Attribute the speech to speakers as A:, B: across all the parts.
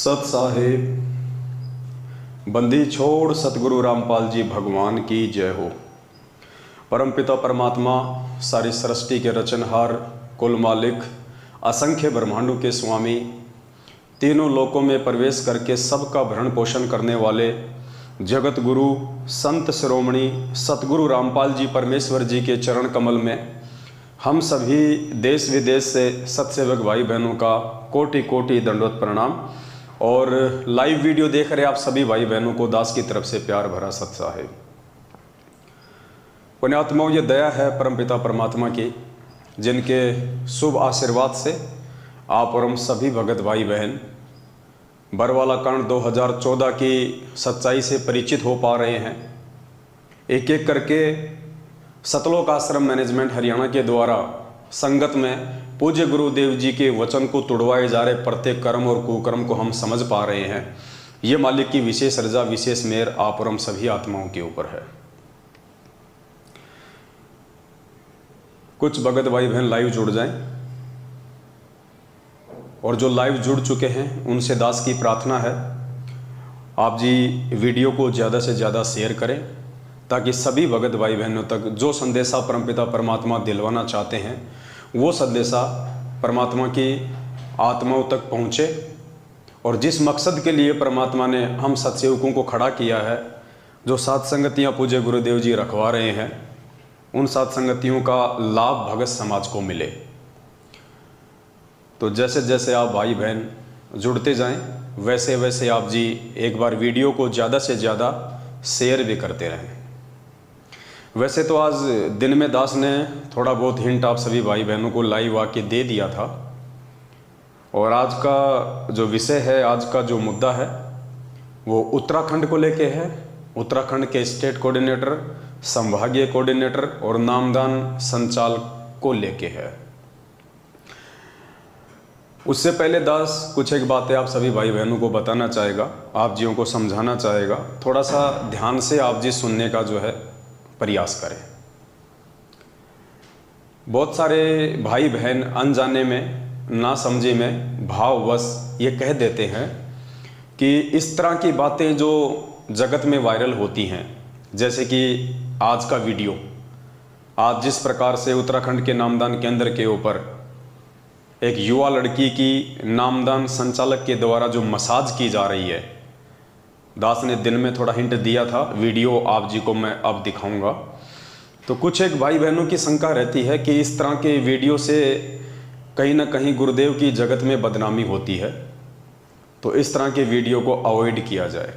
A: सत साहेब बंदी छोड़ सतगुरु रामपाल जी भगवान की जय हो। परमपिता परमात्मा सारी सृष्टि के रचनहार, कुल मालिक, असंख्य ब्रह्मांडों के स्वामी, तीनों लोकों में प्रवेश करके सबका भरण पोषण करने वाले जगत गुरु संत शिरोमणि सतगुरु रामपाल जी परमेश्वर जी के चरण कमल में हम सभी देश विदेश से सत्सेवक भाई बहनों का कोटि कोटि दंडवत प्रणाम। और लाइव वीडियो देख रहे आप सभी भाई बहनों को दास की तरफ से प्यार भरा सत साहेब। पुण्यात्माओं, ये दया है परमपिता परमात्मा की, जिनके शुभ आशीर्वाद से आप और हम सभी भगत भाई बहन बरवाला कांड 2014 की सच्चाई से परिचित हो पा रहे हैं। एक एक करके सतलोक आश्रम मैनेजमेंट हरियाणा के द्वारा संगत में पूज्य गुरुदेव जी के वचन को तुड़वाए जा रहे प्रत्येक कर्म और कुकर्म को हम समझ पा रहे हैं। ये मालिक की विशेष रजा, विशेष मेहर आप और हम सभी आत्माओं के ऊपर है। कुछ भगत भाई बहन लाइव जुड़ जाएं, और जो लाइव जुड़ चुके हैं उनसे दास की प्रार्थना है आप जी वीडियो को ज़्यादा से ज़्यादा शेयर करें, ताकि सभी भगत भाई बहनों तक जो संदेशा परमपिता परमात्मा दिलवाना चाहते हैं वो संदेशा परमात्मा की आत्माओं तक पहुँचे। और जिस मकसद के लिए परमात्मा ने हम सत्सेवकों को खड़ा किया है, जो सात संगतियाँ पूज्य गुरुदेव जी रखवा रहे हैं, उन सात संगतियों का लाभ भगत समाज को मिले। तो जैसे जैसे आप भाई बहन जुड़ते जाएं, वैसे वैसे आप जी एक बार वीडियो को ज़्यादा से ज़्यादा शेयर भी करते रहें। वैसे तो आज दिन में दास ने थोड़ा बहुत हिंट आप सभी भाई बहनों को लाइव आके दे दिया था, और आज का जो विषय है, आज का जो मुद्दा है वो उत्तराखंड को लेके है। उत्तराखंड के स्टेट कोऑर्डिनेटर, संभागीय कोऑर्डिनेटर और नामदान संचालक को लेके है। उससे पहले दास कुछ एक बातें आप सभी भाई बहनों को बताना चाहेगा, आप जियों को समझाना चाहेगा। थोड़ा सा ध्यान से आप जी सुनने का जो है प्रयास करें। बहुत सारे भाई बहन अनजाने में, ना समझे में, भाववश ये कह देते हैं कि इस तरह की बातें जो जगत में वायरल होती हैं, जैसे कि आज का वीडियो, आज जिस प्रकार से उत्तराखंड के नामदान केंद्र के ऊपर एक युवा लड़की की नामदान संचालक के द्वारा जो मसाज की जा रही है, दास ने दिन में थोड़ा हिंट दिया था, वीडियो आप जी को मैं अब दिखाऊंगा। तो कुछ एक भाई बहनों की शंका रहती है कि इस तरह के वीडियो से कहीं ना कहीं गुरुदेव की जगत में बदनामी होती है, तो इस तरह के वीडियो को अवॉइड किया जाए।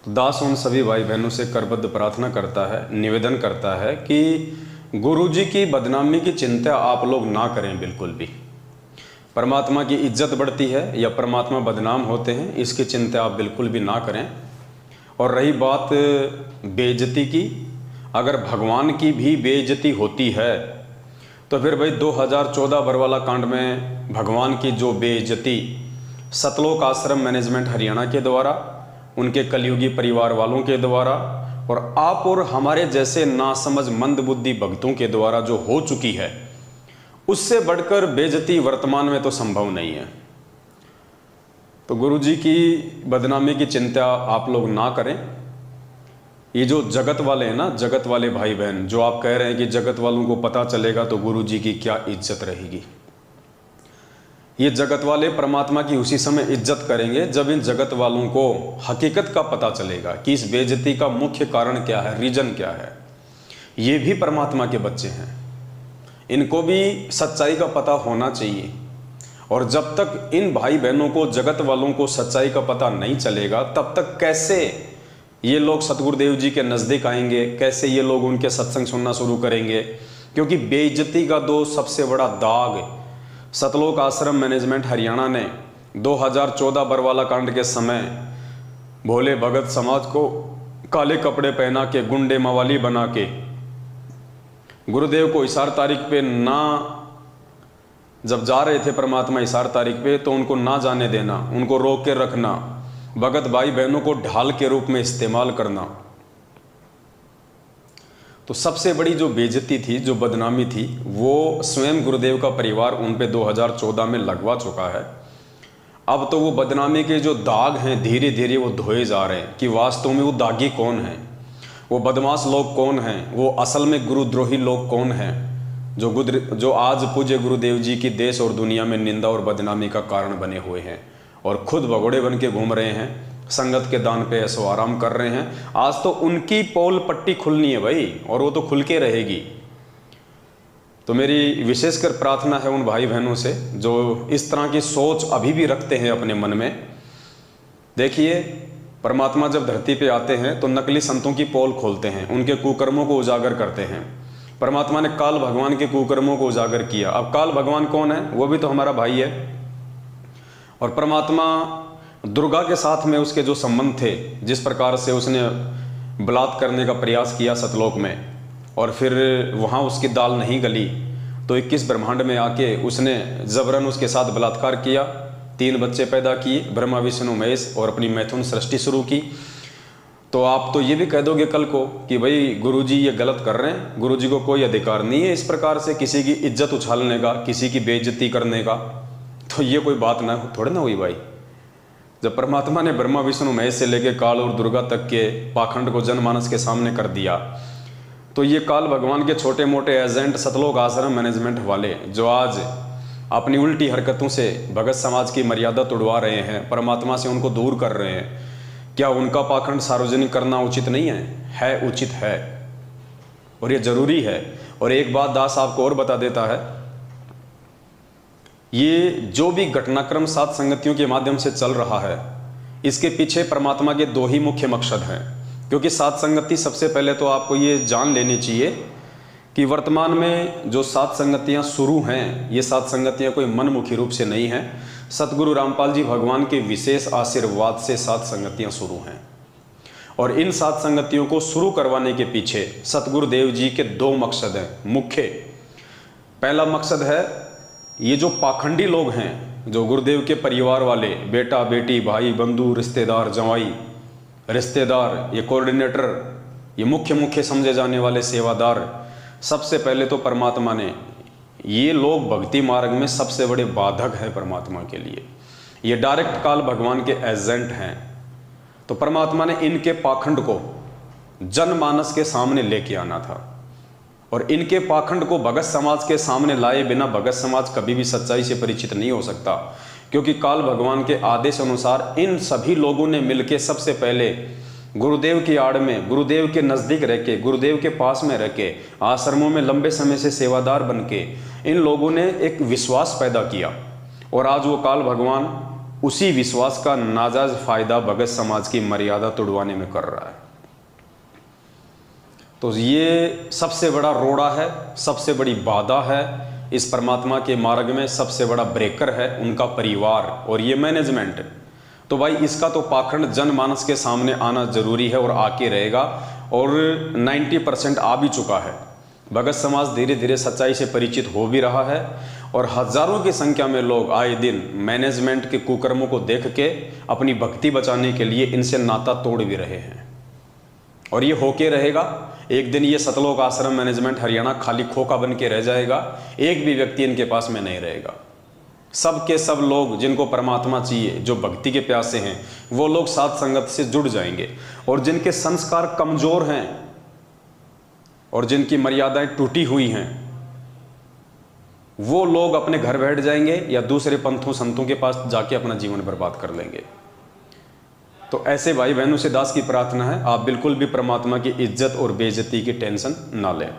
A: तो दास उन सभी भाई बहनों से करबद्ध प्रार्थना करता है, निवेदन करता है कि गुरु जी की बदनामी की चिंता आप लोग ना करें बिल्कुल भी। परमात्मा की इज्जत बढ़ती है या परमात्मा बदनाम होते हैं, इसकी चिंता आप बिल्कुल भी ना करें। और रही बात बेइज्जती की, अगर भगवान की भी बेइज्जती होती है तो फिर भाई 2014 बरवाला कांड में भगवान की जो बेइज्जती सतलोक आश्रम मैनेजमेंट हरियाणा के द्वारा, उनके कलयुगी परिवार वालों के द्वारा और आप और हमारे जैसे नासमझ मंदबुद्धि भक्तों के द्वारा जो हो चुकी है, उससे बढ़कर बेइज्जती वर्तमान में तो संभव नहीं है। तो गुरु जी की बदनामी की चिंता आप लोग ना करें। ये जो जगत वाले हैं ना, जगत वाले भाई बहन, जो आप कह रहे हैं कि जगत वालों को पता चलेगा तो गुरु जी की क्या इज्जत रहेगी, ये जगत वाले परमात्मा की उसी समय इज्जत करेंगे जब इन जगत वालों को हकीकत का पता चलेगा कि इस बेइज्जती का मुख्य कारण क्या है, रीजन क्या है। ये भी परमात्मा के बच्चे हैं, इनको भी सच्चाई का पता होना चाहिए। और जब तक इन भाई बहनों को, जगत वालों को सच्चाई का पता नहीं चलेगा, तब तक कैसे ये लोग सतगुरुदेव जी के नज़दीक आएंगे, कैसे ये लोग उनके सत्संग सुनना शुरू करेंगे। क्योंकि बेइज्जती का दो सबसे बड़ा दाग सतलोक आश्रम मैनेजमेंट हरियाणा ने 2014 बरवाला कांड के समय भोले भगत समाज को काले कपड़े पहना के, गुंडे मवाली बना के, गुरुदेव को इशार तारीख पे ना, जब जा रहे थे परमात्मा इशार तारीख पे, तो उनको ना जाने देना, उनको रोक के रखना, भगत भाई बहनों को ढाल के रूप में इस्तेमाल करना। तो सबसे बड़ी जो बेइज्जती थी, जो बदनामी थी, वो स्वयं गुरुदेव का परिवार उन पे 2014 में लगवा चुका है। अब तो वो बदनामी के जो दाग हैं धीरे धीरे वो धोए जा रहे हैं कि वास्तव में वो दागी कौन हैं, वो बदमाश लोग कौन हैं, वो असल में गुरुद्रोही लोग कौन हैं, जो आज पूज्य गुरुदेव जी की देश और दुनिया में निंदा और बदनामी का कारण बने हुए हैं और खुद भगोड़े बन के घूम रहे हैं, संगत के दान पे ऐसो आराम कर रहे हैं। आज तो उनकी पोल पट्टी खुलनी है भाई, और वो तो खुल के रहेगी। तो मेरी विशेषकर प्रार्थना है उन भाई बहनों से जो इस तरह की सोच अभी भी रखते हैं अपने मन में। देखिए, परमात्मा जब धरती पे आते हैं तो नकली संतों की पोल खोलते हैं, उनके कुकर्मों को उजागर करते हैं। परमात्मा ने काल भगवान के कुकर्मों को उजागर किया। अब काल भगवान कौन है? वो भी तो हमारा भाई है। और परमात्मा दुर्गा के साथ में उसके जो संबंध थे, जिस प्रकार से उसने बलात्कार करने का प्रयास किया सतलोक में और फिर वहाँ उसकी दाल नहीं गली तो 21 ब्रह्मांड में आके उसने जबरन उसके साथ बलात्कार किया, 3 बच्चे पैदा किए, ब्रह्मा विष्णु महेश, और अपनी मैथुन सृष्टि शुरू की। तो आप तो ये भी कह दोगे कल को कि भाई गुरुजी ये गलत कर रहे हैं, गुरुजी को कोई अधिकार नहीं है इस प्रकार से किसी की इज्जत उछालने का, किसी की बेइज्जती करने का। तो ये कोई बात ना थोड़े ना हुई भाई। जब परमात्मा ने ब्रह्मा विष्णु महेश से लेके काल और दुर्गा तक के पाखंड को जनमानस के सामने कर दिया, तो ये काल भगवान के छोटे मोटे एजेंट सतलोक आश्रम मैनेजमेंट वाले जो आज अपनी उल्टी हरकतों से भगत समाज की मर्यादा तोड़वा रहे हैं, परमात्मा से उनको दूर कर रहे हैं, क्या उनका पाखंड सार्वजनिक करना उचित नहीं है? है, उचित है और ये जरूरी है। और एक बात दास आपको और बता देता है, ये जो भी घटनाक्रम सात संगतियों के माध्यम से चल रहा है, इसके पीछे परमात्मा के 2 ही मुख्य मकसद हैं। क्योंकि सात संगति, सबसे पहले तो आपको ये जान लेनी चाहिए कि वर्तमान में जो 7 संगतियाँ शुरू हैं, ये 7 संगतियाँ कोई मनमुखी रूप से नहीं हैं। सतगुरु रामपाल जी भगवान के विशेष आशीर्वाद से 7 संगतियाँ शुरू हैं। और इन 7 संगतियों को शुरू करवाने के पीछे सतगुरुदेव जी के 2 मकसद हैं मुख्य। पहला मकसद है, ये जो पाखंडी लोग हैं, जो गुरुदेव के परिवार वाले, बेटा बेटी, भाई बंधु, रिश्तेदार, जवाई, रिश्तेदार, ये कोऑर्डिनेटर, ये मुख्य समझे जाने वाले सेवादार, सबसे पहले तो परमात्मा ने, ये लोग भक्ति मार्ग में सबसे बड़े बाधक हैं परमात्मा के लिए। ये डायरेक्ट काल भगवान के एजेंट हैं। तो परमात्मा ने इनके पाखंड को जनमानस के सामने लेके आना था और इनके पाखंड को भगत समाज के सामने लाए बिना भगत समाज कभी भी सच्चाई से परिचित नहीं हो सकता। क्योंकि काल भगवान के आदेश अनुसार इन सभी लोगों ने मिलकर सबसे पहले गुरुदेव की आड़ में, गुरुदेव के नज़दीक रह के, गुरुदेव के पास में रह के, आश्रमों में लंबे समय से सेवादार बन के इन लोगों ने एक विश्वास पैदा किया। और आज वो काल भगवान उसी विश्वास का नाजायज फायदा भगत समाज की मर्यादा तोड़वाने में कर रहा है। तो ये सबसे बड़ा रोड़ा है, सबसे बड़ी बाधा है इस परमात्मा के मार्ग में, सबसे बड़ा ब्रेकर है उनका परिवार और ये मैनेजमेंट। तो भाई इसका तो पाखंड जनमानस के सामने आना जरूरी है और आके रहेगा। और 90% आ भी चुका है। भगत समाज धीरे धीरे सच्चाई से परिचित हो भी रहा है और हजारों की संख्या में लोग आए दिन मैनेजमेंट के कुकर्मों को देख के अपनी भक्ति बचाने के लिए इनसे नाता तोड़ भी रहे हैं। और ये होके रहेगा। एक दिन ये सतलोक आश्रम मैनेजमेंट हरियाणा खाली खोखा बन के रह जाएगा, एक भी व्यक्ति इनके पास में नहीं रहेगा। सब के सब लोग जिनको परमात्मा चाहिए, जो भक्ति के प्यासे हैं, वो लोग सात संगत से जुड़ जाएंगे। और जिनके संस्कार कमजोर हैं और जिनकी मर्यादाएं टूटी हुई हैं, वो लोग अपने घर बैठ जाएंगे या दूसरे पंथों संतों के पास जाके अपना जीवन बर्बाद कर लेंगे। तो ऐसे भाई बहनों से दास की प्रार्थना है, आप बिल्कुल भी परमात्मा की इज्जत और बेइज्जती की टेंशन ना लें।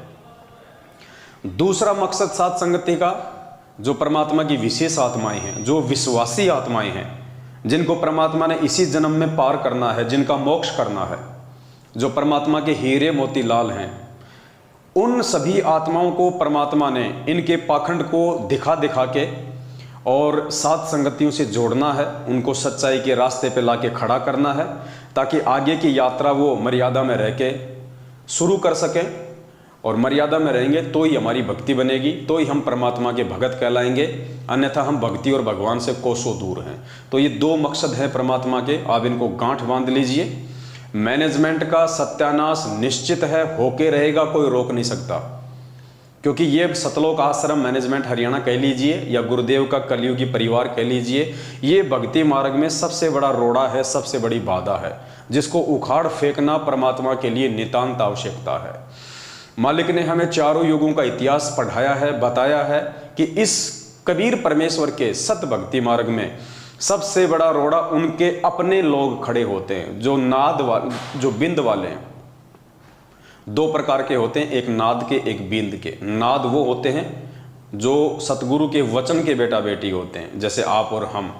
A: दूसरा मकसद सात संगति का, जो परमात्मा की विशेष आत्माएं हैं, जो विश्वासी आत्माएं हैं, जिनको परमात्मा ने इसी जन्म में पार करना है, जिनका मोक्ष करना है, जो परमात्मा के हीरे मोती लाल हैं, उन सभी आत्माओं को परमात्मा ने इनके पाखंड को दिखा दिखा के और सात संगतियों से जोड़ना है, उनको सच्चाई के रास्ते पे लाके खड़ा करना है, ताकि आगे की यात्रा वो मर्यादा में रह के शुरू कर सकें। और मर्यादा में रहेंगे तो ही हमारी भक्ति बनेगी, तो ही हम परमात्मा के भगत कहलाएंगे, अन्यथा हम भक्ति और भगवान से कोसों दूर हैं। तो ये दो मकसद हैं परमात्मा के, आप इनको गांठ बांध लीजिए। मैनेजमेंट का सत्यानाश निश्चित है, होके रहेगा, कोई रोक नहीं सकता। क्योंकि ये सतलोक आश्रम मैनेजमेंट हरियाणा कह लीजिए या गुरुदेव का कलयुगी परिवार कह लीजिए, ये भक्ति मार्ग में सबसे बड़ा रोड़ा है, सबसे बड़ी बाधा है, जिसको उखाड़ फेंकना परमात्मा के लिए नितांत आवश्यकता है। मालिक ने हमें चारों युगों का इतिहास पढ़ाया है, बताया है कि इस कबीर परमेश्वर के सत भक्ति मार्ग में सबसे बड़ा रोड़ा उनके अपने लोग खड़े होते हैं, जो नाद वाले, जो बिंद वाले हैं। दो प्रकार के होते हैं, एक नाद के, एक बिंद के। नाद वो होते हैं जो सतगुरु के वचन के बेटा बेटी होते हैं, जैसे आप और हम,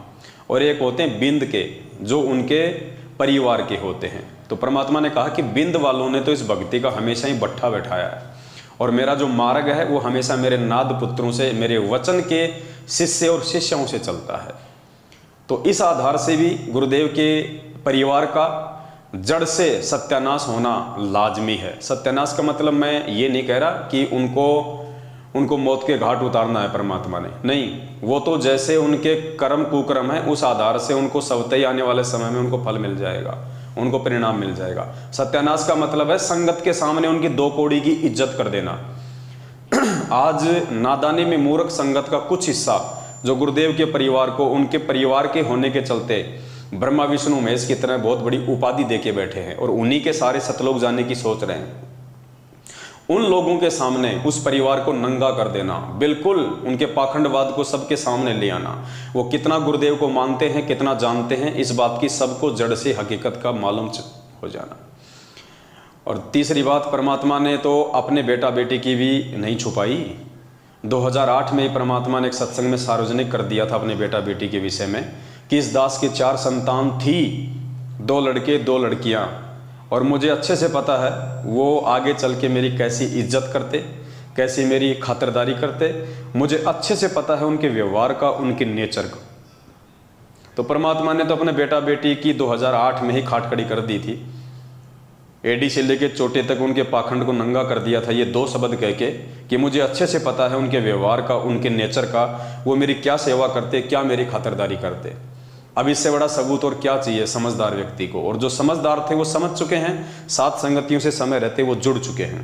A: और एक होते हैं बिंद के, जो उनके परिवार के होते हैं। तो परमात्मा ने कहा कि बिंद वालों ने तो इस भक्ति का हमेशा ही बट्ठा बैठाया है, और मेरा जो मार्ग है वो हमेशा मेरे नाद पुत्रों से, मेरे वचन के शिष्य और शिष्यों से चलता है। तो इस आधार से भी गुरुदेव के परिवार का जड़ से सत्यानाश होना लाजमी है। सत्यानाश का मतलब मैं ये नहीं कह रहा कि उनको मौत के घाट उतारना है परमात्मा ने, नहीं, वो तो जैसे उनके कर्म कुकर्म है उस आधार से उनको स्वतः आने वाले समय में उनको फल मिल जाएगा, उनको परिणाम मिल जाएगा। सत्यानाश का मतलब है संगत के सामने उनकी दो कौड़ी की इज्जत कर देना। आज नादानी में मूर्ख संगत का कुछ हिस्सा जो गुरुदेव के परिवार को, उनके परिवार के होने के चलते ब्रह्मा विष्णु महेश की तरह बहुत बड़ी उपाधि देके बैठे हैं और उन्हीं के सारे सतलोक जाने की सोच रहे हैं। उन लोगों के सामने उस परिवार को नंगा कर देना, बिल्कुल उनके पाखंडवाद को सबके सामने ले आना, वो कितना गुरुदेव को मानते हैं, कितना जानते हैं, इस बात की सबको जड़ से हकीकत का मालूम हो जाना। और तीसरी बात, परमात्मा ने तो अपने बेटा बेटी की भी नहीं छुपाई। 2008 में परमात्मा ने एक सत्संग में सार्वजनिक कर दिया था अपने बेटा बेटी के विषय में कि इस दास की 4 संतान थी, 2 लड़के 2 लड़कियां, और मुझे अच्छे से पता है वो आगे चल के मेरी कैसी इज्जत करते, कैसी मेरी खातिरदारी करते, मुझे अच्छे से पता है उनके व्यवहार का, उनके नेचर का। तो परमात्मा ने तो अपने बेटा बेटी की 2008 में ही खाट खड़ी कर दी थी। एडी से लेके चोटे तक उनके पाखंड को नंगा कर दिया था, ये 2 शब्द कह के कि मुझे अच्छे से पता है उनके व्यवहार का, उनके नेचर का, वो मेरी क्या सेवा करते, क्या मेरी खातिरदारी करते। अब इससे बड़ा सबूत और क्या चाहिए समझदार व्यक्ति को। और जो समझदार थे वो समझ चुके हैं, साथ संगतियों से समय रहते वो जुड़ चुके हैं।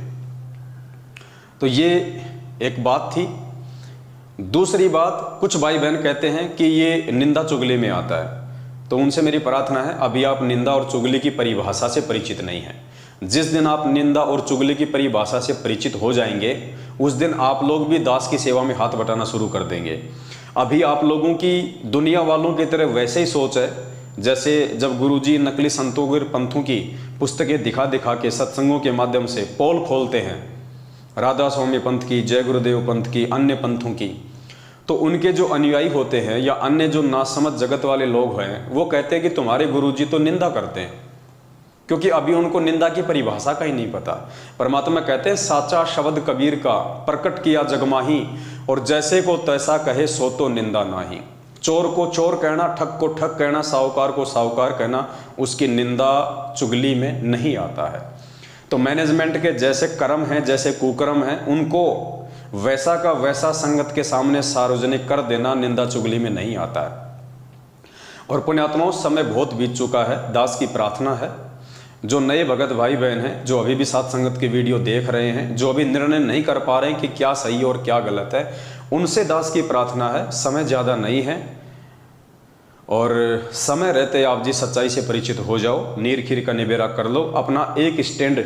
A: तो ये एक बात थी। दूसरी बात, कुछ भाई बहन कहते हैं कि ये निंदा चुगली में आता है, तो उनसे मेरी प्रार्थना है, अभी आप निंदा और चुगली की परिभाषा से परिचित नहीं हैं। जिस दिन आप निंदा और चुगली की परिभाषा से परिचित हो जाएंगे, उस दिन आप लोग भी दास की सेवा में हाथ बटाना शुरू कर देंगे। अभी आप लोगों की दुनिया वालों की तरह वैसे ही सोच है जैसे जब गुरुजी नकली संतों और पंथों की पुस्तकें दिखा दिखा के सत्संगों के माध्यम से पोल खोलते हैं, राधा स्वामी पंथ की, जय गुरुदेव पंथ की, अन्य पंथों की, तो उनके जो अनुयायी होते हैं या अन्य जो नासमझ जगत वाले लोग हैं वो कहते हैं कि तुम्हारे गुरुजी तो निंदा करते हैं, क्योंकि अभी उनको निंदा की परिभाषा का ही नहीं पता। परमात्मा कहते हैं साचा शब्द कबीर का प्रकट किया जगमाही, और जैसे को तैसा कहे सो तो निंदा नाही। चोर को चोर कहना, ठग को ठग कहना, साहूकार को साहूकार कहना, उसकी निंदा चुगली में नहीं आता है। तो मैनेजमेंट के जैसे कर्म हैं, जैसे कुकर्म हैं, उनको वैसा का वैसा संगत के सामने सार्वजनिक कर देना निंदा चुगली में नहीं आता है। और पुण्यात्माओं, समय बहुत बीत चुका है। दास की प्रार्थना है, जो नए भगत भाई बहन हैं, जो अभी भी साथ संगत की वीडियो देख रहे हैं, जो अभी निर्णय नहीं कर पा रहे हैं कि क्या सही और क्या गलत है, उनसे दास की प्रार्थना है, समय ज़्यादा नहीं है और समय रहते आप जी सच्चाई से परिचित हो जाओ, नीर खीर का निबेरा कर लो, अपना एक स्टैंड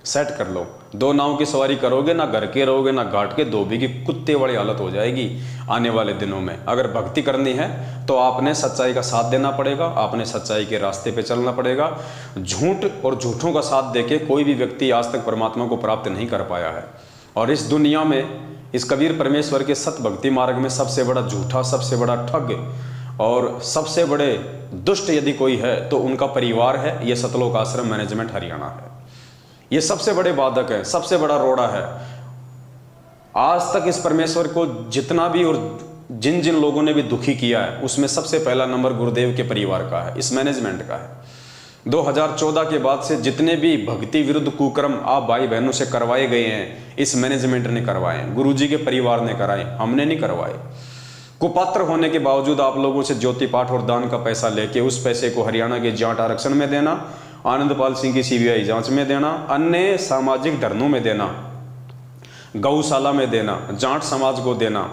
A: सेट कर लो। 2 नाव की सवारी करोगे, ना घर के रहोगे ना घाट के, धोबी की कुत्ते वाली हालत हो जाएगी आने वाले दिनों में। अगर भक्ति करनी है तो आपने सच्चाई का साथ देना पड़ेगा, आपने सच्चाई के रास्ते पे चलना पड़ेगा। झूठ और झूठों का साथ देके कोई भी व्यक्ति आज तक परमात्मा को प्राप्त नहीं कर पाया है। और इस दुनिया में, इस कबीर परमेश्वर के सत भक्ति मार्ग में सबसे बड़ा झूठा, सबसे बड़ा ठग और सबसे बड़े दुष्ट यदि कोई है तो उनका परिवार है। ये सतलोक आश्रम मैनेजमेंट हरियाणा है। ये सबसे बड़े बाधक है, सबसे बड़ा रोड़ा है। आज तक इस परमेश्वर को जितना भी और जिन जिन लोगों ने भी दुखी किया है, उसमें सबसे पहला नंबर गुरुदेव के परिवार का है, इस मैनेजमेंट का है। 2014 के बाद से जितने भी भक्ति विरुद्ध कुकर्म आप भाई बहनों से करवाए गए हैं, इस मैनेजमेंट ने करवाए, गुरुजी के परिवार ने कराए, हमने नहीं करवाए। कुपात्र होने के बावजूद आप लोगों से ज्योति पाठ और दान का पैसा लेके उस पैसे को हरियाणा के जाट आरक्षण में देना, आनंदपाल सिंह की सीबीआई जांच में देना, अन्य सामाजिक धरनों में देना, गौशाला में देना, जाट समाज को देना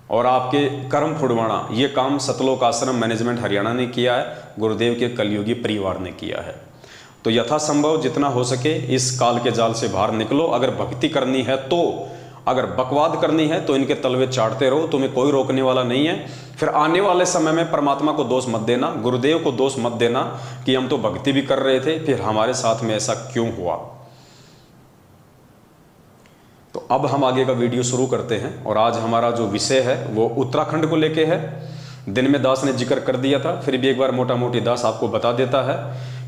A: और आपके कर्म फुड़वाना, ये काम सतलोक आश्रम मैनेजमेंट हरियाणा ने किया है, गुरुदेव के कलयुगी परिवार ने किया है। तो यथासंभव जितना हो सके इस काल के जाल से बाहर निकलो। अगर भक्ति करनी है तो, अगर बकवाद करनी है तो इनके तलवे चाटते रहो, तुम्हें कोई रोकने वाला नहीं है। फिर आने वाले समय में परमात्मा को दोष मत देना, गुरुदेव को दोष मत देना कि हम तो भक्ति भी कर रहे थे, फिर हमारे साथ में ऐसा क्यों हुआ। तो अब हम आगे का वीडियो शुरू करते हैं और आज हमारा जो विषय है वो उत्तराखंड को लेके है। दिन में दास ने जिक्र कर दिया था, फिर भी एक बार मोटा मोटी दास आपको बता देता है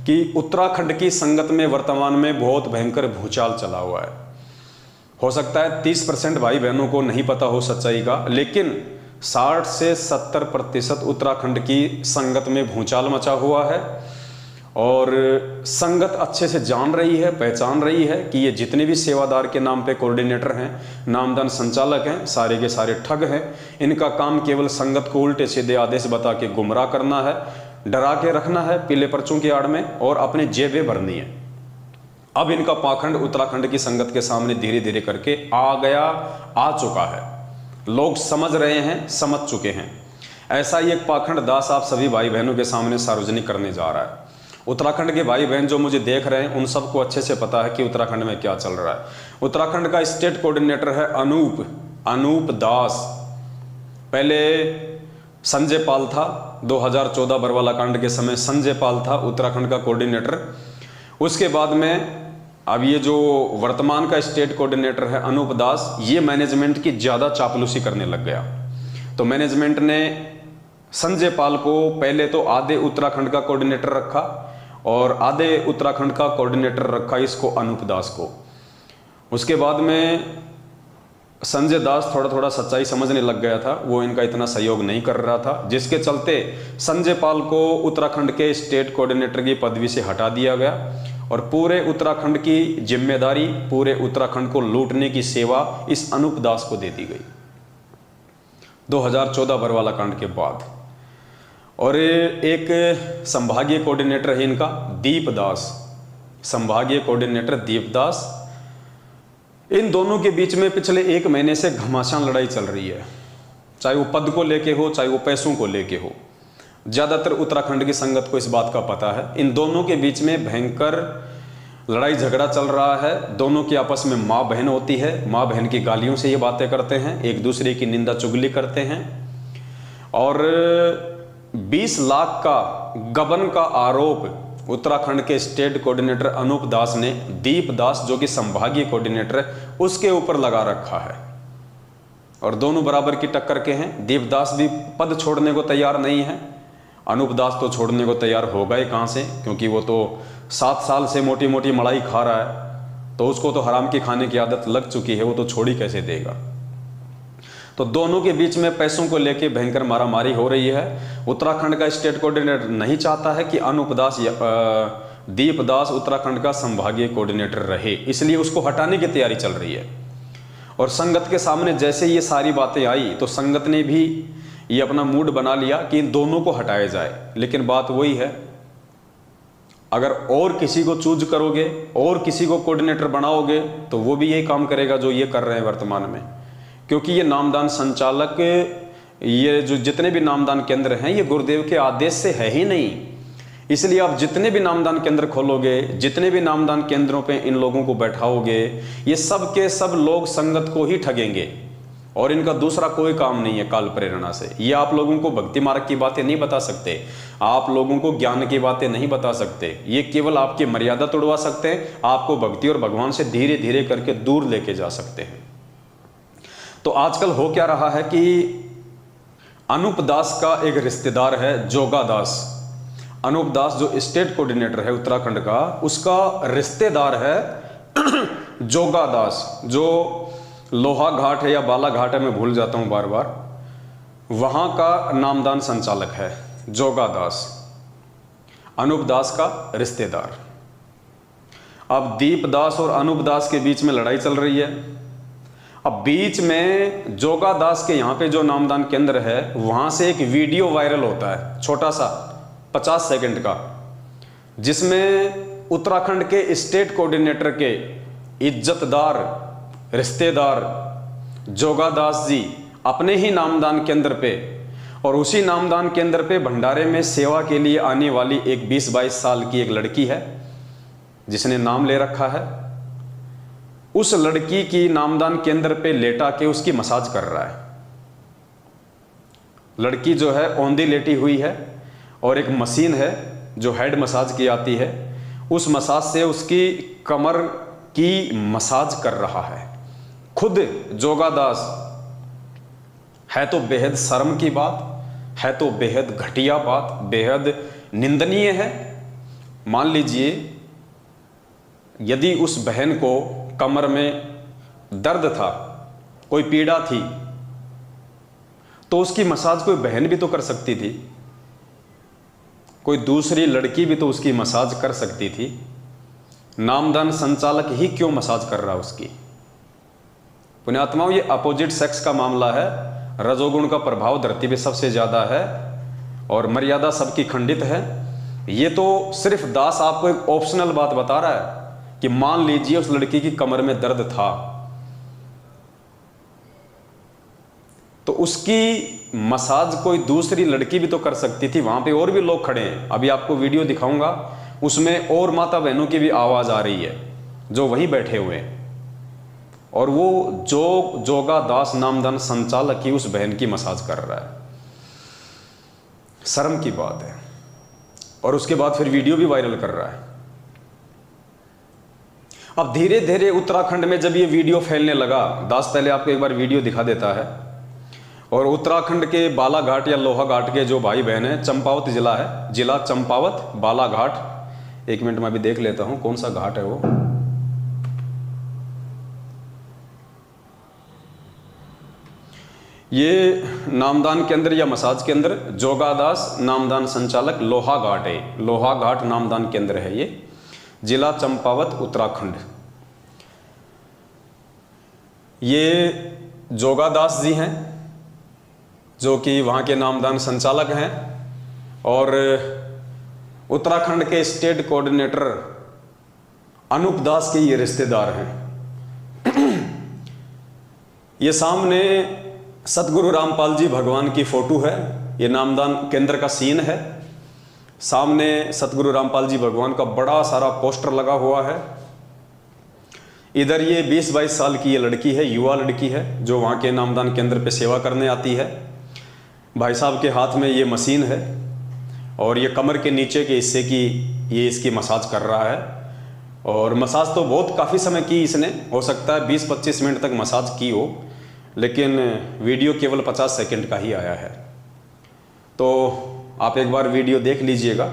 A: कि उत्तराखंड की संगत में वर्तमान में बहुत भयंकर भूचाल चला हुआ है। हो सकता है 30% भाई बहनों को नहीं पता हो सच्चाई का, लेकिन 60 से 70% उत्तराखंड की संगत में भूचाल मचा हुआ है और संगत अच्छे से जान रही है, पहचान रही है कि ये जितने भी सेवादार के नाम पे कोऑर्डिनेटर हैं, नामदान संचालक हैं, सारे के सारे ठग हैं। इनका काम केवल संगत को उल्टे सीधे आदेश बता के गुमराह करना है, डरा के रखना है पीले पर्चों की आड़ में और अपनी जेबें भरनी है। अब इनका पाखंड उत्तराखंड की संगत के सामने धीरे धीरे करके आ चुका है। लोग समझ रहे हैं, समझ चुके हैं। ऐसा ही एक पाखंड दास आप सभी भाई बहनों के सामने सार्वजनिक करने जा रहा है। उत्तराखंड के भाई बहन जो मुझे देख रहे हैं उन सबको अच्छे से पता है कि उत्तराखंड में क्या चल रहा है। उत्तराखंड का स्टेट कोऑर्डिनेटर है अनूप दास। पहले संजय पाल था, 2014 बरवाला कांड के समय संजय पाल था उत्तराखंड का कोऑर्डिनेटर। उसके बाद में अब ये जो वर्तमान का स्टेट कोऑर्डिनेटर है अनूप दास, ये मैनेजमेंट की ज़्यादा चापलूसी करने लग गया। तो मैनेजमेंट ने संजय पाल को पहले तो आधे उत्तराखंड का कोऑर्डिनेटर रखा और आधे उत्तराखंड का कोऑर्डिनेटर रखा इसको अनूप दास को। उसके बाद में संजय दास थोड़ा थोड़ा सच्चाई समझने लग गया था, वो इनका इतना सहयोग नहीं कर रहा था, जिसके चलते संजय पाल को उत्तराखंड के स्टेट कोऑर्डिनेटर की पदवी से हटा दिया गया और पूरे उत्तराखंड की जिम्मेदारी, पूरे उत्तराखंड को लूटने की सेवा इस अनूप दास को दे दी गई 2014 बरवाला कांड के बाद। और एक संभागीय कोऑर्डिनेटर है इनका दीप दास, संभागीय कोऑर्डिनेटर दीप दास। इन दोनों के बीच में पिछले 1 महीने से घमासान लड़ाई चल रही है, चाहे वो पद को लेके हो, चाहे वो पैसों को लेके हो। ज़्यादातर उत्तराखंड की संगत को इस बात का पता है। इन दोनों के बीच में भयंकर लड़ाई झगड़ा चल रहा है। दोनों की आपस में माँ बहन होती है, माँ बहन की गालियों से ये बातें करते हैं, एक दूसरे की निंदा चुगली करते हैं और 20 लाख का गबन का आरोप उत्तराखंड के स्टेट कोऑर्डिनेटर अनूप दास ने दीप दास जो कि संभागीय कोऑर्डिनेटर है उसके ऊपर लगा रखा है। और दोनों बराबर की टक्कर के हैं। दीप दास भी पद छोड़ने को तैयार नहीं है, अनूप दास तो छोड़ने को तैयार होगा ही कहाँ से, क्योंकि वो तो 7 साल से मोटी मोटी मलाई खा रहा है, तो उसको तो हराम की खाने की आदत लग चुकी है, वो तो छोड़ ही कैसे देगा। तो दोनों के बीच में पैसों को लेके भयंकर मारामारी हो रही है। उत्तराखंड का स्टेट कोऑर्डिनेटर नहीं चाहता है कि अनूप दास दीप दास उत्तराखंड का संभागीय कोऑर्डिनेटर रहे, इसलिए उसको हटाने की तैयारी चल रही है। और संगत के सामने जैसे ये सारी बातें आई तो संगत ने भी ये अपना मूड बना लिया कि इन दोनों को हटाया जाए। लेकिन बात वही है, अगर और किसी को चूज करोगे और किसी को कोऑर्डिनेटर बनाओगे तो वो भी यही काम करेगा जो ये कर रहे हैं वर्तमान में, क्योंकि ये नामदान संचालक, ये जो जितने भी नामदान केंद्र हैं ये गुरुदेव के आदेश से है ही नहीं। इसलिए आप जितने भी नामदान केंद्र खोलोगे, जितने भी नामदान केंद्रों पे इन लोगों को बैठाओगे, ये सब के सब लोग संगत को ही ठगेंगे और इनका दूसरा कोई काम नहीं है काल प्रेरणा से। ये आप लोगों को भक्ति मार्ग की बातें नहीं बता सकते, आप लोगों को ज्ञान की बातें नहीं बता सकते। ये केवल आपकी मर्यादा तोड़वा सकते हैं, आपको भक्ति और भगवान से धीरे धीरे करके दूर लेके जा सकते हैं। तो आजकल हो क्या रहा है कि अनूप दास का एक रिश्तेदार है जोगा दास। अनूप दास जो स्टेट कोऑर्डिनेटर है उत्तराखंड का, उसका रिश्तेदार है जोगा दास, जो लोहा घाट है या बाला घाट है, मैं भूल जाता हूं बार बार, वहां का नामदान संचालक है जोगा दास, अनूप दास का रिश्तेदार। अब दीप दास और अनूप दास के बीच में लड़ाई चल रही है। अब बीच में जोगा दास के यहाँ पे जो नामदान केंद्र है वहां से एक वीडियो वायरल होता है, छोटा सा 50 सेकंड का, जिसमें उत्तराखंड के स्टेट कोऑर्डिनेटर के इज्जतदार रिश्तेदार जोगादास जी अपने ही नामदान केंद्र पे और उसी नामदान केंद्र पे भंडारे में सेवा के लिए आने वाली एक 20-22 साल की एक लड़की है जिसने नाम ले रखा है, उस लड़की की नामदान केंद्र पे लेटा के उसकी मसाज कर रहा है। लड़की जो है औंधी लेटी हुई है और एक मशीन है जो हेड मसाज की आती है, उस मसाज से उसकी कमर की मसाज कर रहा है खुद जोगादास। है तो बेहद शर्म की बात, है तो बेहद घटिया बात, बेहद निंदनीय है। मान लीजिए यदि उस बहन को कमर में दर्द था, कोई पीड़ा थी, तो उसकी मसाज कोई बहन भी तो कर सकती थी, कोई दूसरी लड़की भी तो उसकी मसाज कर सकती थी। नामदान संचालक ही क्यों मसाज कर रहा है उसकी? पुण्यात्माओं, ये अपोजिट सेक्स का मामला है। रजोगुण का प्रभाव धरती पे सबसे ज्यादा है और मर्यादा सबकी खंडित है। ये तो सिर्फ दास आपको एक ऑप्शनल बात बता रहा है कि मान लीजिए उस लड़की की कमर में दर्द था, तो उसकी मसाज कोई दूसरी लड़की भी तो कर सकती थी। वहां पे और भी लोग खड़े हैं, अभी आपको वीडियो दिखाऊंगा, उसमें और माता बहनों की भी आवाज आ रही है जो वहीं बैठे हुए हैं, और वो जोगादास नामदान संचालक ही उस बहन की मसाज कर रहा है। शर्म की बात है। और उसके बाद फिर वीडियो भी वायरल कर रहा है। अब धीरे धीरे उत्तराखंड में जब ये वीडियो फैलने लगा, दास पहले आपको एक बार वीडियो दिखा देता है, और उत्तराखंड के बालाघाट या लोहाघाट के जो भाई बहन है, चंपावत जिला है, जिला चंपावत बालाघाट, एक मिनट में अभी देख लेता हूं कौन सा घाट है वो। ये नामदान केंद्र या मसाज केंद्र जोगादास नामदान संचालक लोहाघाट है, लोहाघाट नामदान केंद्र है, ये जिला चंपावत उत्तराखंड। ये जोगादास जी हैं जो कि वहाँ के नामदान संचालक हैं, और उत्तराखंड के स्टेट कोऑर्डिनेटर अनूप दास के ये रिश्तेदार हैं। ये सामने सतगुरु रामपाल जी भगवान की फोटो है, ये नामदान केंद्र का सीन है। सामने सतगुरु रामपाल जी भगवान का बड़ा सारा पोस्टर लगा हुआ है। इधर ये 20-22 साल की ये लड़की है, युवा लड़की है, जो वहाँ के नामदान केंद्र पे सेवा करने आती है। भाई साहब के हाथ में ये मशीन है और ये कमर के नीचे के हिस्से की ये इसकी मसाज कर रहा है। और मसाज तो बहुत काफ़ी समय की इसने, हो सकता है 20-25 मिनट तक मसाज की हो, लेकिन वीडियो केवल 50 सेकंड का ही आया है। तो आप एक बार वीडियो देख लीजिएगा।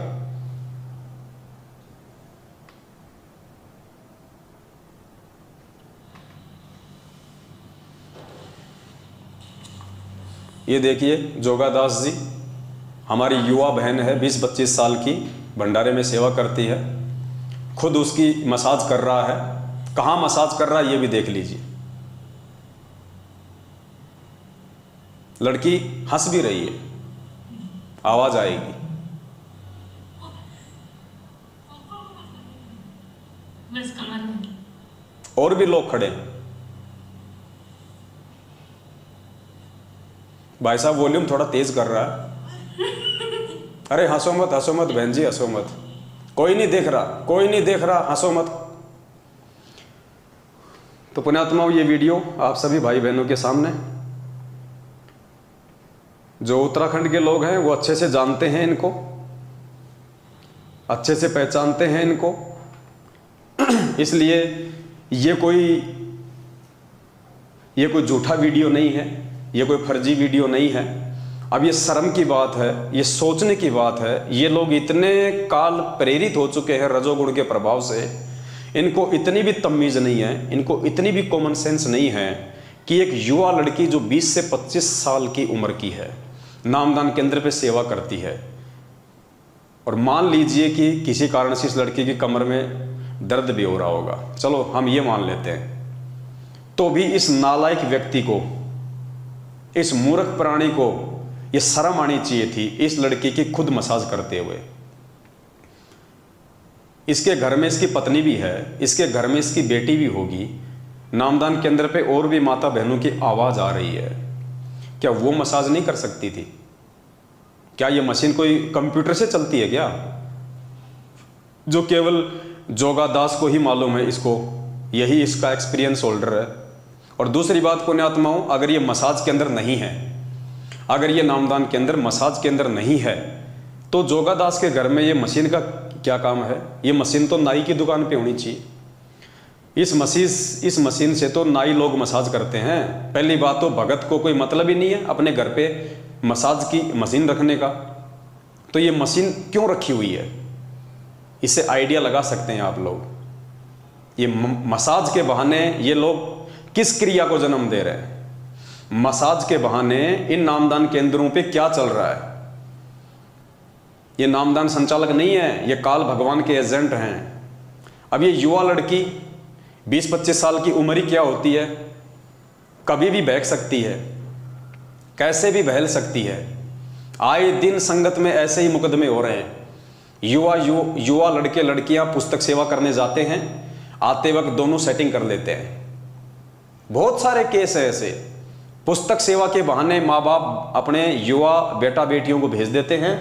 A: ये देखिए जोगादास जी, हमारी युवा बहन है, 20-25 साल की, भंडारे में सेवा करती है, खुद उसकी मसाज कर रहा है। कहाँ मसाज कर रहा है ये भी देख लीजिए। लड़की हंस भी रही है, आवाज आएगी। और भी लोग खड़े हैं। भाई साहब वॉल्यूम थोड़ा तेज कर रहा है। अरे हंसो मत बहन जी, हंसो मत, कोई नहीं देख रहा, कोई नहीं देख रहा, हंसो मत। तो पुण्यात्माओं, ये वीडियो आप सभी भाई बहनों के सामने, जो उत्तराखंड के लोग हैं वो अच्छे से जानते हैं इनको, अच्छे से पहचानते हैं इनको, इसलिए ये कोई झूठा वीडियो नहीं है, ये कोई फर्जी वीडियो नहीं है। अब ये शर्म की बात है, ये सोचने की बात है। ये लोग इतने काल प्रेरित हो चुके हैं रजोगुण के प्रभाव से, इनको इतनी भी तमीज नहीं है, इनको इतनी भी कॉमन सेंस नहीं है कि एक युवा लड़की जो 20 से 25 साल की उम्र की है, नामदान केंद्र पे सेवा करती है, और मान लीजिए कि किसी कारण से इस लड़की की कमर में दर्द भी हो रहा होगा, चलो हम ये मान लेते हैं, तो भी इस नालायक व्यक्ति को, इस मूर्ख प्राणी को ये शर्म आनी चाहिए थी इस लड़की की खुद मसाज करते हुए। इसके घर में इसकी पत्नी भी है, इसके घर में इसकी बेटी भी होगी, नामदान केंद्र पे और भी माता बहनों की आवाज़ आ रही है, क्या वो मसाज नहीं कर सकती थी? क्या ये मशीन कोई कंप्यूटर से चलती है क्या, जो केवल जोगा दास को ही मालूम है, इसको यही इसका एक्सपीरियंस होल्डर है? और दूसरी बात पुण्यात्माओं, अगर ये मसाज के अंदर नहीं है, अगर ये नामदान के अंदर मसाज के अंदर नहीं है, तो जोगा दास के घर में ये मशीन का क्या काम है? ये मशीन तो नाई की दुकान पे होनी चाहिए। इस मशीन से तो नाई लोग मसाज करते हैं। पहली बात तो भगत को कोई मतलब ही नहीं है अपने घर पे मसाज की मशीन रखने का, तो ये मशीन क्यों रखी हुई है? इससे आइडिया लगा सकते हैं आप लोग। ये मसाज के बहाने ये लोग किस क्रिया को जन्म दे रहे हैं? मसाज के बहाने इन नामदान केंद्रों पे क्या चल रहा है? ये नामदान संचालक नहीं है, ये काल भगवान के एजेंट हैं। अब ये युवा लड़की 20-25 साल की उम्र ही क्या होती है, कभी भी बहक सकती है, कैसे भी बहल सकती है। आए दिन संगत में ऐसे ही मुकदमे हो रहे हैं। युवा लड़के लड़कियां पुस्तक सेवा करने जाते हैं, आते वक्त दोनों सेटिंग कर लेते हैं। बहुत सारे केस है ऐसे। पुस्तक सेवा के बहाने माँ बाप अपने युवा बेटा बेटियों को भेज देते हैं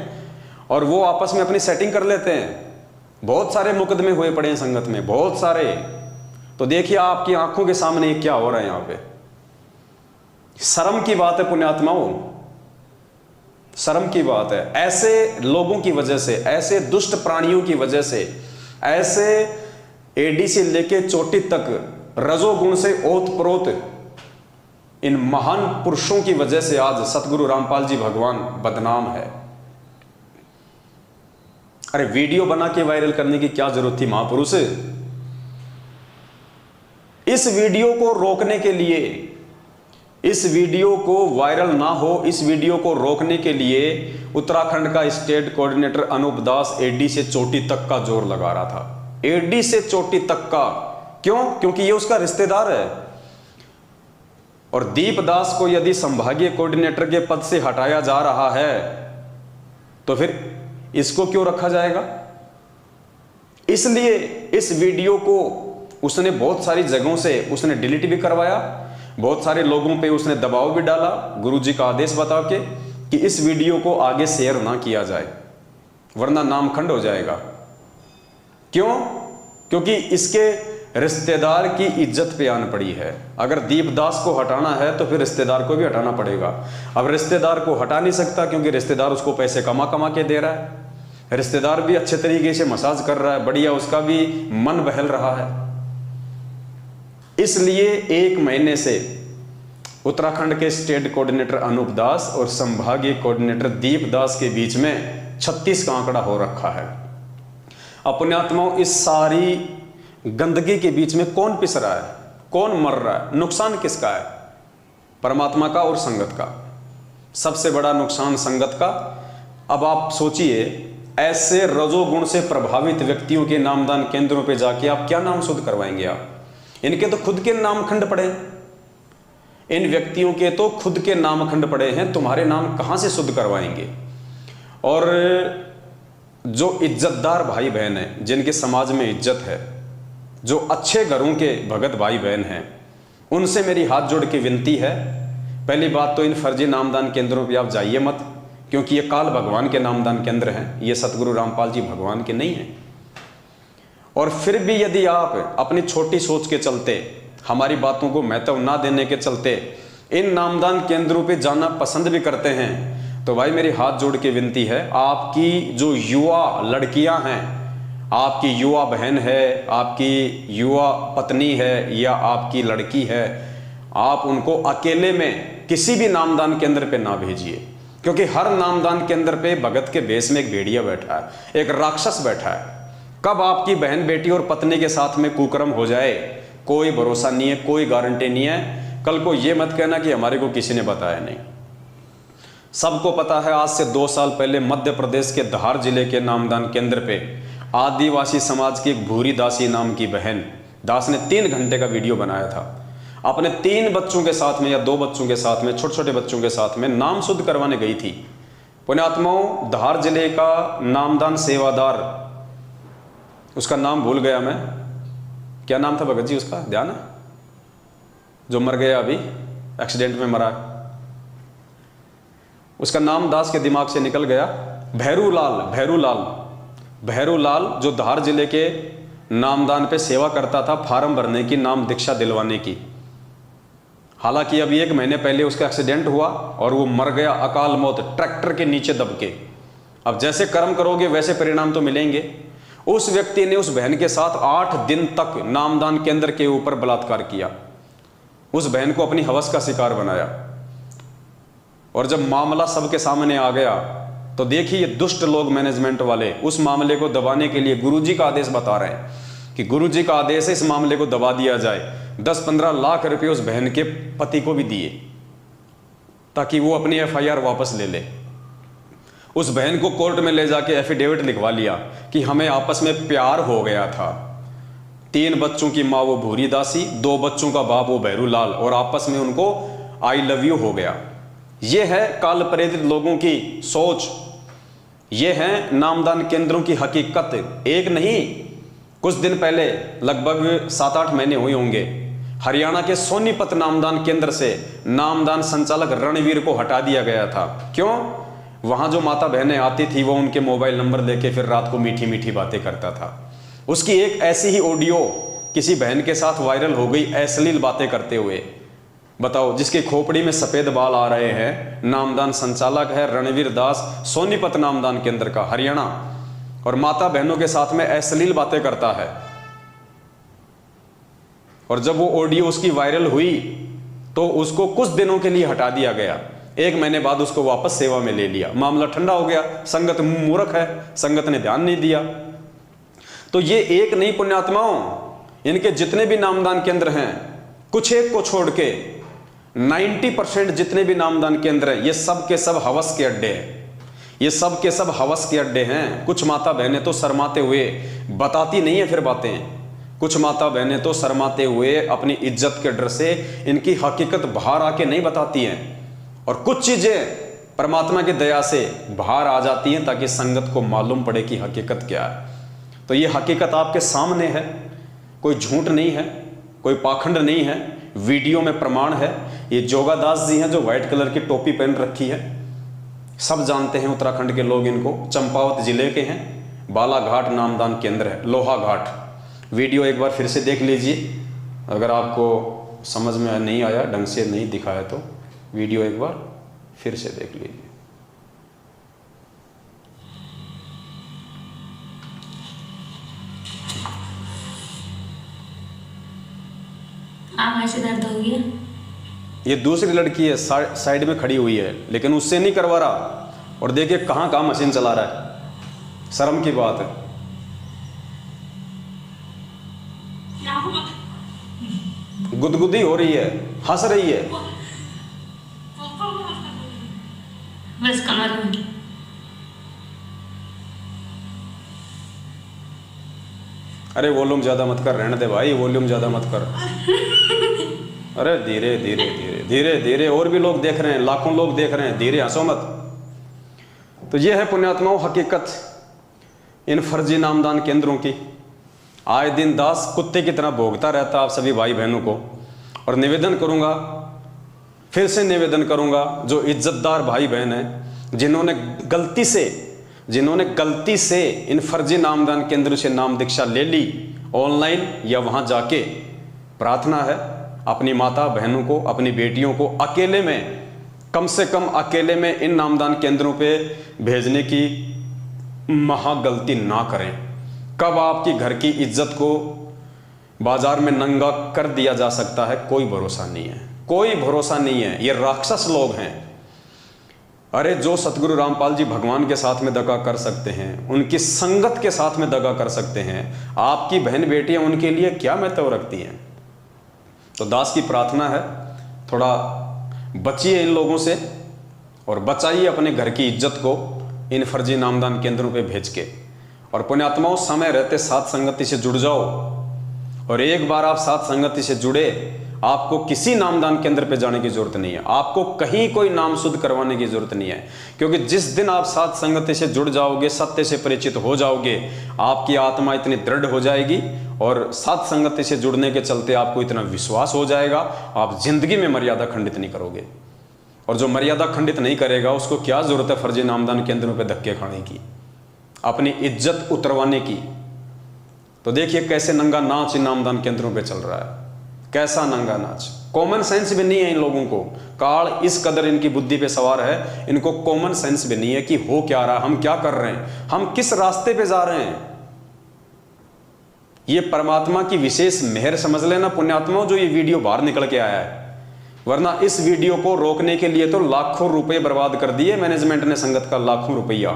A: और वो आपस में अपनी सेटिंग कर लेते हैं। बहुत सारे मुकदमे हुए पड़े हैं संगत में, बहुत सारे। तो देखिए आपकी आंखों के सामने ये क्या हो रहा है यहाँ पे। शर्म की बात है पुण्यात्माओं, शर्म की बात है। ऐसे लोगों की वजह से, ऐसे दुष्ट प्राणियों की वजह से, ऐसे एडी से लेके चोटी तक रजोगुण से ओतप्रोत इन महान पुरुषों की वजह से आज सतगुरु रामपाल जी भगवान बदनाम है। अरे वीडियो बना के वायरल करने की क्या जरूरत थी महापुरुष? इस वीडियो को रोकने के लिए, इस वीडियो को वायरल ना हो, इस वीडियो को रोकने के लिए उत्तराखंड का स्टेट कोऑर्डिनेटर अनूप दास एडी से चोटी तक का जोर लगा रहा था। एडी से चोटी तक का। क्यों? क्योंकि ये उसका रिश्तेदार है। और दीपदास को यदि संभागीय कोऑर्डिनेटर के पद से हटाया जा रहा है तो फिर इसको क्यों रखा जाएगा? इसलिए इस वीडियो को उसने बहुत सारी जगहों से उसने डिलीट भी करवाया, बहुत सारे लोगों पे उसने दबाव भी डाला गुरुजी का आदेश बता के कि इस वीडियो को आगे शेयर ना किया जाए वरना नामखंड हो जाएगा। क्यों? क्योंकि इसके रिश्तेदार की इज्जत पे आन पड़ी है। अगर दीपदास को हटाना है तो फिर रिश्तेदार को भी हटाना पड़ेगा। अब रिश्तेदार को हटा नहीं सकता क्योंकि रिश्तेदार उसको पैसे कमा कमा के दे रहा है, रिश्तेदार भी अच्छे तरीके से मसाज कर रहा है, बढ़िया उसका भी मन बहल रहा है। इसलिए 1 महीने से उत्तराखंड के स्टेट कोऑर्डिनेटर अनूप दास और संभागीय कोऑर्डिनेटर दीपदास के बीच में 36 का आंकड़ा हो रखा है। अपने इस सारी गंदगी के बीच में कौन पिस रहा है, कौन मर रहा है? नुकसान किसका है? परमात्मा का और संगत का। सबसे बड़ा नुकसान संगत का। अब आप सोचिए, ऐसे रजोगुण से प्रभावित व्यक्तियों के नामदान केंद्रों पे जाके आप क्या नाम शुद्ध करवाएंगे? आप इनके तो खुद के नामखंड पड़े, इन व्यक्तियों के तो खुद के नामखंड पड़े हैं, तुम्हारे नाम कहां से शुद्ध करवाएंगे? और जो इज्जतदार भाई बहन हैं, जिनके समाज में इज्जत है, जो अच्छे घरों के भगत भाई बहन हैं, उनसे मेरी हाथ जोड़ के विनती है, पहली बात तो इन फर्जी नामदान केंद्रों पे आप जाइए मत, क्योंकि ये काल भगवान के नामदान केंद्र हैं, ये सतगुरु रामपाल जी भगवान के नहीं हैं। और फिर भी यदि आप अपनी छोटी सोच के चलते, हमारी बातों को महत्व ना देने के चलते इन नामदान केंद्रों पे जाना पसंद भी करते हैं, तो भाई मेरी हाथ जोड़ के विनती है, आपकी जो युवा लड़कियां हैं, आपकी युवा बहन है, आपकी युवा पत्नी है या आपकी लड़की है, आप उनको अकेले में किसी भी नामदान केंद्र पे ना भेजिए, क्योंकि हर नामदान केंद्र पे भगत के भेष में एक भेड़िया बैठा है, एक राक्षस बैठा है। कब आपकी बहन बेटी और पत्नी के साथ में कुकर्म हो जाए कोई भरोसा नहीं है, कोई गारंटी नहीं है। कल को ये मत कहना कि हमारे को किसी ने बताया नहीं। सबको पता है, आज से 2 साल पहले मध्य प्रदेश के धार जिले के नामदान केंद्र पे आदिवासी समाज की एक भूरी दासी नाम की बहन, दास ने 3 घंटे का वीडियो बनाया था, अपने 3 बच्चों के साथ में या 2 बच्चों के साथ में, छोटे छोटे बच्चों के साथ में नाम शुद्ध करवाने गई थी। पुण्यात्माओं, धार जिले का नामदान सेवादार, उसका नाम भूल गया मैं, क्या नाम था भगत जी उसका, ध्यान है? जो मर गया अभी, एक्सीडेंट में मरा, उसका नाम दास के दिमाग से निकल गया, भैरूलाल जो धार जिले के नामदान पे सेवा करता था, फार्म भरने की, नाम दीक्षा दिलवाने की। हालांकि अभी 1 महीने पहले उसका एक्सीडेंट हुआ और वो मर गया, अकाल मौत, ट्रैक्टर के नीचे दब के। अब जैसे कर्म करोगे वैसे परिणाम तो मिलेंगे। उस व्यक्ति ने उस बहन के साथ 8 दिन तक नामदान केंद्र के ऊपर बलात्कार किया, उस बहन को अपनी हवस का शिकार बनाया। और जब मामला सबके सामने आ गया तो देखिए, दुष्ट लोग मैनेजमेंट वाले उस मामले को दबाने के लिए गुरुजी का आदेश बता रहे हैं कि गुरुजी का आदेश है इस मामले को दबा दिया जाए। 10-15 लाख रुपए उस बहन के पति को भी दिए ताकि वो अपनी FIR वापस ले ले। उस बहन को कोर्ट में ले जाके एफिडेविट लिखवा लिया कि हमें आपस में प्यार हो गया था। 3 बच्चों की माँ वो भूरी दासी, 2 बच्चों का बाप वो भैरूलाल, और आपस में उनको आई लव यू हो गया। ये है काल प्रेरित लोगों की सोच, ये है नामदान केंद्रों की हकीकत। एक नहीं, कुछ दिन पहले, लगभग 7-8 महीने हुए होंगे, हरियाणा के सोनीपत नामदान केंद्र से नामदान संचालक रणवीर को हटा दिया गया था। क्यों? वहां जो माता बहनें आती थी वो उनके मोबाइल नंबर लेके फिर रात को मीठी मीठी बातें करता था। उसकी एक ऐसी ही ऑडियो किसी बहन के साथ वायरल हो गई, अश्लील बातें करते हुए। बताओ, जिसके खोपड़ी में सफेद बाल आ रहे हैं, नामदान संचालक है रणवीर दास, सोनीपत नामदान केंद्र का, हरियाणा, और माता बहनों के साथ में अश्लील बातें करता है। और जब वो ऑडियो उसकी वायरल हुई तो उसको कुछ दिनों के लिए हटा दिया गया। 1 महीने बाद उसको वापस सेवा में ले लिया। मामला ठंडा हो गया, संगत मूर्ख है, संगत ने ध्यान नहीं दिया। तो ये एक नहीं पुण्यात्माओं, इनके जितने भी नामदान केंद्र हैं, कुछ एक को छोड़ के 90% जितने भी नामदान केंद्र हैं, ये सब के सब हवस के अड्डे हैं। ये सब के सब हवस के अड्डे हैं। कुछ माता बहनें तो शर्माते हुए बताती नहीं है फिर बातें, कुछ माता बहनें तो शर्माते हुए अपनी इज्जत के डर से इनकी हकीकत बाहर आके नहीं बताती हैं, और कुछ चीजें परमात्मा की दया से बाहर आ जाती हैं ताकि संगत को मालूम पड़े कि हकीकत क्या है। तो ये हकीकत आपके सामने है, कोई झूठ नहीं है, कोई पाखंड नहीं है, वीडियो में प्रमाण है। ये जोगादास जी हैं जो व्हाइट कलर की टोपी पहन रखी है, सब जानते हैं उत्तराखंड के लोग इनको, चंपावत जिले के हैं, बालाघाट नामदान केंद्र है, लोहा घाट। वीडियो एक बार फिर से देख लीजिए, अगर आपको समझ में नहीं आया, ढंग से नहीं दिखाया तो वीडियो एक बार फिर से देख लीजिए।
B: ऐसे दर्द हो गया।
A: ये दूसरी लड़की है, साइड में खड़ी हुई है, लेकिन उससे नहीं करवा रहा। और देखिए कहाँ कहाँ मशीन चला रहा है, शर्म की बात है। गुदगुदी हो रही है, हंस रही है।
B: बस कमर में।
A: अरे वॉल्यूम ज्यादा मत कर, रहने दे भाई, वॉल्यूम ज्यादा मत कर। अरे धीरे धीरे धीरे धीरे धीरे, और भी लोग देख रहे हैं, लाखों लोग देख रहे हैं, धीरे हंसो मत। तो ये है पुण्यात्माओं हकीकत इन फर्जी नामदान केंद्रों की। आए दिन दास कुत्ते की तरह भोगता रहता आप सभी भाई बहनों को। और निवेदन करूंगा, फिर से निवेदन करूंगा, जो इज्जतदार भाई बहन हैं, जिन्होंने गलती से इन फर्जी नामदान केंद्रों से नाम दीक्षा ले ली ऑनलाइन या वहां जाके, प्रार्थना है अपनी माता बहनों को, अपनी बेटियों को अकेले में, कम से कम अकेले में इन नामदान केंद्रों पे भेजने की महा गलती ना करें। कब आपकी घर की इज्जत को बाजार में नंगा कर दिया जा सकता है, कोई भरोसा नहीं है, कोई भरोसा नहीं है। ये राक्षस लोग हैं। अरे जो सतगुरु रामपाल जी भगवान के साथ में दगा कर सकते हैं, उनकी संगत के साथ में दगा कर सकते हैं, आपकी बहन बेटियां उनके लिए क्या महत्व रखती हैं? तो दास की प्रार्थना है, थोड़ा बचिए इन लोगों से और बचाइए अपने घर की इज्जत को इन फर्जी नामदान केंद्रों पे भेज के। और पुण्यात्माओं, समय रहते साथ संगति से जुड़ जाओ। और एक बार आप साथ संगति से जुड़े, आपको किसी नामदान केंद्र पे जाने की जरूरत नहीं है, आपको कहीं कोई नाम शुद्ध करवाने की जरूरत नहीं है। क्योंकि जिस दिन आप सात संगति से जुड़ जाओगे, सत्य से परिचित हो जाओगे, आपकी आत्मा इतनी दृढ़ हो जाएगी और सात संगति से जुड़ने के चलते आपको इतना विश्वास हो जाएगा, आप जिंदगी में मर्यादा खंडित नहीं करोगे। और जो मर्यादा खंडित नहीं करेगा उसको क्या जरूरत है फर्जी नामदान केंद्रों पे धक्के खाने की, अपनी इज्जत उतरवाने की। तो देखिए कैसे नंगा नाच इन नामदान केंद्रों पे चल रहा है, कैसा नंगा नाच। कॉमन सेंस भी नहीं है इन लोगों को, काल इस कदर इनकी बुद्धि पे सवार है, इनको कॉमन सेंस भी नहीं है कि हो क्या रहा, हम क्या कर रहे हैं, हम किस रास्ते पे जा रहे हैं। ये परमात्मा की विशेष मेहर समझ लेना पुण्यात्माओं, जो ये वीडियो बाहर निकल के आया है, वरना इस वीडियो को रोकने के लिए तो लाखों रुपए बर्बाद कर दिए मैनेजमेंट ने, संगत का लाखों रुपया,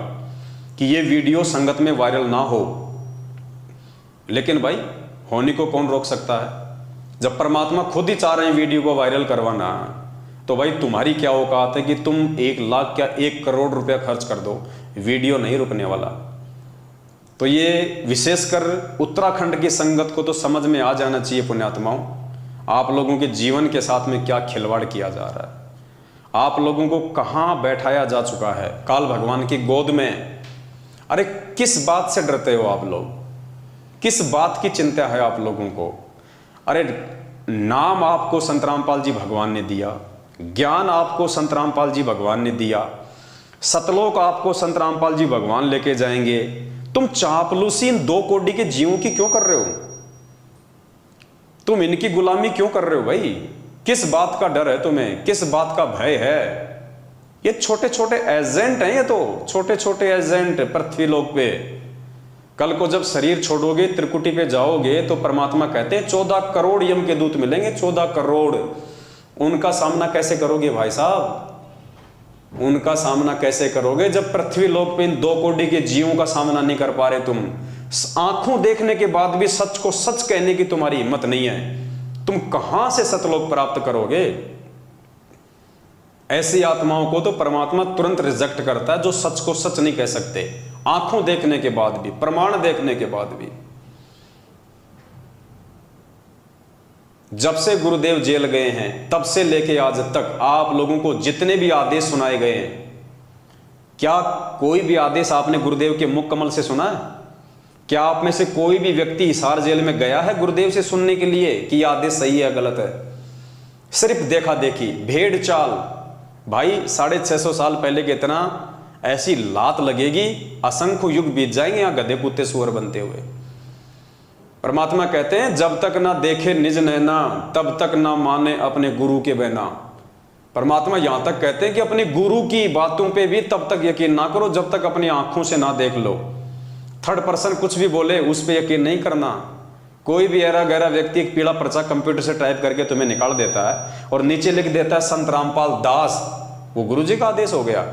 A: कि ये वीडियो संगत में वायरल ना हो। लेकिन भाई होने को कौन रोक सकता है? जब परमात्मा खुद ही चाह रहे हैं वीडियो को वायरल करवाना, तो भाई तुम्हारी क्या औकात है कि तुम 1 लाख क्या 1 करोड़ रुपया खर्च कर दो, वीडियो नहीं रुकने वाला। तो ये विशेषकर उत्तराखंड की संगत को तो समझ में आ जाना चाहिए पुण्यात्माओं, आप लोगों के जीवन के साथ में क्या खिलवाड़ किया जा रहा है, आप लोगों को कहां बैठाया जा चुका है काल भगवान की गोद में। अरे किस बात से डरते हो आप लोग, किस बात की चिंता है आप लोगों को? अरे नाम आपको संत रामपाल जी भगवान ने दिया, ज्ञान आपको संत रामपाल जी भगवान ने दिया, सतलोक आपको संत रामपाल जी भगवान लेके जाएंगे। तुम चापलूसी इन 2 कोड़ी के जीवों की क्यों कर रहे हो? तुम इनकी गुलामी क्यों कर रहे हो भाई? किस बात का डर है तुम्हें, किस बात का भय है? ये छोटे छोटे एजेंट हैं, ये तो छोटे छोटे एजेंट पृथ्वी लोक पे। कल को जब शरीर छोड़ोगे, त्रिकुटी पे जाओगे, तो परमात्मा कहते हैं 14 करोड़ यम के दूत मिलेंगे, 14 करोड़। उनका सामना कैसे करोगे भाई साहब? उनका सामना कैसे करोगे जब पृथ्वी लोक पे इन 2 कोड़ी के जीवों का सामना नहीं कर पा रहे तुम? आंखों देखने के बाद भी सच को सच कहने की तुम्हारी हिम्मत नहीं है, तुम कहां से सतलोक प्राप्त करोगे? ऐसी आत्माओं को तो परमात्मा तुरंत रिजेक्ट करता है जो सच को सच नहीं कह सकते, आंखों देखने के बाद भी, प्रमाण देखने के बाद भी। जब से गुरुदेव जेल गए हैं तब से लेके आज तक आप लोगों को जितने भी आदेश सुनाए गए हैं, क्या कोई भी आदेश आपने गुरुदेव के मुख कमल से सुना है? क्या आप में से कोई भी व्यक्ति हिसार जेल में गया है गुरुदेव से सुनने के लिए कि यह आदेश सही है गलत है? सिर्फ देखा देखी, भेड़ चाल। भाई 650 साल पहले के इतना ऐसी लात लगेगी, असंख्य युग बीत जाएंगे यहां गधे कुत्ते सुअर बनते हुए। परमात्मा कहते हैं जब तक ना देखे निज नैना तब तक ना माने अपने गुरु के बहना। परमात्मा यहां तक कहते हैं कि अपने गुरु की बातों पे भी तब तक यकीन ना करो जब तक अपनी आंखों से ना देख लो। थर्ड पर्सन कुछ भी बोले उस पर यकीन नहीं करना। कोई भी ऐरा गहरा व्यक्ति एक पीला पर्चा कंप्यूटर से टाइप करके तुम्हें निकाल देता है और नीचे लिख देता है संत रामपाल दास, वो गुरु जी का आदेश हो गया।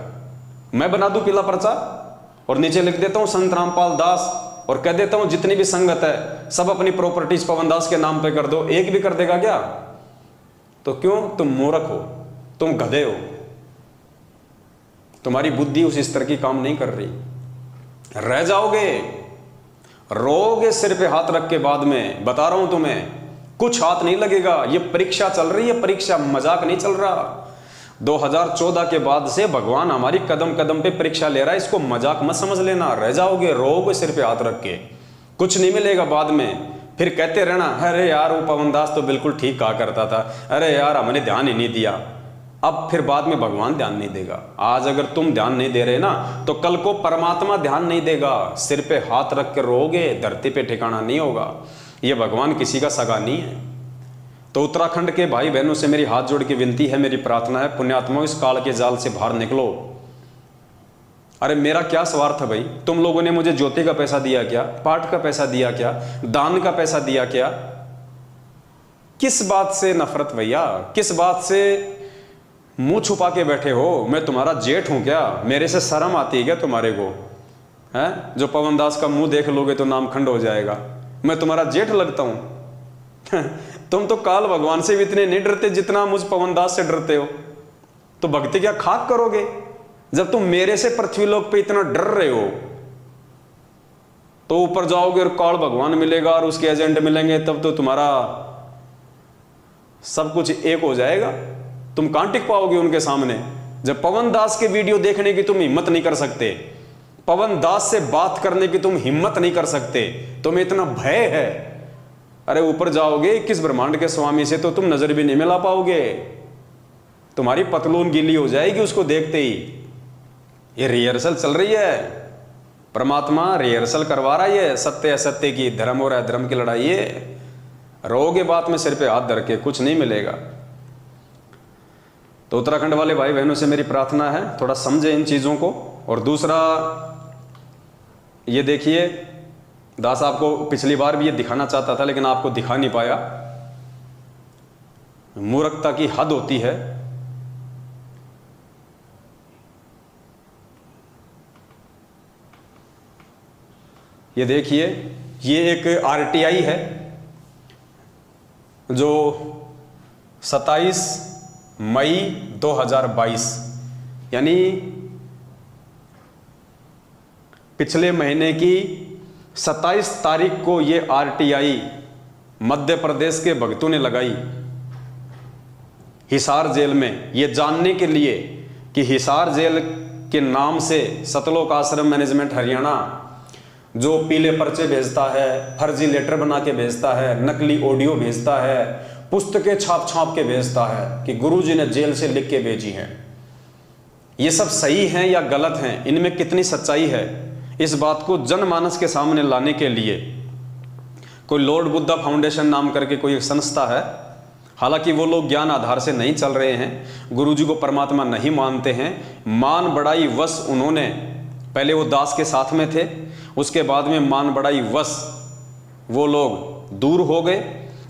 A: मैं बना दूं पीला पर्चा और नीचे लिख देता हूं संत रामपाल दास और कह देता हूं जितनी भी संगत है सब अपनी प्रॉपर्टीज पवन दास के नाम पे कर दो, एक भी कर देगा क्या? तो क्यों? तुम मूर्ख हो, तुम गधे हो, तुम्हारी बुद्धि उस स्तर की काम नहीं कर रही। रह जाओगे, रोगे सिर पे हाथ रख के बाद में, बता रहा हूं तुम्हें, कुछ हाथ नहीं लगेगा। ये परीक्षा चल रही है, परीक्षा, मजाक नहीं चल रहा। 2014 के बाद से भगवान हमारी कदम कदम पे परीक्षा ले रहा है, इसको मजाक मत समझ लेना। रह जाओगे, रोगे सिर पे हाथ रख के, कुछ नहीं मिलेगा बाद में। फिर कहते रहना अरे यार वो पवन दास तो बिल्कुल ठीक कहा करता था, अरे यार हमने ध्यान ही नहीं दिया। अब फिर बाद में भगवान ध्यान नहीं देगा। आज अगर तुम ध्यान नहीं दे रहे ना तो कल को परमात्मा ध्यान नहीं देगा। सिर पे हाथ रख के रोगे, धरती पे ठिकाना नहीं होगा। ये भगवान किसी का सगा नहीं है। तो उत्तराखंड के भाई बहनों से मेरी हाथ जोड़ के विनती है, मेरी प्रार्थना है, पुण्यात्माओं इस काल के जाल से बाहर निकलो। अरे मेरा क्या स्वार्थ है भाई? तुम लोगों ने मुझे ज्योति का पैसा दिया क्या? पाठ का पैसा दिया क्या? दान का पैसा दिया क्या? किस बात से नफरत भैया? किस बात से मुंह छुपा के बैठे हो? मैं तुम्हारा जेठ हूं क्या? मेरे से शर्म आती है क्या तुम्हारे को? है जो पवन दास का मुंह देख लोगे तो नाम खंड हो जाएगा। मैं तुम्हारा जेठ लगता हूं? तुम तो काल भगवान से भी इतने नहीं डरते जितना मुझ पवन दास से डरते हो। तो भक्ति क्या खाक करोगे? जब तुम मेरे से पृथ्वी लोक पे इतना डर रहे हो तो ऊपर जाओगे और काल भगवान मिलेगा और उसके एजेंट मिलेंगे, तब तो तुम्हारा सब कुछ एक हो जाएगा, तुम कहां टिक पाओगे उनके सामने। जब पवन दास के वीडियो देखने की तुम हिम्मत नहीं कर सकते, पवन दास से बात करने की तुम हिम्मत नहीं कर सकते, तुम्हें इतना भय है, अरे ऊपर जाओगे 21 ब्रह्मांड के स्वामी से तो तुम नजर भी नहीं मिला पाओगे, तुम्हारी पतलून गीली हो जाएगी उसको देखते ही। ये रिहर्सल चल रही है, परमात्मा रिहर्सल करवा रहा है सत्य असत्य की, धर्म और अधर्म की लड़ाई है। रोगे बात में सिर पे हाथ धर के, कुछ नहीं मिलेगा। तो उत्तराखंड वाले भाई बहनों से मेरी प्रार्थना है थोड़ा समझे इन चीजों को। और दूसरा ये देखिए, दास आपको पिछली बार भी ये दिखाना चाहता था लेकिन आपको दिखा नहीं पाया, मूर्खता की हद होती है। ये देखिए, ये एक आरटीआई है जो 27 मई 2022 यानी पिछले महीने की 27 तारीख को ये आरटीआई मध्य प्रदेश के भक्तों ने लगाई हिसार जेल में, ये जानने के लिए कि हिसार जेल के नाम से सतलोक आश्रम मैनेजमेंट हरियाणा जो पीले पर्चे भेजता है, फर्जी लेटर बना के भेजता है, नकली ऑडियो भेजता है, पुस्तकें छाप छाप के भेजता है कि गुरुजी ने जेल से लिख के भेजी हैं, ये सब सही हैं या गलत हैं, इनमें कितनी सच्चाई है, इस बात को जनमानस के सामने लाने के लिए कोई लॉर्ड बुद्धा फाउंडेशन नाम करके कोई एक संस्था है। हालांकि वो लोग ज्ञान आधार से नहीं चल रहे हैं, गुरुजी को परमात्मा नहीं मानते हैं, मान बढ़ाई वश उन्होंने, पहले वो दास के साथ में थे, उसके बाद में मान बढ़ाई वश वो लोग दूर हो गए।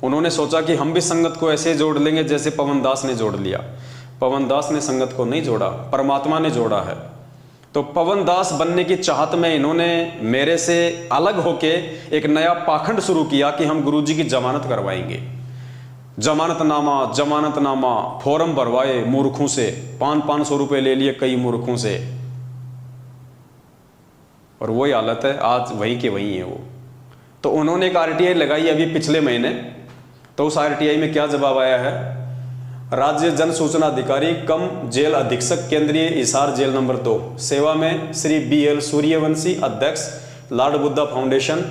A: उन्होंने सोचा कि हम भी संगत को ऐसे जोड़ लेंगे जैसे पवन दास ने जोड़ लिया। पवन दास ने संगत को नहीं जोड़ा, परमात्मा ने जोड़ा है। तो पवन दास बनने की चाहत में इन्होंने मेरे से अलग होके एक नया पाखंड शुरू किया कि हम गुरुजी की जमानत करवाएंगे। जमानतनामा फॉर्म भरवाए मूर्खों से, 500 रुपए ले लिए कई मूर्खों से, और वही हालत है आज, वही के वही है वो। तो उन्होंने एक आरटीआई लगाई अभी पिछले महीने, तो उस आरटीआई में क्या जवाब आया है, राज्य जन सूचना अधिकारी कम जेल अधीक्षक केंद्रीय हिसार जेल नंबर 2 सेवा में श्री BL सूर्यवंशी अध्यक्ष lord Buddha foundation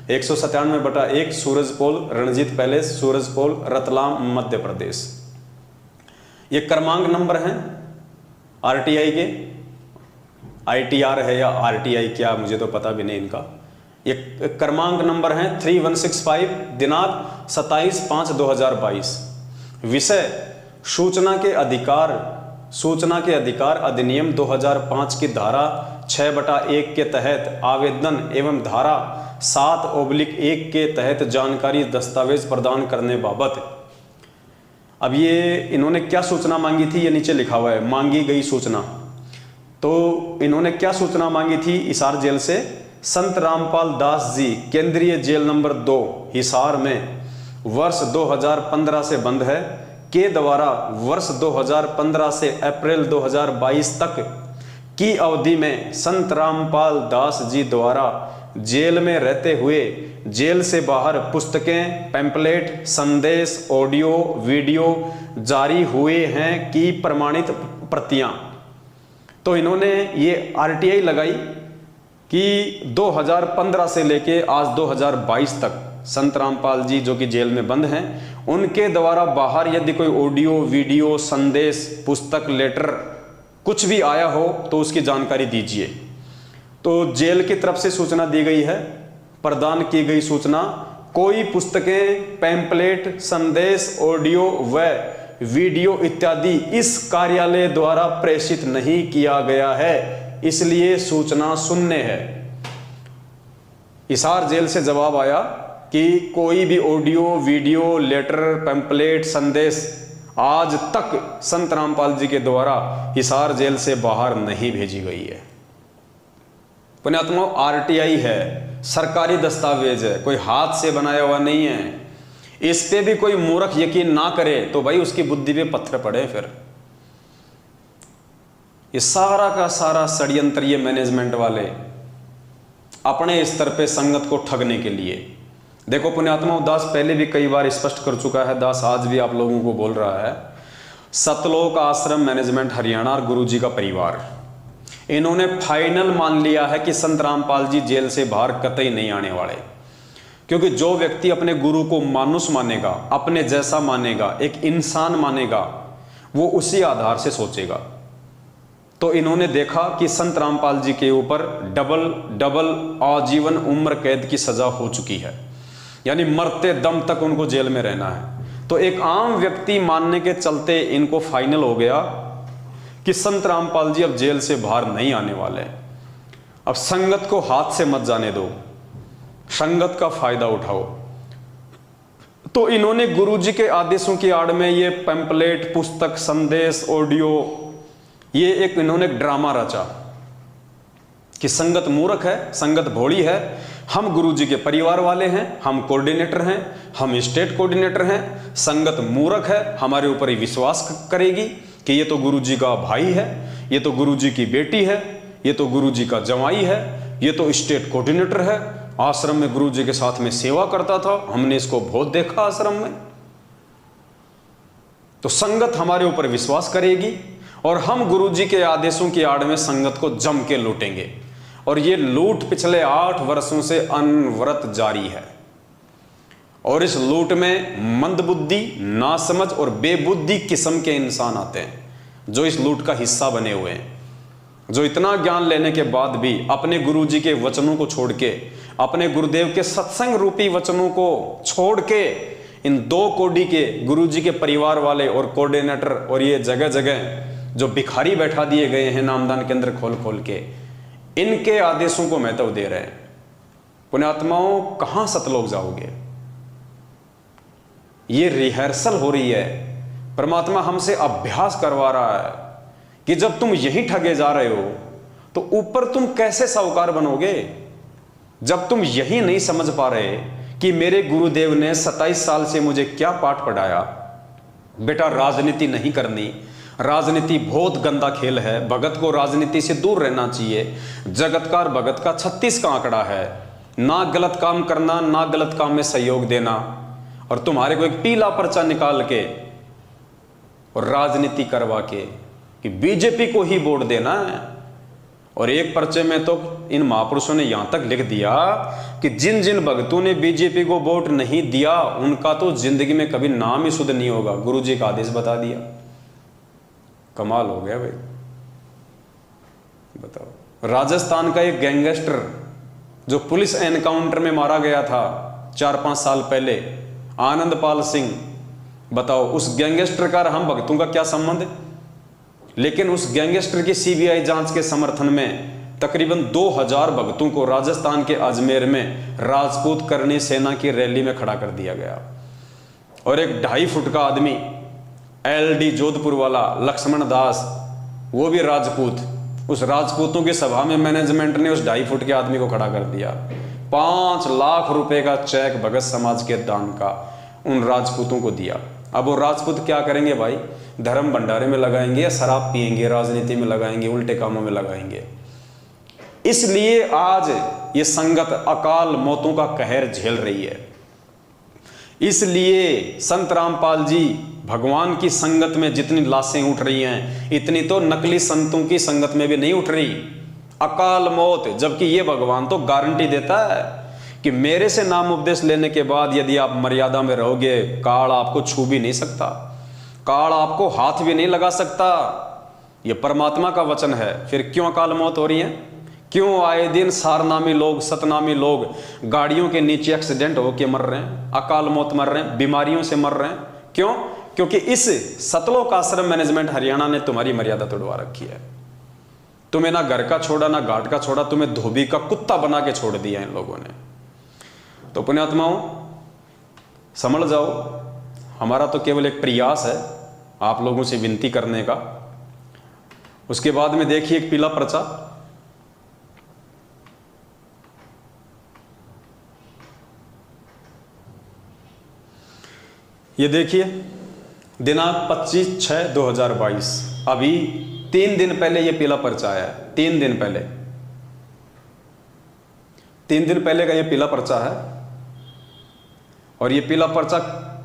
A: 197/1 Surajpol Ranjit palace Surajpol Ratlam Madhya Pradesh. ये क्रमांक नंबर हैं आरटीआई के, ITR है या RTI क्या मुझे तो पता भी नहीं इनका। ये क्रमांक नंबर है 3165, दिनांक 27/5/2022। विषय सूचना के अधिकार अधिनियम 2005 की धारा 6/1 के तहत आवेदन एवं धारा 7/1 के तहत जानकारी दस्तावेज प्रदान करने बाबत। अब ये इन्होंने क्या सूचना मांगी थी, ये नीचे लिखा हुआ है, मांगी गई सूचना। तो इन्होंने क्या सूचना मांगी थी हिसार जेल से, संत रामपाल दास जी केंद्रीय जेल नंबर 2 हिसार में वर्ष 2015 से बंद है के द्वारा वर्ष 2015 से अप्रैल 2022 तक की अवधि में संत रामपाल दास जी द्वारा जेल में रहते हुए जेल से बाहर पुस्तकें, पैम्पलेट, संदेश, ऑडियो, वीडियो जारी हुए हैं की प्रमाणित प्रतियां। तो इन्होंने ये आरटीआई लगाई कि 2015 से लेके आज 2022 तक संत रामपाल जी जो कि जेल में बंद हैं, उनके द्वारा बाहर यदि कोई ऑडियो, वीडियो, संदेश, पुस्तक, लेटर कुछ भी आया हो तो उसकी जानकारी दीजिए। तो जेल की तरफ से सूचना दी गई है, प्रदान की गई सूचना, कोई पुस्तकें, पैम्पलेट, संदेश, ऑडियो व वीडियो इत्यादि इस कार्यालय द्वारा प्रेषित नहीं किया गया है, इसलिए सूचना शून्य है। हिसार जेल से जवाब आया कि कोई भी ऑडियो, वीडियो, लेटर, पैम्पलेट, संदेश आज तक संत रामपाल जी के द्वारा हिसार जेल से बाहर नहीं भेजी गई है। पुण्यात्मा, आरटीआई है, सरकारी दस्तावेज है, कोई हाथ से बनाया हुआ नहीं है। इस पे भी कोई मूर्ख यकीन ना करे तो भाई उसकी बुद्धि पे पत्थर पड़े। फिर ये सारा का सारा षड्यंत्र ये मैनेजमेंट वाले अपने स्तर पे संगत को ठगने के लिए, देखो पुण्यात्माओं, दास पहले भी कई बार स्पष्ट कर चुका है, दास आज भी आप लोगों को बोल रहा है, सतलोक आश्रम मैनेजमेंट हरियाणा और गुरुजी का परिवार, इन्होंने फाइनल मान लिया है कि संत रामपाल जी जेल से बाहर कतई नहीं आने वाले। क्योंकि जो व्यक्ति अपने गुरु को मानुष मानेगा, अपने जैसा मानेगा, एक इंसान मानेगा, वो उसी आधार से सोचेगा। तो इन्होंने देखा कि संत रामपाल जी के ऊपर डबल आजीवन उम्र कैद की सजा हो चुकी है, यानी मरते दम तक उनको जेल में रहना है। तो एक आम व्यक्ति मानने के चलते इनको फाइनल हो गया कि संत रामपाल जी अब जेल से बाहर नहीं आने वाले। अब संगत को हाथ से मत जाने दो, संगत का फायदा उठाओ। तो इन्होंने गुरुजी के आदेशों की आड़ में ये पैम्पलेट, पुस्तक, संदेश, ऑडियो, ये एक इन्होंने ड्रामा रचा कि संगत मूर्ख है, संगत भोली है, हम गुरुजी के परिवार वाले हैं, हम कोऑर्डिनेटर हैं, हम स्टेट कोऑर्डिनेटर हैं, संगत मूर्ख है, हमारे ऊपर ही विश्वास करेगी कि ये तो गुरुजी का भाई है, ये तो गुरुजी की बेटी है, ये तो गुरुजी का जवाई है, ये तो स्टेट कोऑर्डिनेटर है, आश्रम में गुरुजी के साथ में सेवा करता था, हमने इसको बहुत देखा आश्रम में। तो संगत हमारे ऊपर विश्वास करेगी और हम गुरुजी के आदेशों की आड़ में संगत को जम के लूटेंगे। और ये लूट पिछले 8 वर्षों से अनवरत जारी है। और इस लूट में मंदबुद्धि, नासमझ और बेबुद्धि किस्म के इंसान आते हैं जो इस लूट का हिस्सा बने हुए हैं, जो इतना ज्ञान लेने के बाद भी अपने गुरुजी के वचनों को छोड़ के, अपने गुरुदेव के सत्संग रूपी वचनों को छोड़ के, इन 2 कोडी के गुरुजी के परिवार वाले और कोऑर्डिनेटर और ये जगह जगह जो भिखारी बैठा दिए गए हैं नामदान केंद्र खोल खोल के, इनके आदेशों को महत्व दे रहे हैं। पुण्यात्माओं, कहां सतलोक जाओगे? ये रिहर्सल हो रही है, परमात्मा हमसे अभ्यास करवा रहा है कि जब तुम यही ठगे जा रहे हो तो ऊपर तुम कैसे साहूकार बनोगे? जब तुम यही नहीं समझ पा रहे कि मेरे गुरुदेव ने 27 साल से मुझे क्या पाठ पढ़ाया, बेटा राजनीति नहीं करनी, राजनीति बहुत गंदा खेल है, भगत को राजनीति से दूर रहना चाहिए, जगतकार भगत का 36 का आंकड़ा है, ना गलत काम करना, ना गलत काम में सहयोग देना, और तुम्हारे को एक पीला पर्चा निकाल के और राजनीति करवा के कि बीजेपी को ही वोट देना है। और एक पर्चे में तो इन महापुरुषों ने यहां तक लिख दिया कि जिन जिन भक्तों ने बीजेपी को वोट नहीं दिया उनका तो जिंदगी में कभी नाम ही शुद्ध नहीं होगा। गुरुजी का आदेश बता दिया। कमाल हो गया भाई, बताओ। राजस्थान का एक गैंगस्टर जो पुलिस एनकाउंटर में मारा गया था 4-5 साल पहले, आनंदपाल सिंह, बताओ उस गैंगस्टर का हम भक्तों का क्या संबंध है? लेकिन उस गैंगस्टर की सीबीआई जांच के समर्थन में तकरीबन 2000 भक्तों को राजस्थान के अजमेर में राजपूत करनी सेना की रैली में खड़ा कर दिया गया। और एक 2.5 फुट का आदमी, एलडी जोधपुर वाला लक्ष्मण दास, वो भी राजपूत, उस राजपूतों की सभा में मैनेजमेंट ने उस 2.5 फुट के आदमी को खड़ा कर दिया। 5 लाख रुपए का चेक भगत समाज के दान का उन राजपूतों को दिया। अब वो राजपूत क्या करेंगे भाई? धर्म भंडारे में लगाएंगे या शराब पिएंगे, राजनीति में लगाएंगे, उल्टे कामों में लगाएंगे। इसलिए आज ये संगत अकाल मौतों का कहर झेल रही है। इसलिए संत रामपाल जी भगवान की संगत में जितनी लाशें उठ रही हैं, इतनी तो नकली संतों की संगत में भी नहीं उठ रही। अकाल मौत, जबकि ये भगवान तो गारंटी देता है कि मेरे से नाम उपदेश लेने के बाद यदि आप मर्यादा में रहोगे, काल आपको छू भी नहीं सकता, काल आपको हाथ भी नहीं लगा सकता। ये परमात्मा का वचन है। फिर क्यों अकाल मौत हो रही है? क्यों आए दिन सारनामी लोग, सतनामी लोग गाड़ियों के नीचे एक्सीडेंट होके मर रहे हैं, अकाल मौत मर रहे हैं, बीमारियों से मर रहे हैं? क्यों? क्योंकि इस सतलोक आश्रम मैनेजमेंट हरियाणा ने तुम्हारी मर्यादा तोड़वा रखी है। तुम्हें ना घर का छोड़ा, ना घाट का छोड़ा, तुम्हें धोबी का कुत्ता बना के छोड़ दिया इन लोगों ने। तो पुण्यात्माओं, समझ जाओ, हमारा तो केवल एक प्रयास है आप लोगों से विनती करने का। उसके बाद में देखिए एक पीला पर्चा, ये देखिए, दिनांक 25/6/2022, अभी 3 दिन पहले ये पीला पर्चा आया है। 3 दिन पहले, 3 दिन पहले का ये पीला पर्चा है। और ये पीला पर्चा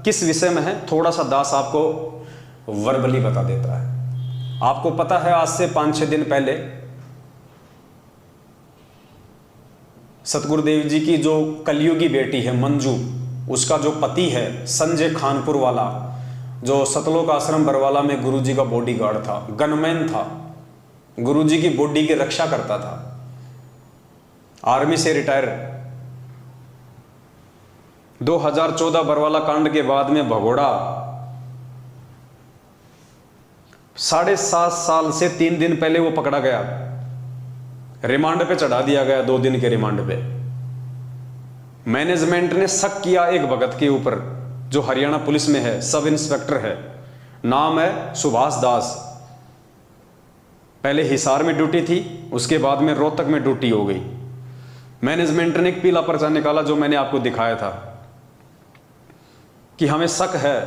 A: किस विषय में है, थोड़ा सा दास आपको वर्बली बता देता है। आपको पता है आज से 5-6 दिन पहले सतगुरुदेव जी की जो कलयुगी बेटी है मंजू, उसका जो पति है संजय खानपुर वाला, जो सतलोक आश्रम बरवाला में गुरुजी का बॉडीगार्ड था, गनमैन था, गुरुजी की बॉडी की रक्षा करता था, आर्मी से रिटायर। 2014 बरवाला कांड के बाद में भगोड़ा 7.5 साल से 3 दिन पहले वो पकड़ा गया, रिमांड पे चढ़ा दिया गया, 2 दिन के रिमांड पे। मैनेजमेंट ने शक किया एक भगत के ऊपर जो हरियाणा पुलिस में है, सब इंस्पेक्टर है, नाम है सुभाष दास। पहले हिसार में ड्यूटी थी, उसके बाद में रोहतक में ड्यूटी हो गई। मैनेजमेंट ने एक पीला पर्चा निकाला जो मैंने आपको दिखाया था कि हमें शक है।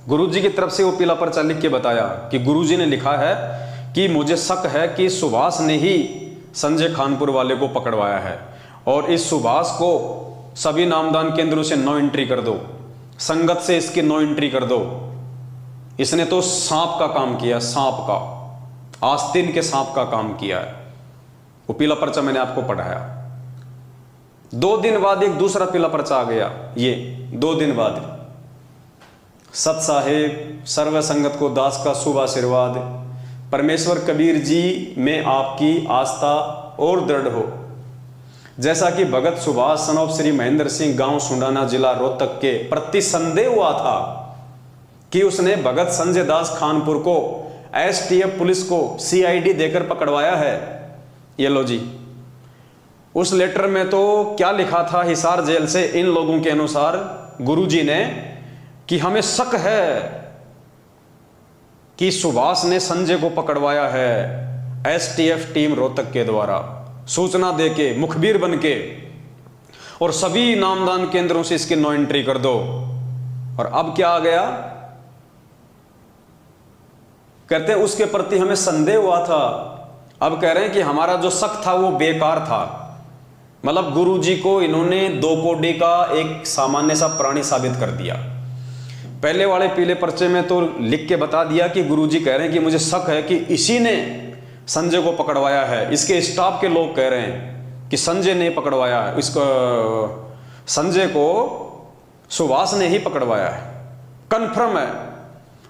A: गुरुजी की तरफ से वो पीला पर्चा लिख के बताया कि गुरुजी ने लिखा है कि मुझे शक है कि सुभाष ने ही संजय खानपुर वाले को पकड़वाया है, और इस सुभाष को सभी नामदान केंद्रों से नो एंट्री कर दो, संगत से इसकी नो एंट्री कर दो। इसने तो सांप का काम किया, सांप का, आस्तीन के सांप का काम किया है। वो पीला पर्चा मैंने आपको पढ़ाया। 2 दिन बाद एक दूसरा पीला पर्चा आ गया। ये 2 दिन बाद सत साहेब सर्व संगत को दास का शुभ आशीर्वाद, परमेश्वर कबीर जी में आपकी आस्था और दृढ़ हो। जैसा कि भगत सुभाष सन ऑफ श्री महेंद्र सिंह, गांव सुंडाना, जिला रोहतक के प्रति संदेह हुआ था कि उसने भगत संजय दास खानपुर को एसटीएफ पुलिस को सीआईडी देकर पकड़वाया है। ये लो जी, उस लेटर में तो क्या लिखा था हिसार जेल से इन लोगों के अनुसार गुरुजी ने कि हमें शक है कि सुभाष ने संजय को पकड़वाया है एसटीएफ टीम रोहतक के द्वारा, सूचना देके, मुखबिर बनके, और सभी नामदान केंद्रों से इसकी नो एंट्री कर दो। और अब क्या आ गया, कहते हैं उसके प्रति हमें संदेह हुआ था, अब कह रहे हैं कि हमारा जो शक था वो बेकार था। मतलब गुरुजी को इन्होंने 2 कोड़ी का एक सामान्य सा प्राणी साबित कर दिया। पहले वाले पीले पर्चे में तो लिख के बता दिया कि गुरुजी कह रहे हैं कि मुझे शक है कि इसी ने संजय को पकड़वाया है। इसके स्टाफ के लोग कह रहे हैं कि संजय ने पकड़वाया है, इसको संजय को सुभाष ने ही पकड़वाया है, कन्फर्म है।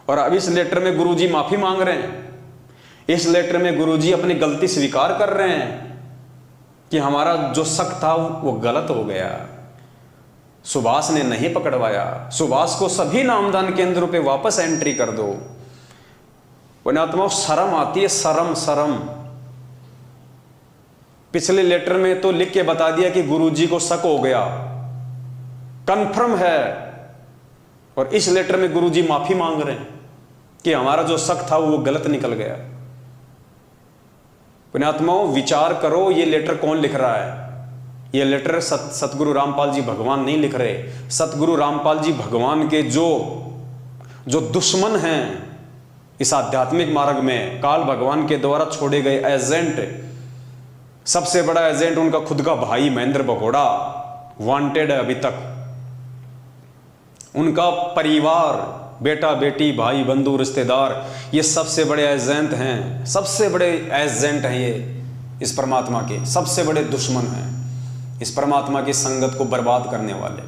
A: और अब इस लेटर में गुरुजी माफी मांग रहे हैं, इस लेटर में गुरुजी अपनी गलती स्वीकार कर रहे हैं कि हमारा जो शक था वो गलत हो गया, सुभाष ने नहीं पकड़वाया, सुभाष को सभी नामदान केंद्रों पे वापस एंट्री कर दो। पुण्यात्माओं, शर्म आती है, शर्म शर्म। पिछले लेटर में तो लिख के बता दिया कि गुरुजी को शक हो गया, कंफर्म है, और इस लेटर में गुरुजी माफी मांग रहे हैं कि हमारा जो शक था वो गलत निकल गया। पुण्यात्माओं, विचार करो, ये लेटर कौन लिख रहा है? ये लेटर सतगुरु रामपाल जी भगवान नहीं लिख रहे। सतगुरु रामपाल जी भगवान के जो दुश्मन हैं इस आध्यात्मिक मार्ग में, काल भगवान के द्वारा छोड़े गए एजेंट, सबसे बड़ा एजेंट उनका खुद का भाई महेंद्र भगोड़ा वांटेड है अभी तक। उनका परिवार, बेटा बेटी, भाई बंधु, रिश्तेदार, ये सबसे बड़े एजेंट हैं, सबसे बड़े एजेंट हैं ये इस परमात्मा के, सबसे बड़े दुश्मन हैं इस परमात्मा की संगत को बर्बाद करने वाले।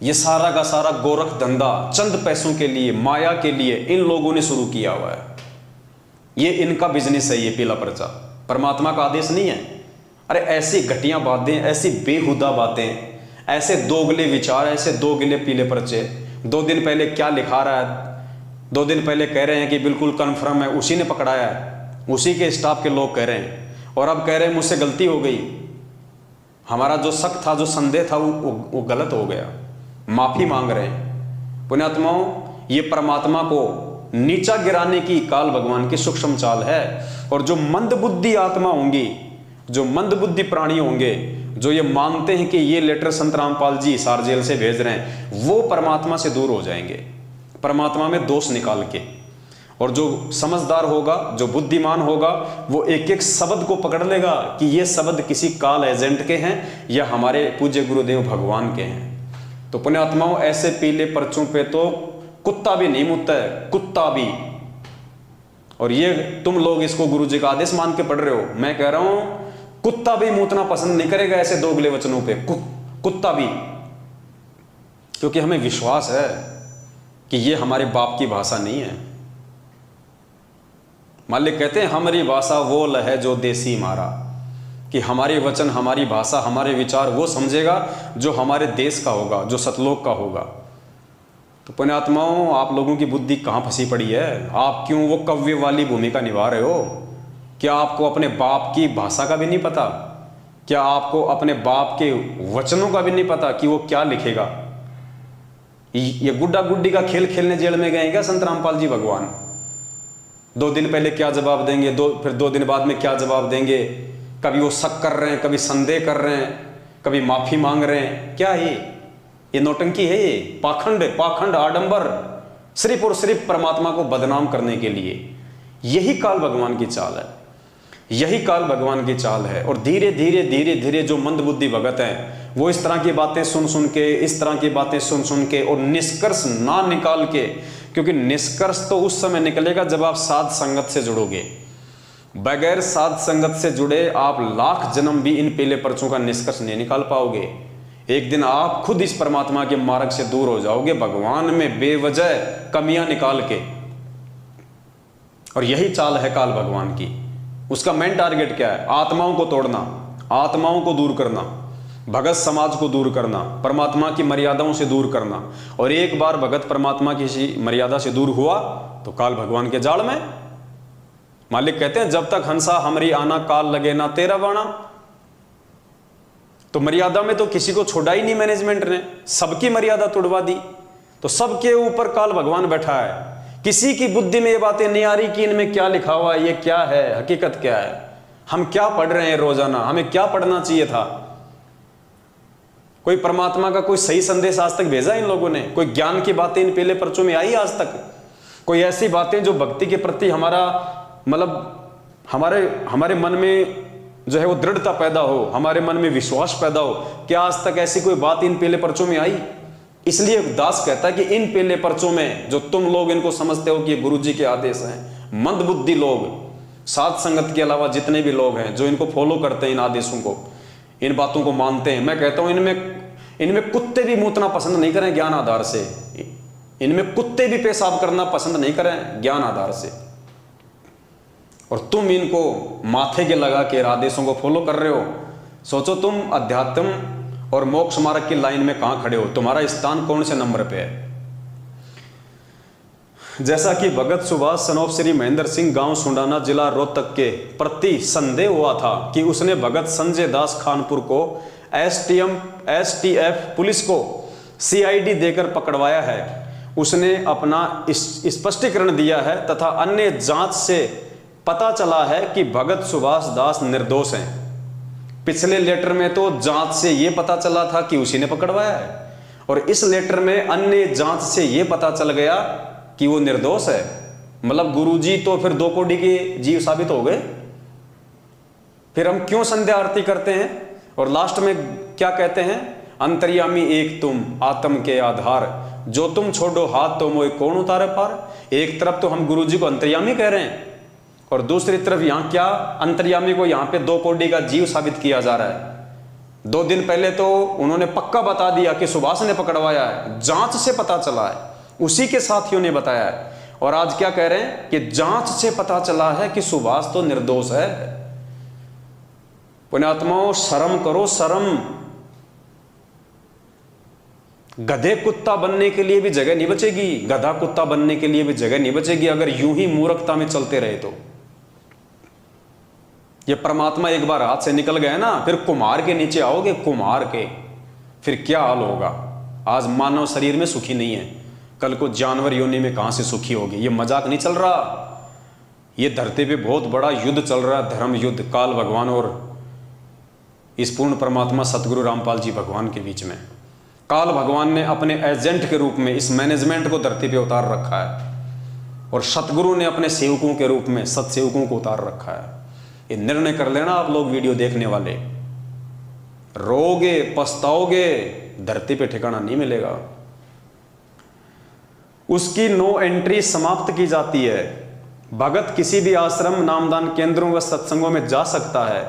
A: ये सारा का सारा गोरख धंधा चंद पैसों के लिए, माया के लिए इन लोगों ने शुरू किया हुआ है। ये इनका बिजनेस है, ये पीला पर्चा परमात्मा का आदेश नहीं है। अरे ऐसी घटिया बातें, ऐसी बेहुदा बातें, ऐसे दोगले विचार, ऐसे दोगले पीले पर्चे। 2 दिन पहले क्या लिखा रहा है, 2 दिन पहले कह रहे हैं कि बिल्कुल कन्फर्म है, उसी ने पकड़ाया है, उसी के स्टाफ के लोग कह रहे हैं, और अब कह रहे हैं मुझसे गलती हो गई, हमारा जो शक था, जो संदेह था वो गलत हो गया, माफी मांग रहे हैं। पुण्यात्माओं, ये परमात्मा को नीचा गिराने की काल भगवान की सूक्ष्म चाल है। और जो मंदबुद्धि आत्मा होंगी, जो मंदबुद्धि प्राणी होंगे, जो ये मानते हैं कि ये लेटर संत रामपाल जी हिसार जेल से भेज रहे हैं, वो परमात्मा से दूर हो जाएंगे, परमात्मा में दोष निकाल के। और जो समझदार होगा, जो बुद्धिमान होगा, वो एक एक शब्द को पकड़ लेगा कि ये शब्द किसी काल एजेंट के हैं या हमारे पूज्य गुरुदेव भगवान के हैं। तो पुण्यात्माओं ऐसे पीले पर्चों पे तो कुत्ता भी नहीं मुतता है, कुत्ता भी। और ये तुम लोग इसको गुरु जी का आदेश मान के पढ़ रहे हो। मैं कह रहा हूं कुत्ता भी मूतना पसंद नहीं करेगा ऐसे दोगले वचनों पे, कुत्ता भी। क्योंकि हमें विश्वास है कि ये हमारे बाप की भाषा नहीं है। मालिक कहते हैं हमारी भाषा वो है जो देसी मारा, कि हमारे वचन, हमारी भाषा, हमारे विचार वो समझेगा जो हमारे देश का होगा, जो सतलोक का होगा। तो पुण्यात्माओं, आप लोगों की बुद्धि कहाँ फंसी पड़ी है? आप क्यों वो कव्य वाली भूमिका निभा रहे हो? क्या आपको अपने बाप की भाषा का भी नहीं पता? क्या आपको अपने बाप के वचनों का भी नहीं पता कि वो क्या लिखेगा? ये गुड्डा गुड्डी का खेल खेलने जेल में गए क्या संत रामपाल जी भगवान? 2 दिन पहले क्या जवाब देंगे, फिर 2 दिन बाद में क्या जवाब देंगे? कभी वो शक कर रहे हैं, कभी संदेह कर रहे हैं, कभी माफी मांग रहे हैं। क्या है ये नौटंकी है, ये पाखंड आडंबर, सिर्फ और सिर्फ परमात्मा को बदनाम करने के लिए। यही काल भगवान की चाल है, यही काल भगवान की चाल है। और धीरे धीरे जो मंदबुद्धि भगत हैं वो इस तरह की बातें सुन के, इस तरह की बातें सुन के और निष्कर्ष ना निकाल के, क्योंकि निष्कर्ष तो उस समय निकलेगा जब आप साध संगत से जुड़ोगे। बगैर साध संगत से जुड़े आप लाख जन्म भी इन पीले पर्चों का निष्कर्ष नहीं निकाल पाओगे। एक दिन आप खुद इस परमात्मा के मार्ग से दूर हो जाओगे, भगवान में बेवजह कमियां निकाल के। और यही चाल है काल भगवान की। उसका मेन टारगेट क्या है? आत्माओं को तोड़ना, आत्माओं को दूर करना, भगत समाज को दूर करना, परमात्मा की मर्यादाओं से दूर करना। और एक बार भगत परमात्मा की मर्यादा से दूर हुआ तो काल भगवान के जाल में। मालिक कहते हैं जब तक हंसा हमरी आना, काल लगे ना तेरा बाणा। तो मर्यादा में तो किसी को छोड़ा ही नहीं मैनेजमेंट ने, सबकी मर्यादा तोड़वा दी। तो सबके ऊपर काल भगवान बैठा है। किसी की बुद्धि में ये बातें नहीं आ रही कि इनमें क्या लिखा हुआ है, ये क्या है, हकीकत क्या है, हम क्या पढ़ रहे हैं रोजाना, हमें क्या पढ़ना चाहिए था। कोई परमात्मा का कोई सही संदेश आज तक भेजा इन लोगों ने? कोई ज्ञान की बातें इन पीले पर्चों में आई आज तक? कोई ऐसी बातें जो भक्ति के प्रति हमारा मतलब हमारे मन में जो है वो दृढ़ता पैदा हो, हमारे मन में विश्वास पैदा हो? क्या आज तक ऐसी कोई बात इन पीले पर्चों में आई? इसलिए दास कहता है कि इन पीले पर्चों में जो तुम लोग इनको समझते हो कि ये गुरु जी के आदेश हैं, मंदबुद्धि लोग, साध संगत के अलावा जितने भी लोग हैं जो इनको फॉलो करते हैं, इन आदेशों को, इन बातों को मानते हैं, मैं कहता हूं इनमें कुत्ते भी मूतना पसंद नहीं करें ज्ञान आधार से। इनमें कुत्ते भी पेशाब करना पसंद नहीं करें ज्ञान आधार से। और तुम इनको माथे के लगा के आदेशों को फॉलो कर रहे हो। सोचो तुम अध्यात्म और मोक्ष मार्ग की लाइन में कहां खड़े हो, तुम्हारा स्थान कौन से नंबर पे है। जैसा कि भगत सुभाष सनोफ श्री महेंद्र सिंह गांव सुंडाना जिला रोहतक के प्रति संदेह हुआ था कि उसने भगत संजय दास खानपुर को एसटीएफ पुलिस को सीआईडी देकर पकड़वाया है, उसने अपना स्पष्टीकरण दिया है तथा अन्य जांच से पता चला है कि भगत सुभाष दास निर्दोष हैं। पिछले लेटर में तो जांच से यह पता चला था कि उसी ने पकड़वाया है, और इस लेटर में अन्य जांच से यह पता चल गया कि वो निर्दोष है। मतलब गुरुजी तो फिर 2 कोड़ी के जीव साबित हो गए। फिर हम क्यों संध्या आरती करते हैं और लास्ट में क्या कहते हैं? अंतर्यामी एक तुम आत्म के आधार, जो तुम छोड़ो हाथ तो मोए कौन उतारे पार। एक तरफ तो हम गुरुजी को अंतर्यामी कह रहे हैं और दूसरी तरफ यहां क्या, अंतर्यामी को यहां पे 2 कोड़ी का जीव साबित किया जा रहा है। 2 दिन पहले तो उन्होंने पक्का बता दिया कि सुभाष ने पकड़वाया है, जांच से पता चला है, उसी के साथियों ने बताया है। और आज क्या कह रहे हैं कि जांच से पता चला है कि सुभाष तो निर्दोष है। पुण्यात्माओं, शर्म करो, शर्म। गधे कुत्ता बनने के लिए भी जगह नहीं बचेगी, गधा कुत्ता बनने के लिए भी जगह नहीं बचेगी अगर यूं ही मूर्खता में चलते रहे तो। ये परमात्मा एक बार हाथ से निकल गए ना, फिर कुम्हार के नीचे आओगे, कुम्हार के, फिर क्या हाल होगा। आज मानव शरीर में सुखी नहीं है, कल को जानवर योनि में कहां से सुखी होगी। ये मजाक नहीं चल रहा, ये धरती पे बहुत बड़ा युद्ध चल रहा है, धर्म युद्ध, काल भगवान और इस पूर्ण परमात्मा सतगुरु रामपाल जी भगवान के बीच में। काल भगवान ने अपने एजेंट के रूप में इस मैनेजमेंट को धरती पे उतार रखा है और सतगुरु ने अपने सेवकों के रूप में सत्सेवकों को उतार रखा है। ये निर्णय कर लेना आप लोग वीडियो देखने वाले रोगे, पछताओगे, धरती पे ठिकाना नहीं मिलेगा। उसकी नो एंट्री समाप्त की जाती है। भगत किसी भी आश्रम, नामदान केंद्रों व सत्संगों में जा सकता है।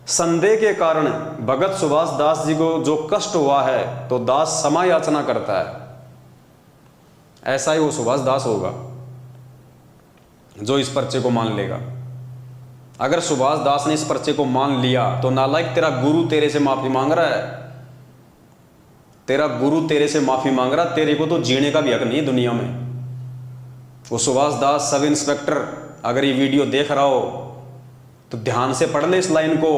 A: संदेह के कारण भगत सुभाष दास जी को जो कष्ट हुआ है तो दास क्षमा याचना करता है। ऐसा ही वो सुभाष दास होगा जो इस पर्चे को मान लेगा। अगर सुभाष दास ने इस पर्चे को मान लिया तो नालायक, तेरा गुरु तेरे से माफी मांग रहा है, तेरा गुरु तेरे से माफी मांग रहा है, तेरे को तो जीने का भी हक नहीं दुनिया में। वो सुभाष दास सब इंस्पेक्टर अगर ये वीडियो देख रहा हो तो ध्यान से पढ़ ले इस लाइन को।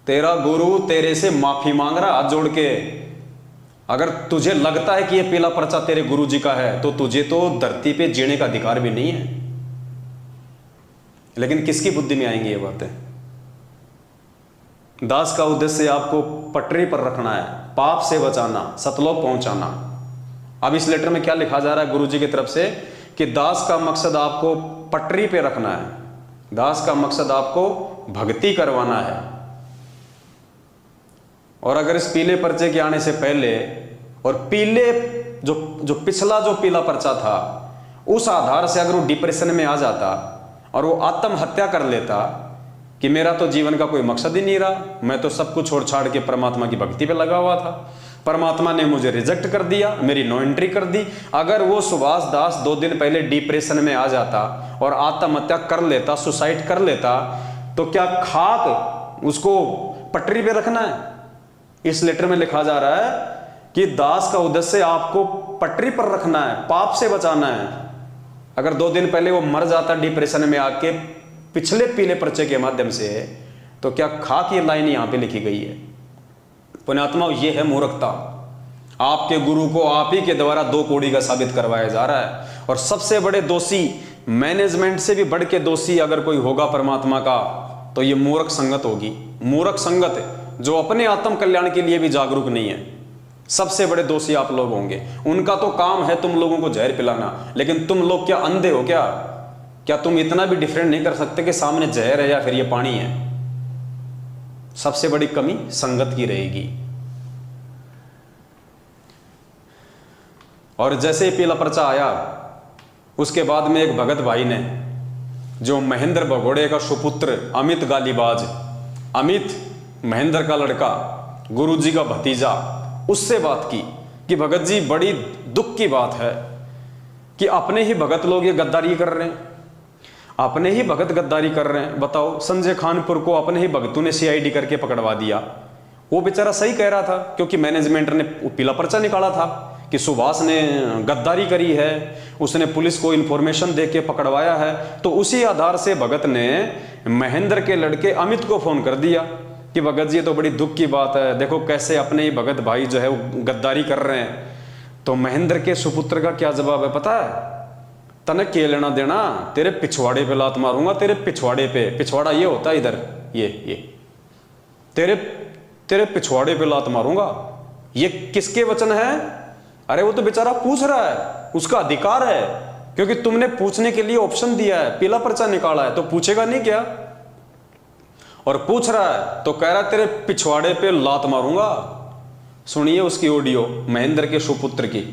A: तेरा गुरु तेरे से माफी मांग रहा हाथ जोड़ के। अगर तुझे लगता है कि ये पीला पर्चा तेरे गुरु जी का है तो तुझे तो धरती पे जीने का अधिकार भी नहीं है। लेकिन किसकी बुद्धि में आएंगी ये बातें? दास का उद्देश्य आपको पटरी पर रखना है, पाप से बचाना, सतलोक पहुंचाना। अब इस लेटर में क्या लिखा जा रहा है गुरु जी की तरफ से कि दास का मकसद आपको पटरी पे रखना है, दास का मकसद आपको भक्ति करवाना है। और अगर इस पीले पर्चे के आने से पहले और पीले जो पिछला जो पीला पर्चा था उस आधार से अगर वो डिप्रेशन में आ जाता और वो आत्महत्या कर लेता कि मेरा तो जीवन का कोई मकसद ही नहीं रहा, मैं तो सब कुछ छोड़ छाड़ के परमात्मा की भक्ति पे लगा हुआ था, परमात्मा ने मुझे रिजेक्ट कर दिया, मेरी नो एंट्री कर दी। अगर वो सुभाष दास 2 दिन पहले डिप्रेशन में आ जाता और आत्महत्या कर लेता, सुसाइड कर लेता, तो क्या खाक उसको पटरी पे रखना है? इस लेटर में लिखा जा रहा है कि दास का उद्देश्य आपको पटरी पर रखना है, पाप से बचाना है। अगर 2 दिन पहले वो मर जाता डिप्रेशन में आके पिछले पीले पर्चे के माध्यम से, तो क्या खाक ये लाइन यहां पे लिखी गई है? पुण्यात्मा, ये है मूर्खता। आपके गुरु को आप ही के द्वारा 2 कौड़ी का साबित करवाया जा रहा है। और सबसे बड़े दोषी, मैनेजमेंट से भी बढ़ के दोषी अगर कोई होगा परमात्मा का तो ये मूर्ख संगत होगी। मूर्ख संगत जो अपने आत्म कल्याण के लिए भी जागरूक नहीं है, सबसे बड़े दोषी आप लोग होंगे। उनका तो काम है तुम लोगों को जहर पिलाना, लेकिन तुम लोग क्या अंधे हो क्या? क्या तुम इतना भी डिफरेंट नहीं कर सकते कि सामने जहर है या फिर ये पानी है? सबसे बड़ी कमी संगत की रहेगी। और जैसे पीला पर्चा आया उसके बाद में एक भगत भाई ने, जो महेंद्र भगोड़े का सुपुत्र अमित गालीबाज, अमित महेंद्र का लड़का, गुरुजी का भतीजा, उससे बात की कि भगत जी बड़ी दुख की बात है कि अपने ही भगत लोग ये गद्दारी कर रहे हैं, अपने ही भगत गद्दारी कर रहे हैं। बताओ, संजय खानपुर को अपने ही भगतों ने सीआईडी करके पकड़वा दिया। वो बेचारा सही कह रहा था क्योंकि मैनेजमेंट ने पीला पर्चा निकाला था कि सुभाष ने गद्दारी करी है, उसने पुलिस को इंफॉर्मेशन दे के पकड़वाया है। तो उसी आधार से भगत ने महेंद्र के लड़के अमित को फोन कर दिया कि भगत जी ये तो बड़ी दुख की बात है, देखो कैसे अपने ही भगत भाई जो है वो गद्दारी कर रहे हैं। तो महेंद्र के सुपुत्र का क्या जवाब है पता है? तने के लेना देना, तेरे पिछवाड़े पे लात मारूंगा, तेरे पिछवाड़े पे। पिछवाड़ा ये होता है इधर, ये तेरे पिछवाड़े पे लात मारूंगा। ये किसके वचन है? अरे वो तो बेचारा पूछ रहा है, उसका अधिकार है, क्योंकि तुमने पूछने के लिए ऑप्शन दिया है, पीला पर्चा निकाला है, तो पूछेगा नहीं क्या? और पूछ रहा है तो कह रहा है तेरे पिछवाड़े पे लात मारूंगा। सुनिए उसकी ऑडियो, महेंद्र के सुपुत्र की।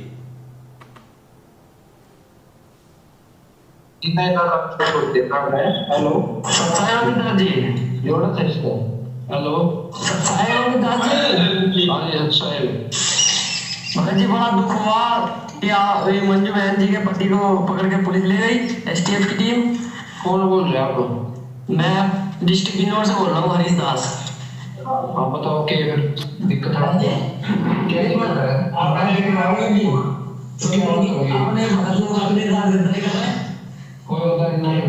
C: हेलो दादी, जोड़ा था इसको। हेलो दादी, भगत जी बड़ा दुख हुआ या मंजू बहन जी के पति को पकड़ के पुलिस ले गई, एसटीएफ की टीम। कौन बोल रहे हैं आप? मैं डिस्ट्रिक्ट इंदौर से बोल रहा हूँ, हरीश दास। आप बताओ क्या दिक्कत है? कोई होता नहीं है,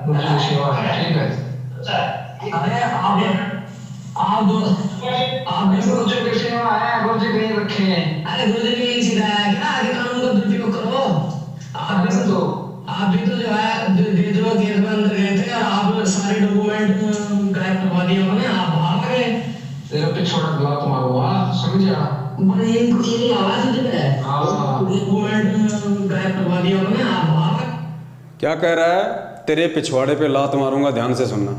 C: मुझे सेवा है, ठीक है। अरे आप गुरुजी की सेवा है, गुरुजी के लिए रखे हैं। अरे गुरुजी ने यही सिखाया कि आगे कानून का दुरुपयोग करो। आप भी तो जो है विद्रोह केस में अंदर गए थे और आप सारे डॉक्यूमेंट गायब करवा दिए उन्होंने, आप भाग गए। तेरे पे छोड़ा गलत मारूंगा, समझा? बड़े ये आवाज जो है, डॉक्यूमेंट गायब करवा दिया उन्होंने, आप भाग।
A: क्या कह रहा है? तेरे पिछवाड़े पे लात मारूंगा, ध्यान से सुनना।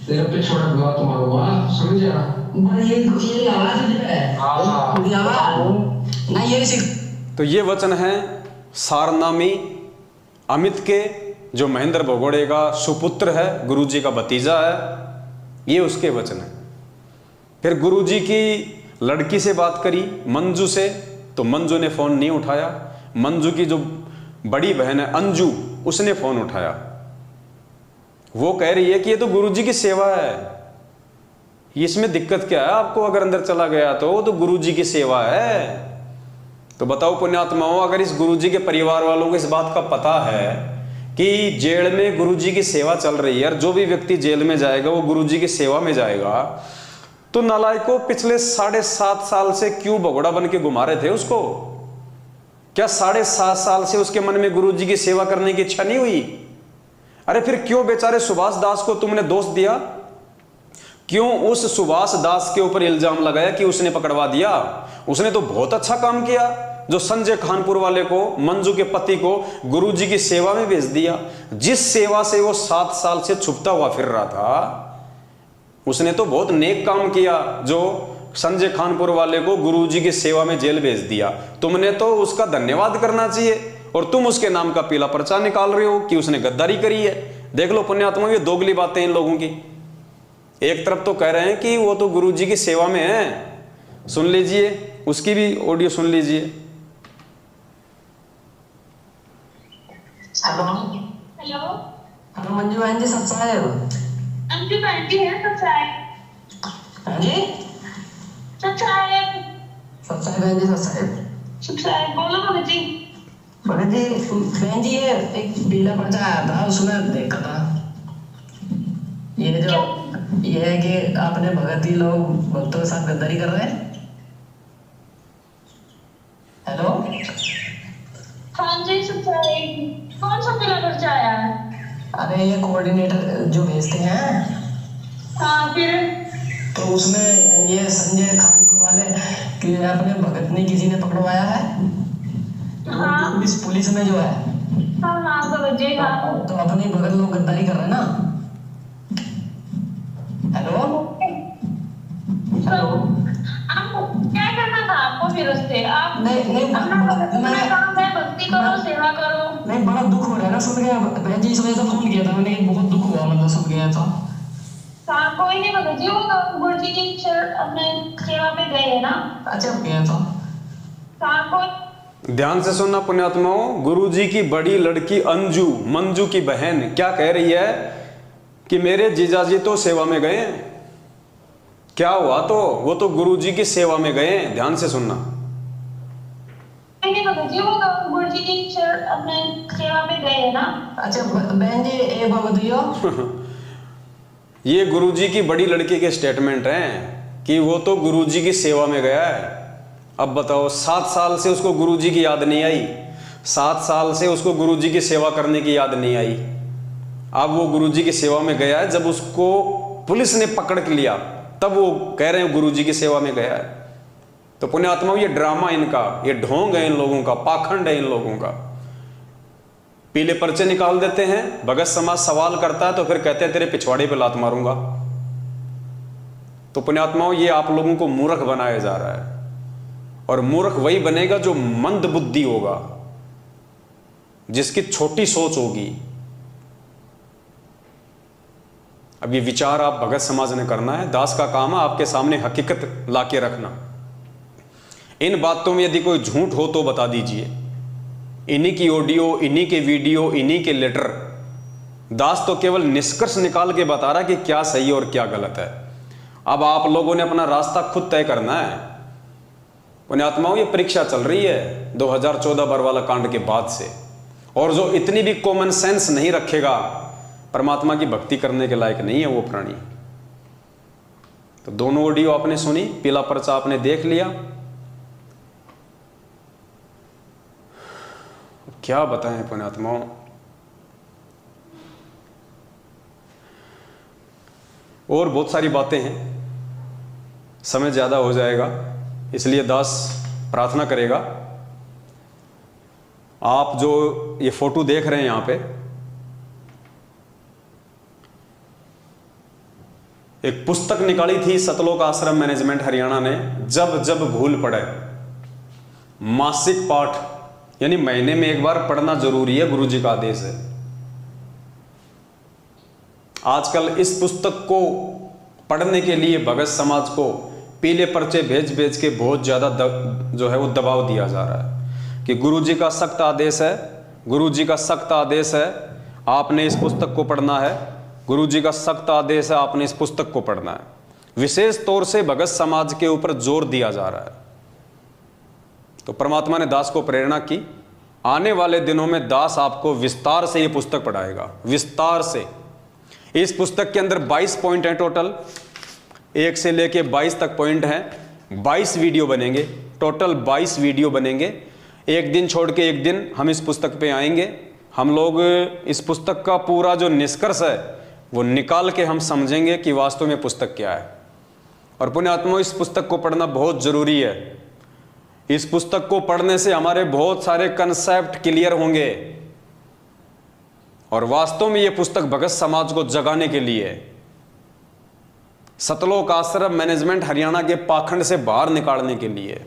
C: तेरे पे छोड़ा गलत मारूंगा, समझा? भाई ये आवाज है। हाँ ये आवाज ना ये सिख।
A: तो ये वचन है सारनामी अमित के, जो महेंद्र भगोड़े का सुपुत्र है, गुरुजी का भतीजा है, ये उसके वचन है। फिर गुरुजी की लड़की से बात करी, मंजू से, तो मंजू ने फोन नहीं उठाया। मंजू की जो बड़ी बहन है अंजू, उसने फोन उठाया। वो कह रही है कि ये तो गुरुजी की सेवा है, इसमें दिक्कत क्या है आपको? अगर अंदर चला गया तो गुरुजी की सेवा है। तो बताओ पुण्यात्माओं, अगर इस गुरुजी के परिवार वालों को इस बात का पता है कि जेल में गुरुजी की सेवा चल रही है और जो भी व्यक्ति जेल में जाएगा वो गुरुजी की सेवा में जाएगा, तो नालायकों पिछले 7.5 साल से क्यों भगोड़ा बन के घुमा रहे थे उसको? क्या 7.5 साल से उसके मन में गुरुजी की सेवा करने की इच्छा नहीं हुई? अरे फिर क्यों बेचारे सुभाष दास को तुमने दोष दिया? क्यों उस सुभाष दास के ऊपर इल्जाम लगाया कि उसने पकड़वा दिया? उसने तो बहुत अच्छा काम किया, जो संजय खानपुर वाले को, मंजू के पति को गुरुजी की सेवा में भेज दिया। जिस सेवा से वो 7 साल से छुपता हुआ फिर रहा था, उसने तो बहुत नेक काम किया, जो संजय खानपुर वाले को गुरुजी की सेवा में जेल भेज दिया। तुमने तो उसका धन्यवाद करना चाहिए, और तुम उसके नाम का पीला पर्चा निकाल रहे हो कि उसने गद्दारी करी है। देख लो पुण्यात्मा, ये दोगली बातें इन लोगों की। एक तरफ तो कह रहे हैं कि वो तो गुरुजी की सेवा में है, सुन लीजिए, उसकी भी ऑडियो सुन लीजिए।
C: हेलो
B: हेलो
C: हेलो मंजू बहन जी, सब्सक्राइब
B: अंजू बहन जी है सब्सक्राइब।
C: हाँ जी
B: सब्सक्राइब
C: बहन जी,
B: सब्सक्राइब बोलो भगत जी।
C: भगत जी बहन जी, ये एक पीला पर्चा आया था, उसमें देखा था ये है कि आपने भगत जी लोग भक्तों के साथ गद्दारी कर रहे हैं। हेलो
B: हाँ जी सब्सक्राइब। कौन सा पीला पर्चा आया है?
C: अरे ये कोऑर्डिनेटर जो भेजते हैं,
B: हाँ फिर
C: तो उसमें ये संजय खानपुर वाले कि अपने भगत ने किसी ने पकड़वाया है।
B: हाँ
C: पुलिस में जो है,
B: हाँ हाँ भगत जी हाँ।
C: तो अपने भगत लोग गद्दारी कर रहे हैं ना। हेलो हेलो
B: आपको क्या करना था? आपको फिर उससे आप
C: नहीं
B: अपना काम है, भक्ति करो, सेवा करो।
C: नहीं, बड़ा दुख हो रहा है ना सुन के। बहन जी इस वजह से फोन किया था मैंने, बहुत दुख हुआ, मतलब सुन गया था।
B: हाँ कोई नहीं भगत जी, वो तो गुरुजी की अपने सेवा पे गए है ना।
C: अच्छा गया था।
B: हाँ कोई
A: ध्यान से सुनना पुण्यात्माओं, गुरुजी की बड़ी लड़की अंजू, मंजू की बहन क्या कह रही है कि मेरे जीजाजी तो सेवा में गए। क्या हुआ? तो वो तो गुरुजी की सेवा में गए। ध्यान से सुनना।
B: नहीं भगत जी, वो तो गुरुजी की अपने सेवा पे गए है ना।
C: अच्छा बहन जी ये बात बताइए।
A: ये गुरुजी की बड़ी लड़की के स्टेटमेंट हैं कि वो तो गुरुजी की सेवा में गया है। अब बताओ, 7 साल से उसको गुरुजी की याद नहीं आई, 7 साल से उसको गुरुजी की सेवा करने की याद नहीं आई। अब वो गुरुजी की सेवा में गया है, जब उसको पुलिस ने पकड़ के लिया तब वो कह रहे हैं गुरुजी की सेवा में गया है। तो पुण्यात्माओं, ये ड्रामा इनका, ये ढोंग है इन लोगों का, पाखंड है इन लोगों का। पीले पर्चे निकाल देते हैं, भगत समाज सवाल करता है तो फिर कहते हैं तेरे पिछवाड़े पे लात मारूंगा। तो पुण्यात्माओं, ये आप लोगों को मूर्ख बनाया जा रहा है, और मूर्ख वही बनेगा जो मंद बुद्धि होगा, जिसकी छोटी सोच होगी। अब ये विचार आप भगत समाज ने करना है। दास का काम है आपके सामने हकीकत लाके रखना। इन बातों में यदि कोई झूठ हो तो बता दीजिए। इन्हीं की ऑडियो, इन्हीं के वीडियो, इन्हीं के लेटर। दास तो केवल निष्कर्ष निकाल के बता रहा कि क्या सही और क्या गलत है। अब आप लोगों ने अपना रास्ता खुद तय करना है। पुण्यात्माओं, ये परीक्षा चल रही है 2014 बरवाला कांड के बाद से, और जो इतनी भी कॉमन सेंस नहीं रखेगा, परमात्मा की भक्ति करने के लायक नहीं है वो प्राणी। तो दोनों ऑडियो आपने सुनी, पीला पर्चा आपने देख लिया। क्या बताएं पुण्यात्माओं, और बहुत सारी बातें हैं, समय ज्यादा हो जाएगा, इसलिए दास प्रार्थना करेगा। आप जो ये फोटो देख रहे हैं यहाँ पे, एक पुस्तक निकाली थी सतलोक आश्रम मैनेजमेंट हरियाणा ने, जब जब भूल पड़े। मासिक पाठ यानी महीने में एक बार पढ़ना जरूरी है, गुरुजी का आदेश है। आजकल इस पुस्तक को पढ़ने के लिए भगत समाज को पीले पर्चे भेज भेज के बहुत ज्यादा जो है वो दबाव दिया जा रहा है कि गुरुजी का सख्त आदेश है, गुरुजी का सख्त आदेश है, आपने इस पुस्तक को पढ़ना है, गुरुजी का सख्त आदेश है, आपने इस पुस्तक को पढ़ना है। विशेष तौर से भगत समाज के ऊपर जोर दिया जा रहा है। तो परमात्मा ने दास को प्रेरणा की, आने वाले दिनों में दास आपको विस्तार से ये पुस्तक पढ़ाएगा, विस्तार से। इस पुस्तक के अंदर 22 पॉइंट हैं टोटल, 1 से लेके 22 तक पॉइंट हैं। 22 वीडियो बनेंगे, टोटल 22 वीडियो बनेंगे। एक दिन छोड़ के एक दिन हम इस पुस्तक पे आएंगे। हम लोग इस पुस्तक का पूरा जो निष्कर्ष है वो निकाल के हम समझेंगे कि वास्तव में पुस्तक क्या है। और पुण्यात्मा, इस पुस्तक को पढ़ना बहुत जरूरी है। इस पुस्तक को पढ़ने से हमारे बहुत सारे कंसेप्ट क्लियर होंगे और वास्तव में यह पुस्तक भगत समाज को जगाने के लिए, सतलोक आश्रम मैनेजमेंट हरियाणा के पाखंड से बाहर निकालने के लिए।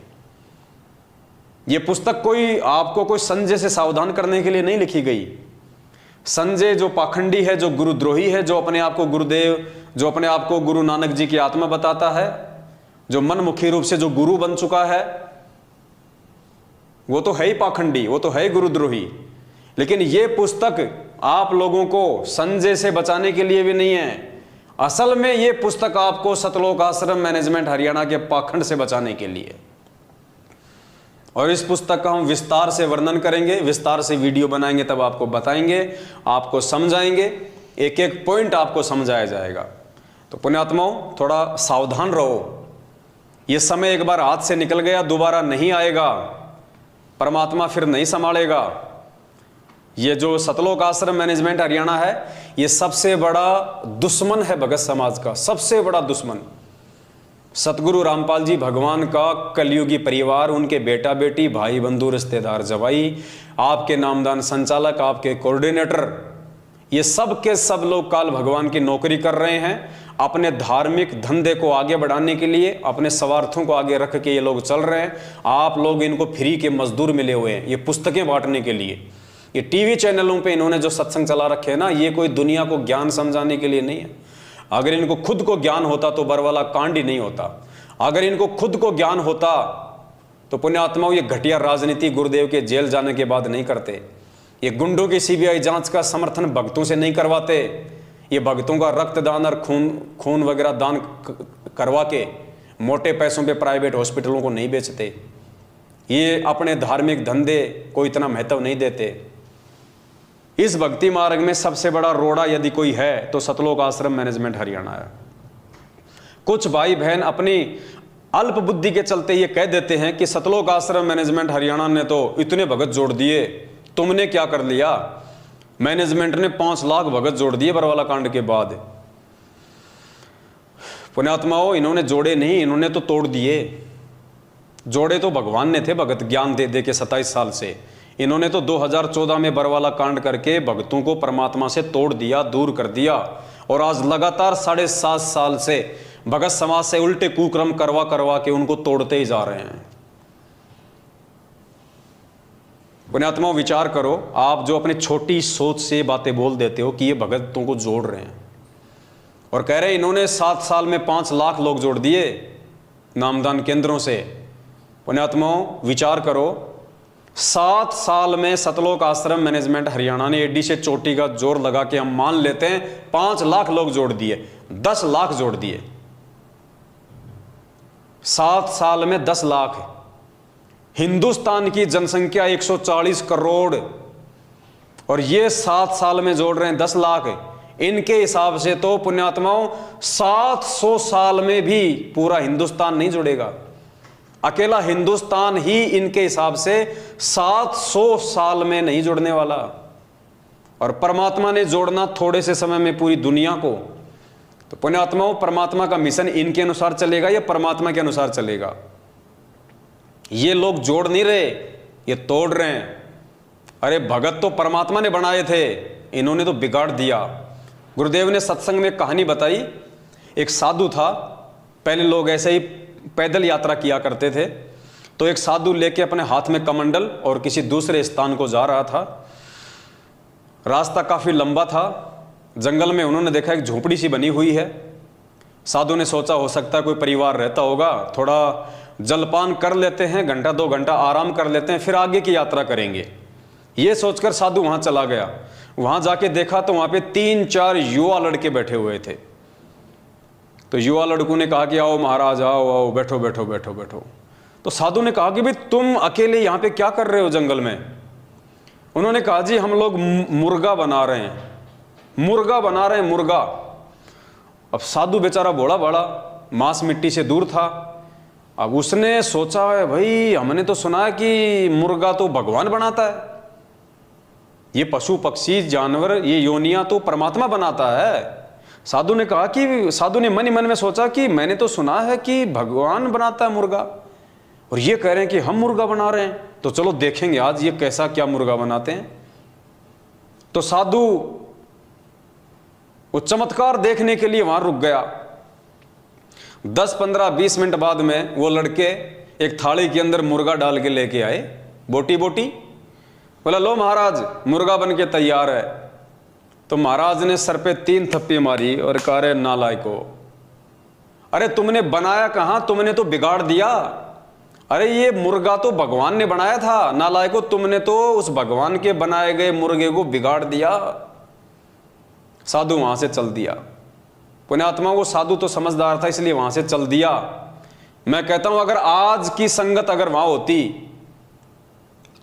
A: यह पुस्तक कोई आपको कोई संजय से सावधान करने के लिए नहीं लिखी गई। संजय जो पाखंडी है, जो गुरुद्रोही है, जो अपने आप को गुरुदेव, जो अपने आप को गुरु नानक जी की आत्मा बताता है, जो मनमुखी रूप से जो गुरु बन चुका है, वो तो है ही पाखंडी, वो तो है ही गुरुद्रोही। लेकिन ये पुस्तक आप लोगों को संजय से बचाने के लिए भी नहीं है। असल में ये पुस्तक आपको सतलोक आश्रम मैनेजमेंट हरियाणा के पाखंड से बचाने के लिए। और इस पुस्तक का हम विस्तार से वर्णन करेंगे, विस्तार से वीडियो बनाएंगे, तब आपको बताएंगे, आपको समझाएंगे, एक एक पॉइंट आपको समझाया जाएगा। तो पुण्यात्माओं, थोड़ा सावधान रहो। ये समय एक बार हाथ से निकल गया, दोबारा नहीं आएगा, परमात्मा फिर नहीं संभालेगा। ये जो सतलोक आश्रम मैनेजमेंट हरियाणा है, ये सबसे बड़ा दुश्मन है भगत समाज का, सबसे बड़ा दुश्मन। सतगुरु रामपाल जी भगवान का कलयुगी परिवार, उनके बेटा बेटी, भाई बंधु, रिश्तेदार, जवाई, आपके नामदान संचालक, आपके कोऑर्डिनेटर, ये सब के सब लोग काल भगवान की नौकरी कर रहे हैं। अपने धार्मिक धंधे को आगे बढ़ाने के लिए, अपने स्वार्थों को आगे रख के ये लोग चल रहे हैं। आप लोग इनको फ्री के मजदूर मिले हुए हैं ये पुस्तकें बांटने के लिए। ये टीवी चैनलों पे इन्होंने जो सत्संग चला रखे हैं ना, ये कोई दुनिया को ज्ञान समझाने के लिए नहीं है। अगर इनको खुद को ज्ञान होता तो बरवाला कांड ही नहीं होता। अगर इनको खुद को ज्ञान होता तो पुण्यात्माओं, ये घटिया राजनीति गुरुदेव के जेल जाने के बाद नहीं करते। ये गुंडों की सीबीआई जांच का समर्थन भक्तों से नहीं करवाते। ये भक्तों का रक्तदान और खून वगैरह दान करवा के मोटे पैसों पे प्राइवेट हॉस्पिटलों को नहीं बेचते। ये अपने धार्मिक धंधे को इतना महत्व नहीं देते। इस भक्ति मार्ग में सबसे बड़ा रोड़ा यदि कोई है तो सतलोक आश्रम मैनेजमेंट हरियाणा है। कुछ भाई बहन अपनी अल्प बुद्धि के चलते ये कह देते हैं कि सतलोक आश्रम मैनेजमेंट हरियाणा ने तो इतने भगत जोड़ दिए, तुमने क्या कर लिया? मैनेजमेंट ने 5 लाख भगत जोड़ दिए बरवाला कांड के बाद। पुण्यात्माओं, इन्होंने जोड़े नहीं, इन्होंने तो तोड़ दिए। जोड़े तो भगवान ने थे भगत ज्ञान दे दे के 27 साल से। इन्होंने तो 2014 में बरवाला कांड करके भक्तों को परमात्मा से तोड़ दिया, दूर कर दिया। और आज लगातार 7.5 साल से भगत समाज से उल्टे कुक्रम करवा करवा के उनको तोड़ते ही जा रहे हैं। पुण्यात्मा, विचार करो, आप जो अपनी छोटी सोच से बातें बोल देते हो कि ये भगतों को जोड़ रहे हैं और कह रहे हैं इन्होंने 7 साल में 5 लाख लोग जोड़ दिए नामदान केंद्रों से। पुण्यात्माओं, विचार करो, 7 साल में सतलोक आश्रम मैनेजमेंट हरियाणा ने एडी से चोटी का जोर लगा के हम मान लेते हैं 5 लाख लोग जोड़ दिए, 10 लाख जोड़ दिए। 7 साल में 10 लाख। हिंदुस्तान की जनसंख्या 140 करोड़ और ये 7 साल में जोड़ रहे हैं 10 लाख। इनके हिसाब से तो पुण्यात्माओं 700 साल में भी पूरा हिंदुस्तान नहीं जुड़ेगा। अकेला हिंदुस्तान ही इनके हिसाब से 700 साल में नहीं जुड़ने वाला। और परमात्मा ने जोड़ना थोड़े से समय में पूरी दुनिया को। तो पुण्यात्माओं, परमात्मा का मिशन इनके अनुसार चलेगा या परमात्मा के अनुसार चलेगा? ये लोग जोड़ नहीं रहे, ये तोड़ रहे हैं। अरे भगत तो परमात्मा ने बनाए थे, इन्होंने तो बिगाड़ दिया। गुरुदेव ने सत्संग में कहानी बताई एक साधु था। पहले लोग ऐसे ही पैदल यात्रा किया करते थे। तो एक साधु लेके अपने हाथ में कमंडल और किसी दूसरे स्थान को जा रहा था। रास्ता काफ़ी लंबा था। जंगल में उन्होंने देखा एक झोपड़ी सी बनी हुई है। साधु ने सोचा हो सकता है कोई परिवार रहता होगा, थोड़ा जलपान कर लेते हैं, घंटा 2 घंटा आराम कर लेते हैं, फिर आगे की यात्रा करेंगे। ये सोचकर साधु वहाँ चला गया। वहाँ जाके देखा तो वहाँ पे 3-4 युवा लड़के बैठे हुए थे। तो युवा लड़कों ने कहा कि आओ महाराज, आओ आओ, बैठो बैठो बैठो बैठो। तो साधु ने कहा कि भाई तुम अकेले यहाँ पे क्या कर रहे हो जंगल में? उन्होंने कहा जी हम लोग मुर्गा बना रहे हैं, मुर्गा बना रहे हैं, मुर्गा। अब साधु बेचारा भोला भाला, मांस मिट्टी से दूर था। अब उसने सोचा है भाई हमने तो सुना है कि मुर्गा तो भगवान बनाता है, ये पशु पक्षी जानवर ये योनियां तो परमात्मा बनाता है। साधु ने कहा कि साधु ने मन ही मन में सोचा कि मैंने तो सुना है कि भगवान बनाता है मुर्गा, और ये कह रहे हैं कि हम मुर्गा बना रहे हैं, तो चलो देखेंगे आज ये कैसा क्या मुर्गा बनाते हैं। तो साधु वो चमत्कार देखने के लिए वहां रुक गया। 10, 15, 20 मिनट बाद में वो लड़के एक थाली के अंदर मुर्गा डाल के लेके आए, बोटी बोटी। बोला लो महाराज मुर्गा बन के तैयार है। तो महाराज ने सर पे 3 थप्पी मारी और कहा रे नालायको, अरे तुमने बनाया कहां, तुमने तो बिगाड़ दिया। अरे ये मुर्गा तो भगवान ने बनाया था, नालायको तुमने तो उस भगवान के बनाए गए मुर्गे को बिगाड़ दिया। साधु वहां से चल दिया। पुण्यात्मा वो साधु तो समझदार था इसलिए वहां से चल दिया। मैं कहता हूं अगर आज की संगत अगर वहां होती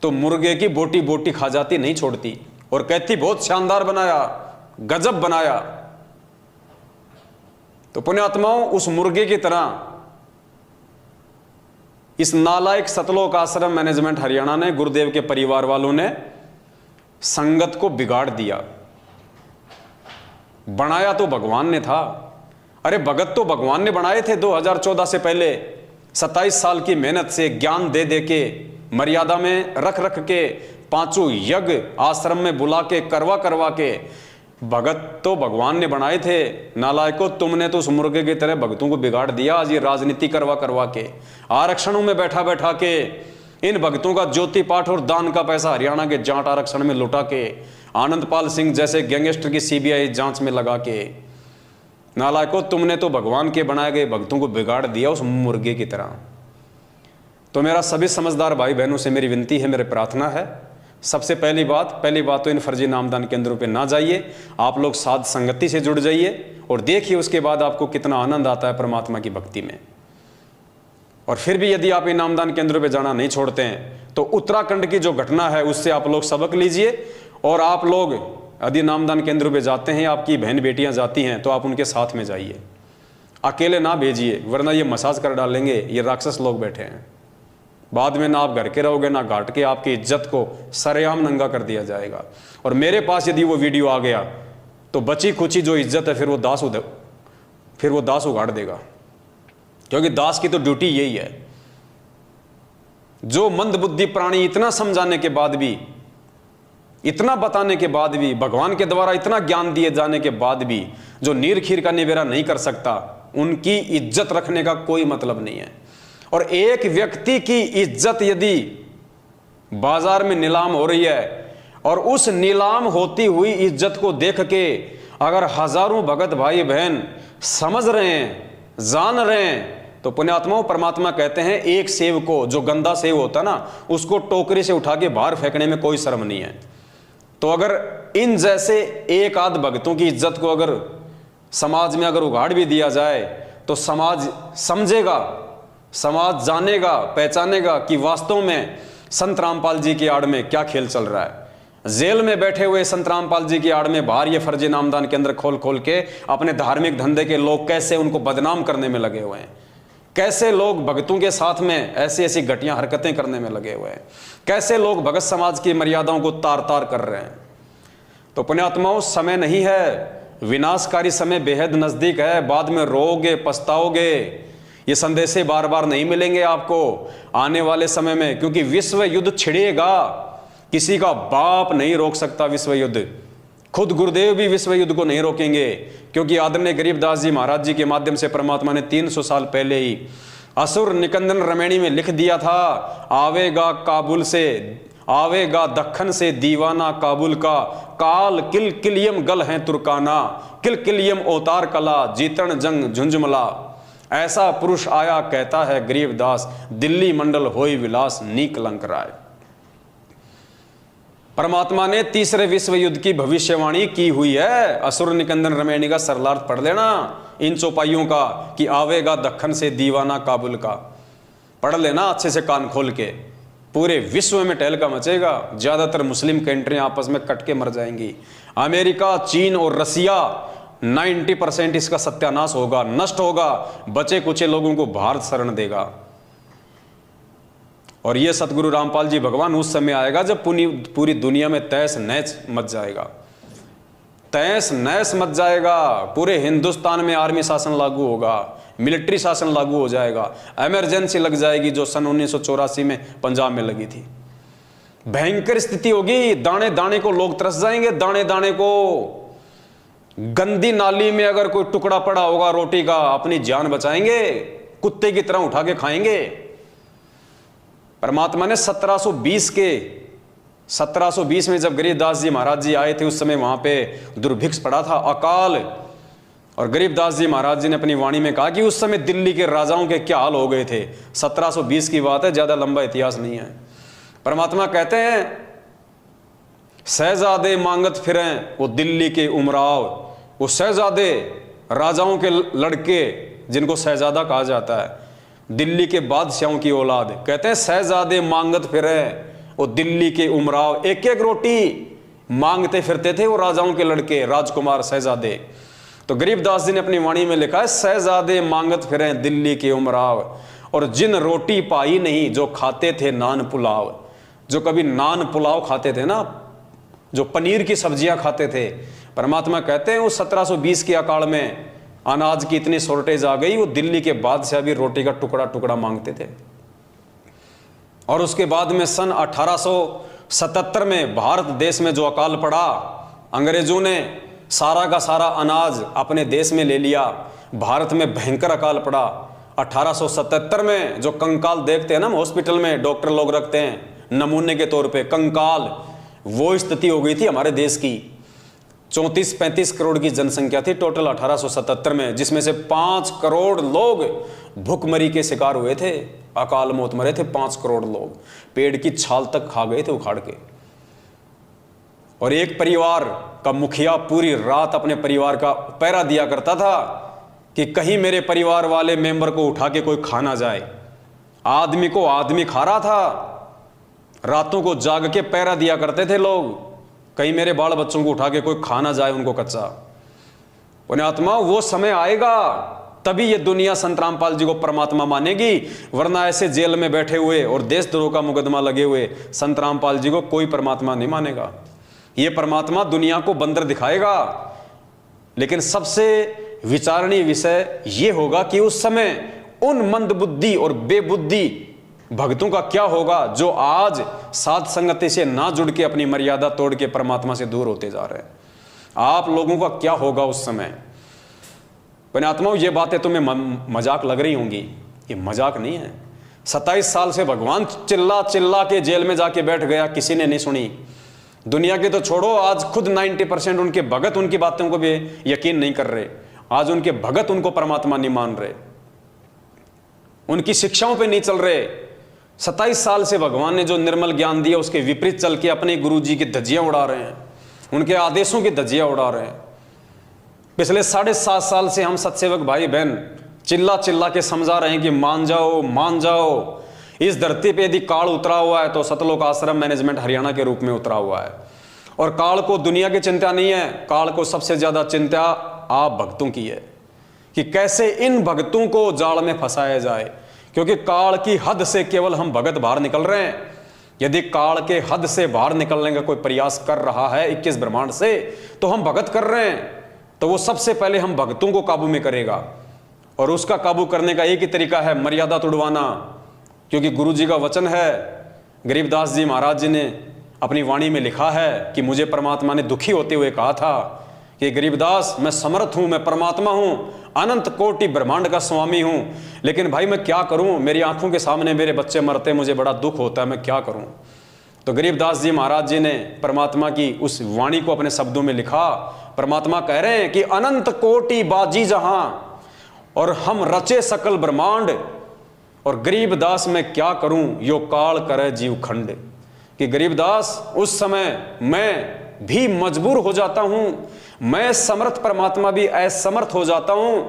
A: तो मुर्गे की बोटी बोटी खा जाती, नहीं छोड़ती, और कहती बहुत शानदार बनाया, गजब बनाया। तो पुण्यात्माओं उस मुर्गे की तरह इस नालायक सतलोक आश्रम मैनेजमेंट हरियाणा ने, गुरुदेव के परिवार वालों ने संगत को बिगाड़ दिया। बनाया तो भगवान ने था। अरे भगत तो भगवान ने बनाए थे 2014 से पहले। 27 साल की मेहनत से, ज्ञान दे दे के, मर्यादा में रख रख के, 5 यज्ञ आश्रम में बुला के, करवा करवा के, भगत तो भगवान ने बनाए थे। नालायको तुमने तो उस मुर्गे की तरह भगतों को बिगाड़ दिया। आज ये राजनीति करवा करवा के, आरक्षणों में बैठा बैठा के, इन भक्तों का ज्योति पाठ और दान का पैसा हरियाणा के जाट आरक्षण में लुटा के, आनंदपाल सिंह जैसे गैंगस्टर की सीबीआई जांच में लगा के, नालायको तुमने तो भगवान के बनाए गए भक्तों को बिगाड़ दिया उस मुर्गे की तरह। तो मेरा सभी समझदार भाई बहनों से मेरी विनती है, मेरी प्रार्थना है, सबसे पहली बात तो इन फर्जी नामदान केंद्रों पे ना जाइए। आप लोग साध संगति से जुड़ जाइए और देखिए उसके बाद आपको कितना आनंद आता है परमात्मा की भक्ति में। और फिर भी यदि आप इन नामदान केंद्रों पे जाना नहीं छोड़ते हैं तो उत्तराखंड की जो घटना है उससे आप लोग सबक लीजिए। और आप लोग यदि नामदान केंद्रों पे जाते हैं, आपकी बहन बेटियां जाती हैं, तो आप उनके साथ में जाइए, अकेले ना भेजिए, वरना ये मसाज कर डालेंगे। ये राक्षस लोग बैठे हैं, बाद में ना आप घर के रहोगे ना घाट के, आपकी इज्जत को सरेआम नंगा कर दिया जाएगा। और मेरे पास यदि वो वीडियो आ गया तो बची खुची जो इज्जत है फिर वो दास उगाड़ देगा, क्योंकि दास की तो ड्यूटी यही है। जो मंदबुद्धि प्राणी इतना समझाने के बाद भी, इतना बताने के बाद भी, भगवान के द्वारा इतना ज्ञान दिए जाने के बाद भी जो नीर खीर का निवेरा नहीं कर सकता, उनकी इज्जत रखने का कोई मतलब नहीं है। और एक व्यक्ति की इज्जत यदि बाजार में नीलाम हो रही है और उस नीलाम होती हुई इज्जत को देख के अगर हजारों भगत भाई बहन समझ रहे हैं, जान रहे हैं, तो पुण्यात्माओं परमात्मा कहते हैं एक सेव को, जो गंदा सेव होता ना, उसको टोकरी से उठा के बाहर फेंकने में कोई शर्म नहीं है। तो अगर इन जैसे एक आध भक्तों की इज्जत को अगर समाज में अगर उगाड़ भी दिया जाए तो समाज समझेगा, समाज जानेगा, पहचानेगा कि वास्तव में संत रामपाल जी की आड़ में क्या खेल चल रहा है। जेल में बैठे हुए संत रामपाल जी की आड़ में बाहर ये फर्जी नामदान केंद्र खोल खोल के अपने धार्मिक धंधे के लोग कैसे उनको बदनाम करने में लगे हुए हैं, कैसे लोग भक्तों के साथ में ऐसी ऐसी घटिया हरकतें करने में लगे हुए हैं, कैसे लोग भगत समाज की मर्यादाओं को तार तार कर रहे हैं। तो पुण्यात्माओं समय नहीं है, विनाशकारी समय बेहद नजदीक है। बाद में रोओगे, पछताओगे। ये संदेशे बार बार नहीं मिलेंगे आपको आने वाले समय में, क्योंकि विश्व युद्ध छिड़ेगा। किसी का बाप नहीं रोक सकता विश्व युद्ध, खुद गुरुदेव भी विश्व युद्ध को नहीं रोकेंगे, क्योंकि आदरणीय गरीबदास जी महाराज जी के माध्यम से परमात्मा ने 300 साल पहले ही असुर निकंदन रमैणी में लिख दिया था, आवेगा काबुल से, आवेगा दक्खन से दीवाना काबुल का, काल किल किलियम गल है तुर्काना, किल किलियम अवतार कला, जीतन जंग झुंझुमला। ऐसा पुरुष आया कहता है गरीबदास, दिल्ली मंडल होई विलास नी कलंक राय। परमात्मा ने तीसरे विश्व युद्ध की भविष्यवाणी की हुई है। असुर निकंदन रमैणी का सरलार्थ पढ़ लेना इन चौपाइयों का, कि आवेगा दक्खन से दीवाना काबुल का, पढ़ लेना अच्छे से कान खोल के। पूरे विश्व में टहलका मचेगा, ज्यादातर मुस्लिम कंट्रियां आपस में कट के मर जाएंगी। अमेरिका, चीन और रसिया 90% इसका सत्यानाश होगा, नष्ट होगा, बचे कुचे लोगों को भारत शरण देगा। और ये सतगुरु रामपाल जी भगवान उस समय आएगा जब पूरी दुनिया में तहस नहस मच जाएगा, तहस नहस मच जाएगा। पूरे हिंदुस्तान में आर्मी शासन लागू होगा, मिलिट्री शासन लागू हो जाएगा, इमरजेंसी लग जाएगी जो सन 1984 में पंजाब में लगी थी। भयंकर स्थिति होगी, दाने दाने को लोग तरस जाएंगे, दाने दाने को। गंदी नाली में अगर कोई टुकड़ा पड़ा होगा रोटी का, अपनी जान बचाएंगे, कुत्ते की तरह उठा के खाएंगे। परमात्मा ने 1720 में जब गरीबदास जी महाराज जी आए थे, उस समय वहां पे दुर्भिक्ष पड़ा था, अकाल। और गरीबदास जी महाराज जी ने अपनी वाणी में कहा कि उस समय दिल्ली के राजाओं के क्या हाल हो गए थे। 1720 की बात है, ज्यादा लंबा इतिहास नहीं है। परमात्मा कहते हैं, शहजादे मांगत फिरें वो दिल्ली के उमराव। वो शहजादे, राजाओं के लड़के जिनको शहजादा कहा जाता है, दिल्ली के बादशाहों की औलाद, कहते हैं शहजादे मांगत फिरे वो दिल्ली के उमराव। एक एक रोटी मांगते फिरते थे वो राजाओं के लड़के, राजकुमार, शहजादे। तो गरीबदास जी ने अपनी वाणी में लिखा है, शहजादे मांगत फिरे दिल्ली के उमराव, और जिन रोटी पाई नहीं जो खाते थे नान पुलाव। जो कभी नान पुलाव खाते थे ना, जो पनीर की सब्जियां खाते थे, परमात्मा कहते हैं उस 1720 के अकाल में अनाज की इतनी शॉर्टेज आ गई, वो दिल्ली के बादशाह भी रोटी का टुकड़ा टुकड़ा मांगते थे। और उसके बाद में सन 1877 में भारत देश में जो अकाल पड़ा, अंग्रेजों ने सारा का सारा अनाज अपने देश में ले लिया, भारत में भयंकर अकाल पड़ा। 1877 में जो कंकाल देखते हैं ना हॉस्पिटल में, डॉक्टर लोग रखते हैं नमूने के तौर पे कंकाल, वो स्थिति हो गई थी हमारे देश की। 34-35 करोड़ की जनसंख्या थी टोटल 1877 में, जिसमें से 5 करोड़ लोग भूखमरी के शिकार हुए थे, अकाल मौत मरे थे 5 करोड़ लोग, पेड़ की छाल तक खा गए थे उखाड़ के। और एक परिवार का मुखिया पूरी रात अपने परिवार का पहरा दिया करता था कि कहीं मेरे परिवार वाले मेंबर को उठा के कोई खा ना जाए। आदमी को आदमी खा रहा था, रातों को जाग के पहरा दिया करते थे लोग, कहीं मेरे बाल बच्चों को उठा के कोई खा ना जाए उनको कच्चा। पुण्यात्मा, वो समय आएगा तभी ये दुनिया संत रामपाल जी को परमात्मा मानेगी, वरना ऐसे जेल में बैठे हुए और देशद्रोह का मुकदमा लगे हुए संत रामपाल जी को कोई परमात्मा नहीं मानेगा। ये परमात्मा दुनिया को बंदर दिखाएगा। लेकिन सबसे विचारणीय विषय ये होगा कि उस समय उन मंदबुद्धि और बेबुद्धि भक्तों का क्या होगा जो आज साध संगति से ना जुड़ के अपनी मर्यादा तोड़ के परमात्मा से दूर होते जा रहे हैं। आप लोगों का क्या होगा उस समय। पुण्यात्माओं, ये बातें तुम्हें मजाक लग रही होंगी, ये मजाक नहीं है। 27 साल से भगवान चिल्ला चिल्ला के जेल में जाके बैठ गया, किसी ने नहीं सुनी। दुनिया के तो छोड़ो, आज खुद 90% उनके भगत उनकी बातों को भी यकीन नहीं कर रहे। आज उनके भगत उनको परमात्मा नहीं मान रहे, उनकी शिक्षाओं पे नहीं चल रहे। 27 साल से भगवान ने जो निर्मल ज्ञान दिया उसके विपरीत चल के अपने गुरु जी की धज्जियां उड़ा रहे हैं, उनके आदेशों की धज्जियां उड़ा रहे हैं। पिछले 7.5 साल से हम सत्सेवक भाई बहन चिल्ला चिल्ला के समझा रहे हैं कि मान जाओ मान जाओ। इस धरती पे यदि काल उतरा हुआ है तो सतलोक आश्रम मैनेजमेंट हरियाणा के रूप में उतरा हुआ है। और काल को दुनिया की चिंता नहीं है, काल को सबसे ज्यादा चिंता आप भक्तों की है कि कैसे इन भक्तों को जाल में फंसाया जाए। क्योंकि काल की हद से केवल हम भगत बाहर निकल रहे हैं। यदि काल के हद से बाहर निकलने का कोई प्रयास कर रहा है 21 ब्रह्मांड से, तो हम भगत कर रहे हैं, तो वो सबसे पहले हम भक्तों को काबू में करेगा। और उसका काबू करने का एक ही तरीका है, मर्यादा तोड़वाना। क्योंकि गुरु जी का वचन है, गरीबदास जी महाराज जी ने अपनी वाणी में लिखा है कि मुझे परमात्मा ने दुखी होते हुए कहा था कि गरीबदास, मैं समर्थ हूं, मैं परमात्मा हूं, अनंत कोटि ब्रह्मांड का स्वामी हूं, लेकिन भाई मैं क्या करूं, मेरी आंखों के सामने मेरे बच्चे मरते, मुझे बड़ा दुख होता है, मैं क्या करूं। तो गरीबदास जी महाराज जी ने परमात्मा की उस वाणी को अपने शब्दों में लिखा। परमात्मा कह रहे हैं कि अनंत कोटि बाजी जहां और हम रचे सकल ब्रह्मांड, और गरीबदास मैं क्या करूं, यो काल करे जीव खंड। कि गरीबदास उस समय मैं भी मजबूर हो जाता हूं, मैं समर्थ परमात्मा भी असमर्थ हो जाता हूं,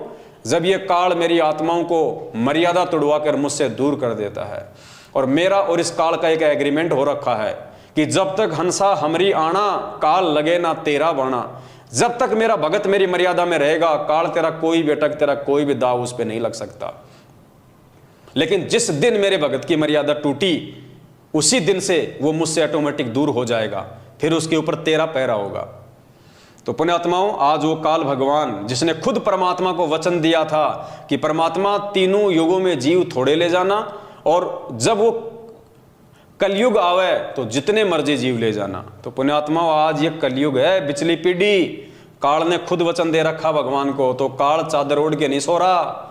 A: जब ये काल मेरी आत्माओं को मर्यादा तोड़वा कर मुझसे दूर कर देता है। और मेरा और इस काल का एक एग्रीमेंट हो रखा है कि जब तक हंसा हमरी आना, काल लगे ना तेरा बाणा। जब तक मेरा भगत मेरी मर्यादा में रहेगा, काल तेरा कोई बेटक, तेरा कोई भी दाव उस पर नहीं लग सकता। लेकिन जिस दिन मेरे भगत की मर्यादा टूटी, उसी दिन से वो मुझसे ऑटोमेटिक दूर हो जाएगा, फिर उसके ऊपर तेरा पैरा होगा। तो पुण्यात्माओं, आज वो काल भगवान जिसने खुद परमात्मा को वचन दिया था कि परमात्मा तीनों युगों में जीव थोड़े ले जाना, और जब वो कलयुग आवे तो जितने मर्जी जीव ले जाना। तो पुण्यात्माओं, आज ये कलयुग है, बिचली पीढ़ी, काल ने खुद वचन दे रखा भगवान को, तो काल चादर ओढ़ के नहीं सो रहा।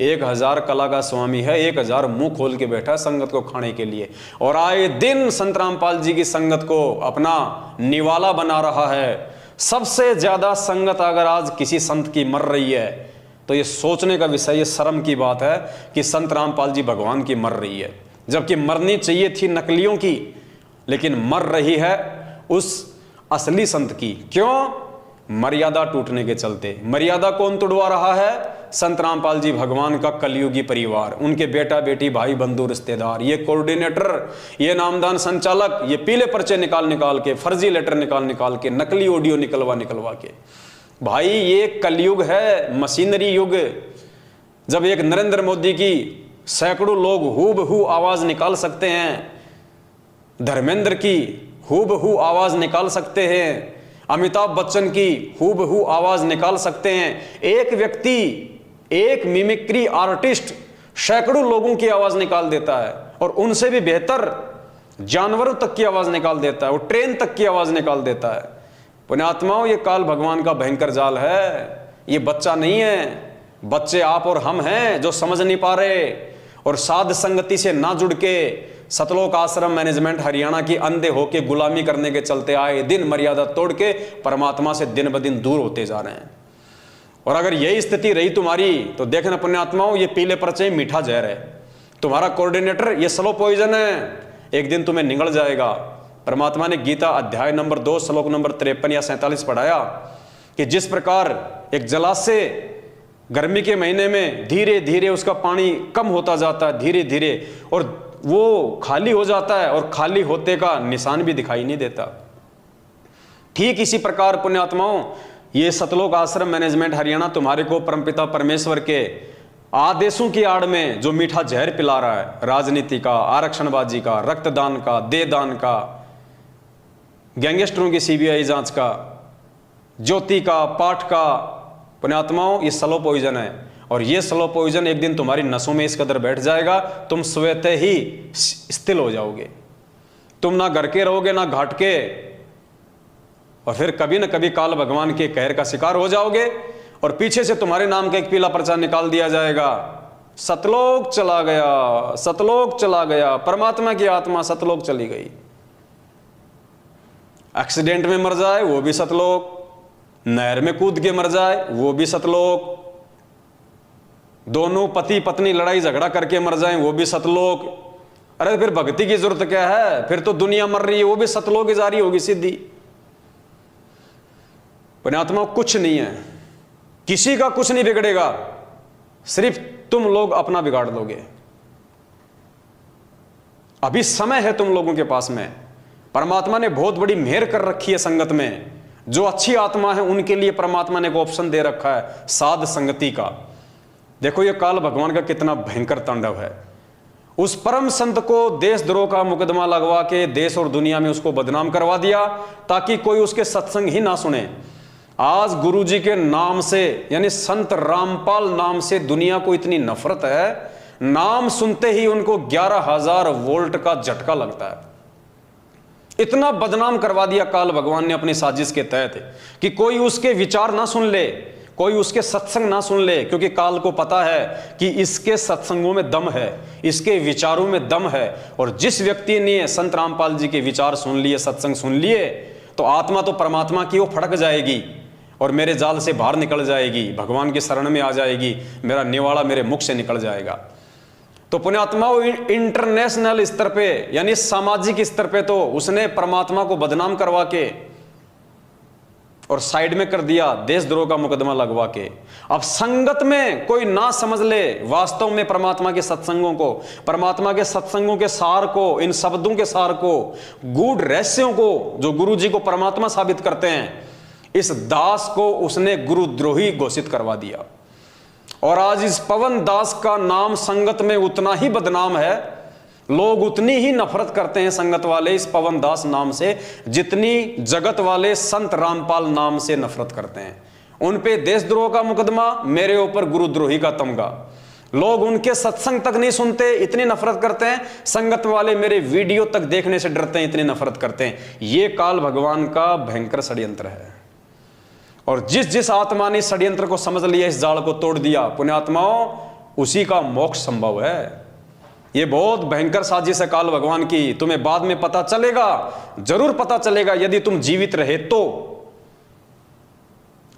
A: 1000 कला का स्वामी है, 1000 मुंह खोल के बैठा संगत को खाने के लिए, और आए दिन संत रामपाल जी की संगत को अपना निवाला बना रहा है। सबसे ज्यादा संगत अगर आज किसी संत की मर रही है तो ये सोचने का विषय, ये शर्म की बात है कि संत रामपाल जी भगवान की मर रही है, जबकि मरनी चाहिए थी नकलियों की, लेकिन मर रही है उस असली संत की। क्यों? मर्यादा टूटने के चलते। मर्यादा कौन तोड़वा रहा है? संत रामपाल जी भगवान का कलयुगी परिवार, उनके बेटा बेटी भाई बंधु रिश्तेदार, ये कोऑर्डिनेटर, ये नामदान संचालक, ये पीले पर्चे निकाल निकाल के, फर्जी लेटर निकाल निकाल के, नकली ऑडियो निकलवा के। भाई ये कलयुग है, मशीनरी युग। जब एक नरेंद्र मोदी की सैकड़ों लोग हूबहू आवाज निकाल सकते हैं, धर्मेंद्र की हूबहू आवाज निकाल सकते हैं, अमिताभ बच्चन की हूबहू आवाज निकाल सकते हैं, एक व्यक्ति, एक मिमिक्री आर्टिस्ट सैकड़ों लोगों की आवाज निकाल देता है, और उनसे भी बेहतर जानवरों तक की आवाज निकाल देता है, वो ट्रेन तक की आवाज निकाल देता है। पुण्यात्माओं, ये काल भगवान का भयंकर जाल है, ये बच्चा नहीं है। बच्चे आप और हम हैं जो समझ नहीं पा रहे, और साध संगति से ना जुड़ के सतलोक आश्रम मैनेजमेंट हरियाणा की अंधे होके गुलामी करने के चलते आए दिन मर्यादा तोड़ के परमात्मा से दिन ब दिन दूर होते जा रहे हैं। और अगर यही स्थिति रही तुम्हारी तो देखना पुण्यात्माओं, ये पीले पर्चे मीठा जहर है। तुम्हारा कोऑर्डिनेटर ये स्लो पॉइजन है, एक दिन तुम्हें निगल जाएगा। परमात्मा ने गीता अध्याय नंबर 2 श्लोक नंबर 53 या 47 पढ़ाया कि जिस प्रकार एक जलाशय गर्मी के महीने में धीरे धीरे उसका पानी कम होता जाता है, धीरे धीरे, और वो खाली हो जाता है, और खाली होते का निशान भी दिखाई नहीं देता। ठीक इसी प्रकार पुण्यात्माओं, ये सतलोक आश्रम मैनेजमेंट हरियाणा तुम्हारे को परमपिता परमेश्वर के आदेशों की आड़ में जो मीठा जहर पिला रहा है, राजनीति का, आरक्षणबाजी का, रक्तदान का, देहदान का, गैंगस्टरों की सीबीआई जांच का, ज्योति का, पाठ का, पुण्यात्माओं ये स्लो पॉइजन है। और ये स्लो पॉइजन एक दिन तुम्हारी नसों में इस कदर बैठ जाएगा, तुम स्वतः ही स्थिर हो जाओगे। तुम ना घर के रहोगे ना घाट के, और फिर कभी ना कभी काल भगवान के कहर का शिकार हो जाओगे, और पीछे से तुम्हारे नाम का एक पीला पर्चा निकाल दिया जाएगा, सतलोक चला गया, सतलोक चला गया, परमात्मा की आत्मा सतलोक चली गई। एक्सीडेंट में मर जाए वो भी सतलोक, नहर में कूद के मर जाए वो भी सतलोक, दोनों पति पत्नी लड़ाई झगड़ा करके मर जाएं वो भी सतलोक। अरे फिर भक्ति की जरूरत क्या है? फिर तो दुनिया मर रही है, वो भी सतलोक जारी होगी सीधी। पुण्यात्मा कुछ नहीं है, किसी का कुछ नहीं बिगड़ेगा, सिर्फ तुम लोग अपना बिगाड़ लोगे। अभी समय है तुम लोगों के पास में। परमात्मा ने बहुत बड़ी मेहर कर रखी है संगत में। जो अच्छी आत्मा है उनके लिए परमात्मा ने एक ऑप्शन दे रखा है साध संगति का। देखो ये काल भगवान का कितना भयंकर तांडव है। उस परम संत को देशद्रोह का मुकदमा लगवा के देश और दुनिया में उसको बदनाम करवा दिया ताकि कोई उसके सत्संग ही ना सुने। आज गुरुजी के नाम से यानी संत रामपाल नाम से दुनिया को इतनी नफरत है, नाम सुनते ही उनको 11,000 वोल्ट का झटका लगता है। इतना बदनाम करवा दिया काल भगवान ने अपनी साजिश के तहत कि कोई उसके विचार ना सुन ले, कोई उसके सत्संग ना सुन ले, क्योंकि काल को पता है कि इसके सत्संगों में दम है, इसके विचारों में दम है। और जिस व्यक्ति ने संत रामपाल जी के विचार सुन लिए, सत्संग सुन लिए, तो आत्मा तो परमात्मा की वो फड़क जाएगी और मेरे जाल से बाहर निकल जाएगी, भगवान की शरण में आ जाएगी, मेरा निवाड़ा मेरे मुख से निकल जाएगा। तो पुण्यात्माओं, इंटरनेशनल स्तर पे यानी सामाजिक स्तर पे तो उसने परमात्मा को बदनाम करवा के और साइड में कर दिया, देशद्रोह का मुकदमा लगवा के। अब संगत में कोई ना समझ ले वास्तव में परमात्मा के सत्संगों को, परमात्मा के सत्संगों के सार को, इन शब्दों के सार को, गूढ़ रहस्यों को जो गुरु जी को परमात्मा साबित करते हैं, इस दास को उसने गुरुद्रोही घोषित करवा दिया। और आज इस पवन दास का नाम संगत में उतना ही बदनाम है, लोग उतनी ही नफरत करते हैं संगत वाले इस पवन दास नाम से, जितनी जगत वाले संत रामपाल नाम से नफरत करते हैं। उन पे देशद्रोह का मुकदमा, मेरे ऊपर गुरुद्रोही का तमगा। लोग उनके सत्संग तक नहीं सुनते, इतनी नफरत करते हैं। संगत वाले मेरे वीडियो तक देखने से डरते हैं, इतनी नफरत करते हैं। ये काल भगवान का भयंकर षड्यंत्र है। और जिस जिस आत्मा ने षड्यंत्र को समझ लिया, इस जाल को तोड़ दिया, पुण्यात्माओं, उसी का मोक्ष संभव है। ये बहुत भयंकर साजिश है काल भगवान की। तुम्हें बाद में पता चलेगा, जरूर पता चलेगा, यदि तुम जीवित रहे तो।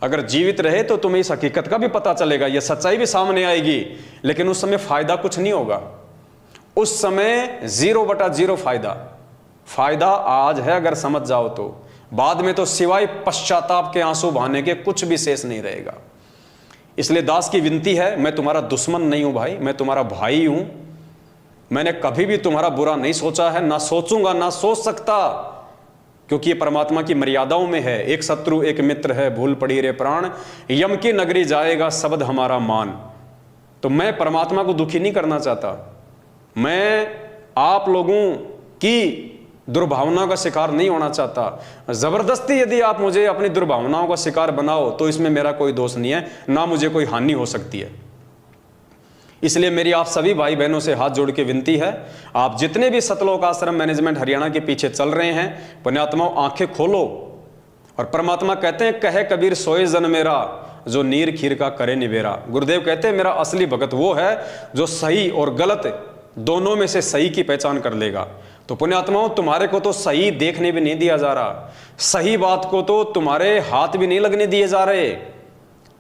A: अगर जीवित रहे तो तुम्हें इस हकीकत का भी पता चलेगा, यह सच्चाई भी सामने आएगी। लेकिन उस समय फायदा कुछ नहीं होगा, उस समय 0/0 फायदा। फायदा आज है अगर समझ जाओ तो, बाद में तो सिवाय पश्चाताप के आंसू बहाने के कुछ भी शेष नहीं रहेगा। इसलिए दास की विनती है, मैं तुम्हारा दुश्मन नहीं हूं भाई, मैं तुम्हारा भाई हूं। मैंने कभी भी तुम्हारा बुरा नहीं सोचा है, ना सोचूंगा, ना सोच सकता, क्योंकि ये परमात्मा की मर्यादाओं में है। एक शत्रु एक मित्र है, भूल पड़ी रे प्राण, यम की नगरी जाएगा शब्द हमारा मान। तो मैं परमात्मा को दुखी नहीं करना चाहता, मैं आप लोगों की दुर्भावना का शिकार नहीं होना चाहता। जबरदस्ती यदि आप मुझे अपनी दुर्भावनाओं का शिकार बनाओ तो इसमें मेरा कोई दोष नहीं है, ना मुझे कोई हानि हो सकती है। इसलिए मेरी आप सभी भाई बहनों से हाथ जोड़ के विनती है, आप जितने भी सतलोक आश्रम मैनेजमेंट हरियाणा के पीछे चल रहे हैं, पुण्यात्माओं, आंखें खोलो। और परमात्मा कहते हैं, कहे कबीर सोए जन मेरा, जो नीर खीर का करे निबेरा। गुरुदेव कहते हैं, मेरा असली भगत वो है जो सही और गलत दोनों में से सही की पहचान कर लेगा। तो पुण्यात्माओं, तुम्हारे को तो सही देखने भी नहीं दिया जा रहा, सही बात को तो तुम्हारे हाथ भी नहीं लगने दिए जा रहे।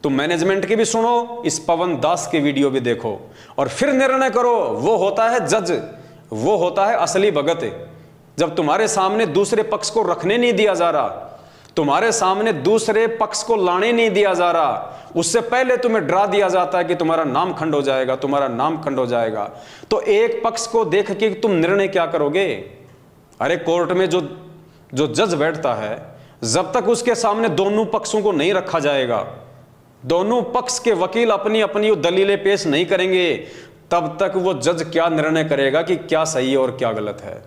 A: तुम मैनेजमेंट की भी सुनो, इस पवन दास के वीडियो भी देखो और फिर निर्णय करो। वो होता है जज, वो होता है असली भगत। जब तुम्हारे सामने दूसरे पक्ष को रखने नहीं दिया जा रहा, तुम्हारे सामने दूसरे पक्ष को लाने नहीं दिया जा रहा, उससे पहले तुम्हें डरा दिया जाता है कि तुम्हारा नाम खंड हो जाएगा, तुम्हारा नाम खंड हो जाएगा, तो एक पक्ष को देख के तुम निर्णय क्या करोगे? अरे कोर्ट में जो जज बैठता है, जब तक उसके सामने दोनों पक्षों को नहीं रखा जाएगा, दोनों पक्ष के वकील अपनी अपनी दलीलें पेश नहीं करेंगे, तब तक वो जज क्या निर्णय करेगा कि क्या सही और क्या गलत है।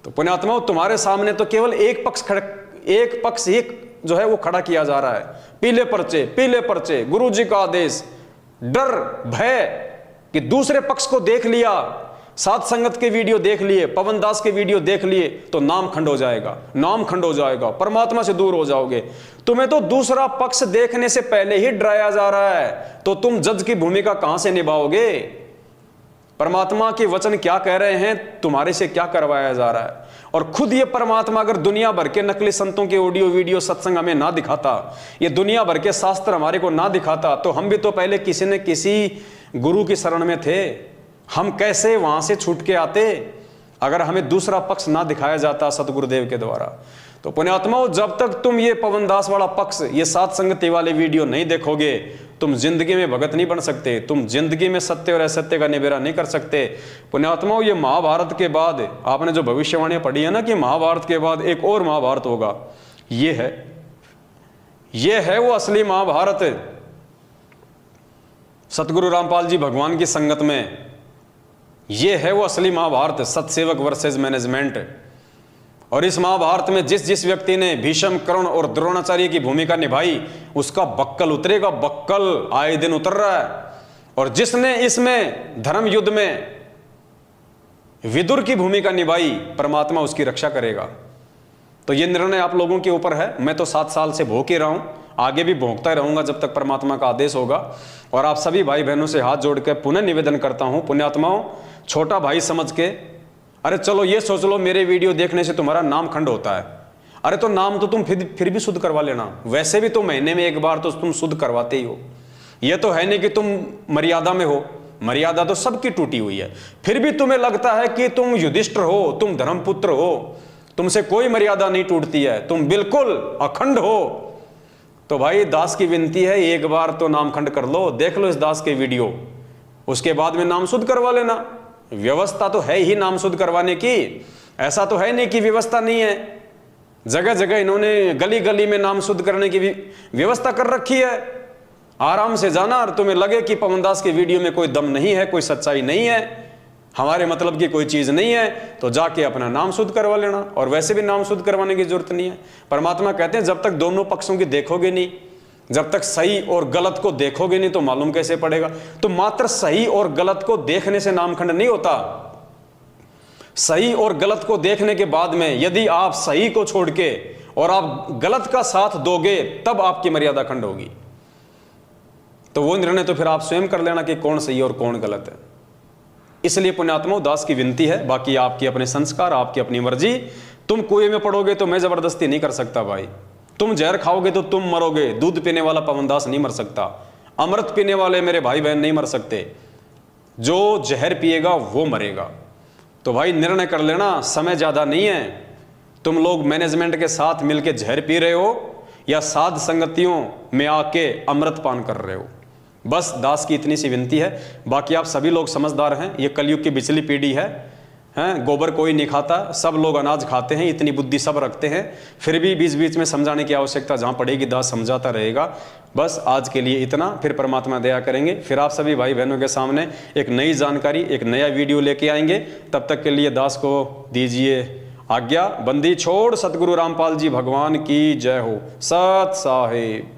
A: तो पुण्यात्माओं, तुम्हारे सामने तो केवल एक पक्ष ही जो है वो खड़ा किया जा रहा है। पीले पर्चे, गुरु जी का आदेश, डर भय कि दूसरे पक्ष को देख लिया, सात संगत के वीडियो देख लिए, पवन दास के वीडियो देख लिए, तो नाम खंड हो जाएगा, परमात्मा से दूर हो जाओगे। तुम्हें तो दूसरा पक्ष देखने से पहले ही डराया जा रहा है, तो तुम जज की भूमिका कहां से निभाओगे? परमात्मा के वचन क्या कह रहे हैं, तुम्हारे से क्या करवाया जा रहा है? और खुद ये परमात्मा अगर दुनिया भर के नकली संतों के ऑडियो वीडियो सत्संग हमें ना दिखाता, ये दुनिया भर के शास्त्र हमारे को ना दिखाता, तो हम भी तो पहले किसी न किसी गुरु की शरण में थे। हम कैसे वहां से छूट के आते अगर हमें दूसरा पक्ष ना दिखाया जाता सतगुरुदेव के द्वारा? तो पुण्यात्माओं, जब तक तुम ये पवन दास वाला पक्ष, ये सात संगति वाले वीडियो नहीं देखोगे, तुम जिंदगी में भगत नहीं बन सकते, तुम जिंदगी में सत्य और असत्य का निबेरा नहीं कर सकते। पुण्यात्माओं, ये महाभारत के बाद आपने जो भविष्यवाणी पढ़ी है ना कि महाभारत के बाद एक और महाभारत होगा, ये है वो असली महाभारत। सतगुरु रामपाल जी भगवान की संगत में, ये है वो असली महाभारत, सतसेवक वर्सेस मैनेजमेंट। और इस महाभारत में जिस जिस व्यक्ति ने भीष्म, कर्ण और द्रोणाचार्य की भूमिका निभाई, उसका बक्कल उतरेगा, बक्कल आए दिन उतर रहा है। और जिसने इसमें धर्म युद्ध में विदुर की भूमिका निभाई, परमात्मा उसकी रक्षा करेगा। तो ये निर्णय आप लोगों के ऊपर है। मैं तो 7 साल से भोग ही रहा हूँ, आगे भी भोगता रहूंगा जब तक परमात्मा का आदेश होगा। और आप सभी भाई बहनों से हाथ जोड़ के पुनः निवेदन करता हूँ, पुण्यात्माओं, छोटा भाई समझ के, अरे चलो ये सोच लो मेरे वीडियो देखने से तुम्हारा नाम खंड होता है, अरे तो नाम तो तुम फिर भी शुद्ध करवा लेना। वैसे भी तो महीने में एक बार तो तुम शुद्ध करवाते ही हो। ये तो है नहीं कि तुम मर्यादा में हो, मर्यादा तो सबकी टूटी हुई है। फिर भी तुम्हें लगता है कि तुम युधिष्ठिर हो, तुम धर्मपुत्र हो, तुमसे कोई मर्यादा नहीं टूटती है, तुम बिल्कुल अखंड हो। तो भाई दास की विनती है, एक बार तो नाम खंड कर लो, देख लो इस दास के वीडियो, उसके बाद में नाम शुद्ध करवा लेना। व्यवस्था तो है ही नाम शुद्ध करवाने की, ऐसा तो है नहीं कि व्यवस्था नहीं है। जगह जगह इन्होंने गली गली में नाम शुद्ध करने की भी व्यवस्था कर रखी है। आराम से जाना, और तुम्हें लगे कि पवन दास के वीडियो में कोई दम नहीं है, कोई सच्चाई नहीं है, हमारे मतलब की कोई चीज नहीं है, तो जाके अपना नाम शुद्ध करवा लेना। और वैसे भी नाम शुद्ध करवाने की जरूरत नहीं है। परमात्मा कहते हैं जब तक दोनों पक्षों की देखोगे नहीं, जब तक सही और गलत को देखोगे नहीं तो मालूम कैसे पड़ेगा। तो मात्र सही और गलत को देखने से नामखंड नहीं होता। सही और गलत को देखने के बाद में यदि आप सही को छोड़ के और आप गलत का साथ दोगे तब आपकी मर्यादा खंड होगी। तो वो निर्णय तो फिर आप स्वयं कर लेना कि कौन सही और कौन गलत है। इसलिए पुण्यात्माओं, दास की विनती है, बाकी आपकी अपने संस्कार, आपकी अपनी मर्जी। तुम कुएं में पड़ोगे तो मैं जबरदस्ती नहीं कर सकता भाई, तुम जहर खाओगे तो तुम मरोगे। दूध पीने वाला पवनदास नहीं मर सकता, अमृत पीने वाले मेरे भाई बहन नहीं मर सकते, जो जहर पिएगा वो मरेगा। तो भाई निर्णय कर लेना, समय ज्यादा नहीं है। तुम लोग मैनेजमेंट के साथ मिलके जहर पी रहे हो या साध संगतियों में आके अमृत पान कर रहे हो। बस दास की इतनी सी विनती है। बाकी आप सभी लोग समझदार हैं, ये कलयुग की बिचली पीढ़ी है, गोबर कोई नहीं खाता, सब लोग अनाज खाते हैं, इतनी बुद्धि सब रखते हैं। फिर भी बीच बीच में समझाने की आवश्यकता जहाँ पड़ेगी दास समझाता रहेगा। बस आज के लिए इतना, फिर परमात्मा दया करेंगे, फिर आप सभी भाई बहनों के सामने एक नई जानकारी, एक नया वीडियो लेके आएंगे। तब तक के लिए दास को दीजिए आज्ञा। बंदी छोड़ सतगुरु रामपाल जी भगवान की जय हो। सत साहिब।